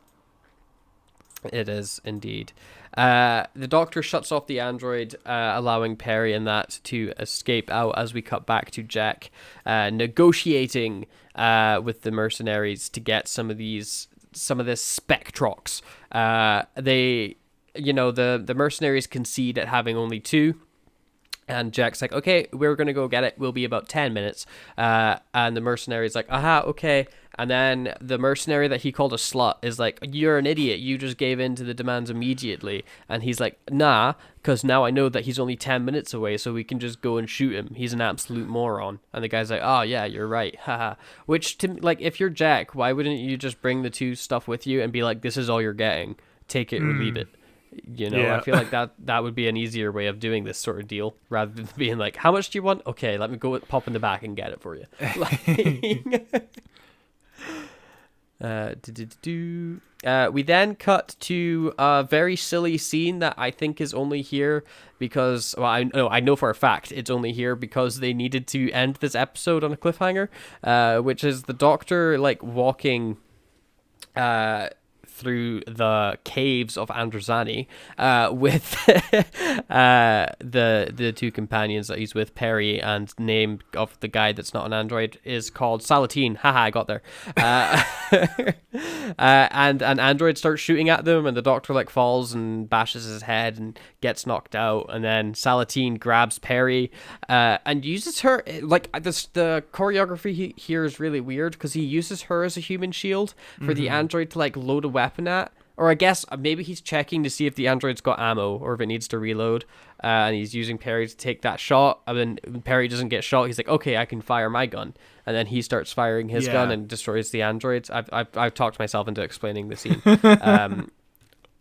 It is, indeed. The Doctor shuts off the android, allowing Perry and that to escape out as we cut back to Jack negotiating with the mercenaries to get some of this Spectrox. The mercenaries concede at having only 2. And Jack's like, okay, we're going to go get it. We'll be about 10 minutes. And the mercenary's like, aha, okay. And then the mercenary that he called a slut is like, you're an idiot. You just gave in to the demands immediately. And he's like, nah, because now I know that he's only 10 minutes away, so we can just go and shoot him. He's an absolute moron. And the guy's like, oh, yeah, you're right. Haha. Which, if you're Jack, why wouldn't you just bring the 2 stuff with you and be like, this is all you're getting. Take it or leave it. I feel like that would be an easier way of doing this sort of deal, rather than being like, how much do you want? Okay, let me go pop in the back and get it for you. We then cut to a very silly scene that I think is only here because, well, I know for a fact it's only here because they needed to end this episode on a cliffhanger, which is the Doctor walking through the Caves of Androzani with the 2 companions that he's with, Perry, and name of the guy that's not an android is called Salatine. Haha, I got there. And an android starts shooting at them, and the Doctor falls and bashes his head and gets knocked out, and then Salatine grabs Perry and uses her the choreography here is really weird because he uses her as a human shield for the android to load a weapon at, or I guess maybe he's checking to see if the android's got ammo or if it needs to reload, and he's using Perry to take that shot, and then when Perry doesn't get shot, he's like, okay, I can fire my gun, and then he starts firing his gun and destroys the androids. I've talked myself into explaining the scene.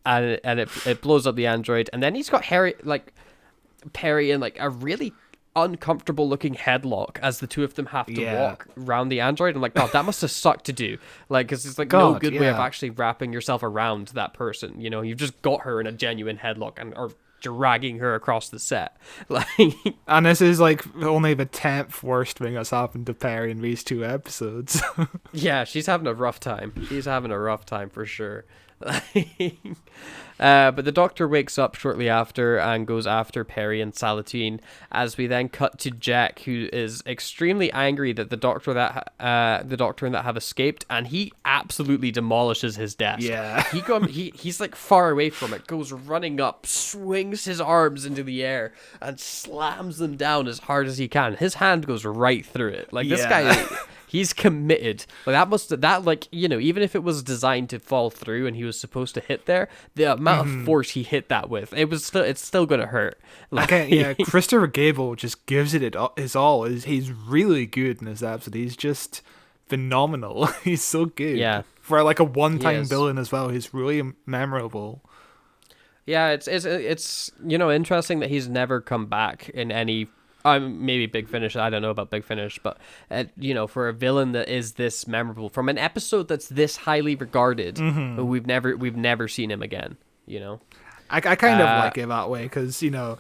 And it blows up the android, and then he's got Perry in a really uncomfortable looking headlock as the 2 of them have to walk around the android. I'm like, God, that must have sucked to do. Because it's no good way of actually wrapping yourself around that person. You've just got her in a genuine headlock and are dragging her across the set. And this is only the 10th worst thing that's happened to Perry in these 2 episodes. Yeah, she's having a rough time. She's having a rough time for sure. But the Doctor wakes up shortly after and goes after Perry and Salatine, as we then cut to Jack, who is extremely angry that the Doctor and that have escaped, and he absolutely demolishes his desk. Yeah, he's far away from it, goes running up, swings his arms into the air, and slams them down as hard as he can. His hand goes right through it. This guy. He's committed. Even if it was designed to fall through and he was supposed to hit there, the amount of force he hit that with, it's still gonna hurt. Christopher Gable just gives it his all. He's really good in this episode. He's just phenomenal. He's so good. Yeah. For a one-time villain as well, he's really memorable. Yeah, it's interesting that he's never come back in any. Maybe Big Finish. I don't know about Big Finish, but for a villain that is this memorable from an episode that's this highly regarded, we've never seen him again. I kind of like it that way because a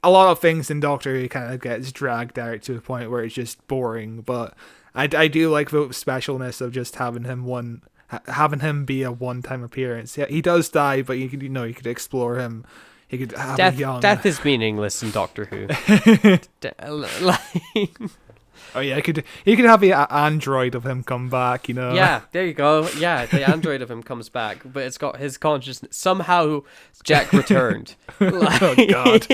lot of things in Doctor Who kind of gets dragged out to a point where it's just boring. But I do like the specialness of just having him be a one-time appearance. Yeah, he does die, but you could explore him. He could have him young. Death is meaningless in Doctor Who. Oh yeah, he could have the android of him come back. Yeah, there you go. Yeah, the android of him comes back, but it's got his consciousness. Somehow Jack returned. Oh God.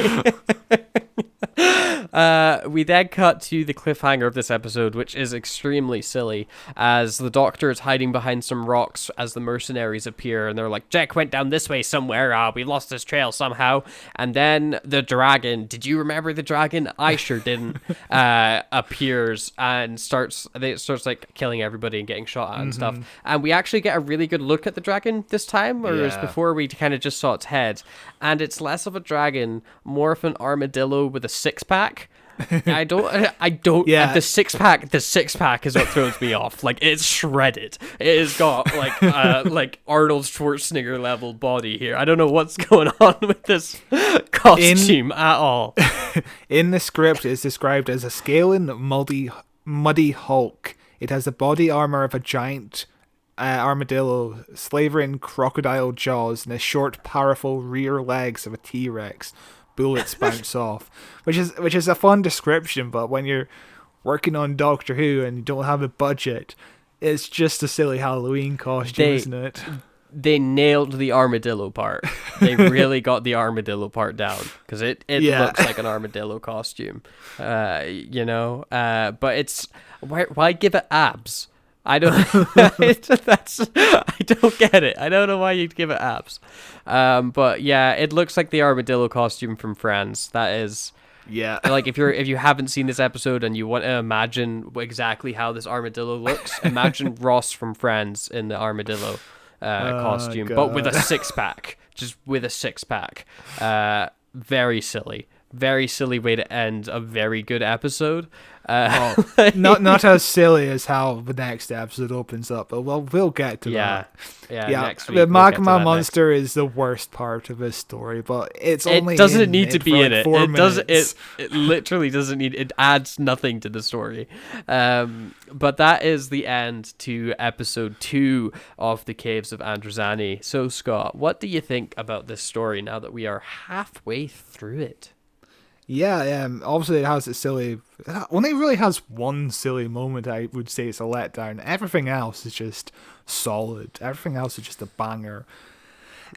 We then cut to the cliffhanger of this episode, which is extremely silly, as the Doctor is hiding behind some rocks as the mercenaries appear, and they're like, Jack went down this way somewhere, we lost his trail somehow. And then the dragon, did you remember the dragon? I sure didn't, appears and starts like killing everybody and getting shot at and stuff. And we actually get a really good look at the dragon this time, whereas before we kind of just saw its head. And it's less of a dragon, more of an armadillo with a six-pack. I don't. Yeah. The six pack is what throws me off. Like, it's shredded. It has got like Arnold Schwarzenegger level body here. I don't know what's going on with this costume at all. In the script, it's described as a scaling, muddy hulk. It has the body armor of a giant armadillo, slavering crocodile jaws, and the short, powerful rear legs of a T-Rex. Bullets bounce off, which is a fun description, but when you're working on Doctor Who and you don't have a budget, it's just a silly Halloween costume, isn't it? They nailed the armadillo part. They really got the armadillo part down, because it looks like an armadillo costume, but it's why give it abs? I don't. I don't get it. I don't know why you'd give it abs. But yeah, it looks like the armadillo costume from Friends. That is. Yeah. Like if you haven't seen this episode and you want to imagine exactly how this armadillo looks, imagine Ross from Friends in the armadillo costume, God. but with a six-pack. Just with a six-pack. Very silly. Very silly way to end a very good episode. Not as silly as how the next episode opens up, but we'll get to that. Yeah. Next week the we'll get to Magma that Monster is the worst part of this story, but it doesn't need to be in it. 4 It literally doesn't need. It adds nothing to the story. But that is the end to episode 2 of the Caves of Androzani. So Scott, what do you think about this story now that we are halfway through it? Yeah, obviously it has a silly... Only really has one silly moment, I would say it's a letdown. Everything else is just solid. Everything else is just a banger.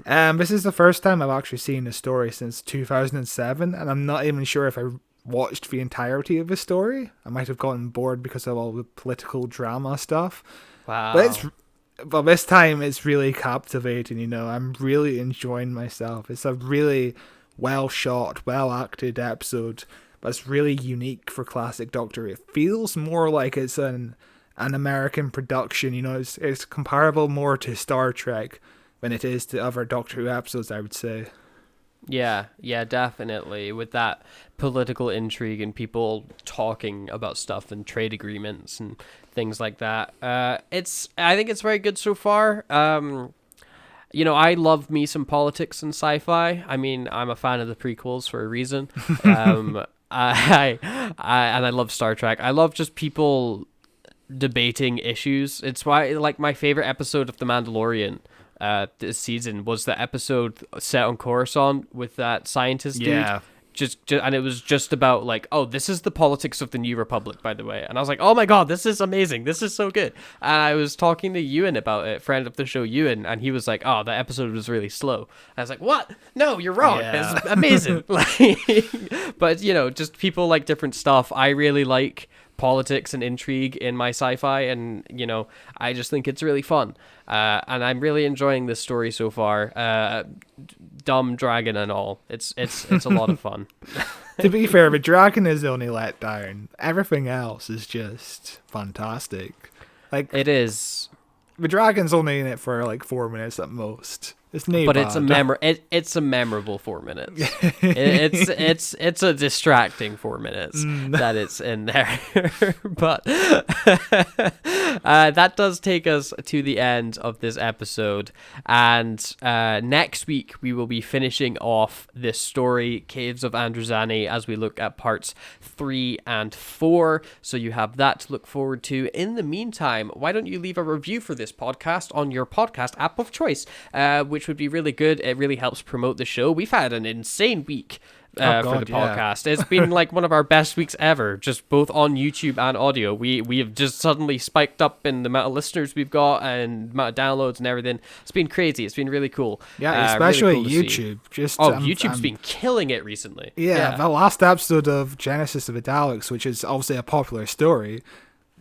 This is the first time I've actually seen the story since 2007, and I'm not even sure if I watched the entirety of the story. I might have gotten bored because of all the political drama stuff. Wow. But this time it's really captivating, I'm really enjoying myself. It's a really well shot, well acted episode, but it's really unique for classic Doctor Who. It feels more like it's an American production, it's comparable more to Star Trek than it is to other Doctor Who episodes, I would say. Yeah, definitely. With that political intrigue and people talking about stuff and trade agreements and things like that. I think it's very good so far. I love me some politics and sci-fi. I mean, I'm a fan of the prequels for a reason. I love Star Trek. I love just people debating issues. It's why, like, my favorite episode of The Mandalorian this season was the episode set on Coruscant with that scientist dude. And it was just about like, oh, this is the politics of the New Republic, by the way. And I was like, oh my god, this is amazing. This is so good. And I was talking to Ewan about it, friend of the show Ewan, and he was like, oh, the episode was really slow. I was like, what? No, you're wrong. Yeah. It's amazing. But just people like different stuff. I really like politics and intrigue in my sci-fi, and I just think it's really fun, and I'm really enjoying this story so far. Dumb dragon and all, it's a lot of fun. To be fair, the dragon is the only letdown. Everything else is just fantastic. Like, it is. The dragon's only in it for like 4 minutes at most. It's but it's a memorable 4 minutes. it's a distracting 4 minutes that it's in there. But that does take us to the end of this episode, and next week we will be finishing off this story, Caves of Androzani, as we look at parts 3 and 4. So you have that to look forward to. In the meantime, why don't you leave a review for this podcast on your podcast app of choice, which would be really good. It really helps promote the show. We've had an insane week for the podcast. It's been like one of our best weeks ever, just both on YouTube and audio. We have just suddenly spiked up in the amount of listeners we've got and the amount of downloads and everything. It's been crazy. It's been really cool. Yeah, especially really cool to see. YouTube. YouTube's been killing it recently. Yeah, the last episode of Genesis of the Daleks, which is obviously a popular story,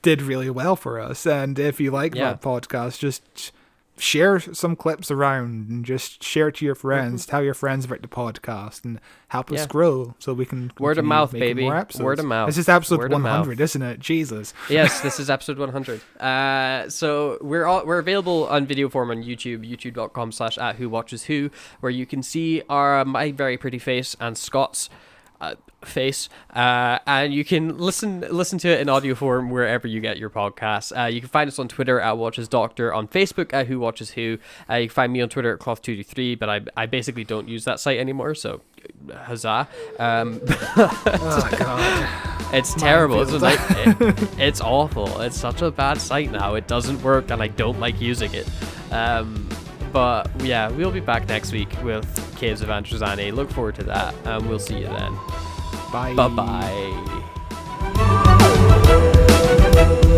did really well for us. And if you like that podcast, just share some clips around and just share it to your friends. Tell your friends about the podcast and help us grow so we can word of mouth, baby. More episodes. Word of mouth. This is episode Word 100, isn't it? Jesus. Yes, this is episode 100. So we're available on video form on YouTube, youtube.com/@whowatcheswho, where you can see my very pretty face and Scott's face, and you can listen to it in audio form wherever you get your podcasts. You can find us on Twitter @WatchesDoctor, on Facebook @WhoWatchesWho. You can find me on Twitter @Cloth223, but I basically don't use that site anymore, so huzzah. Oh god, it's terrible, isn't it? It's awful. It's such a bad site now. It doesn't work, and I don't like using it. But yeah, we'll be back next week with Caves of Androzani. Look forward to that, and we'll see you then. bye. Bye-bye.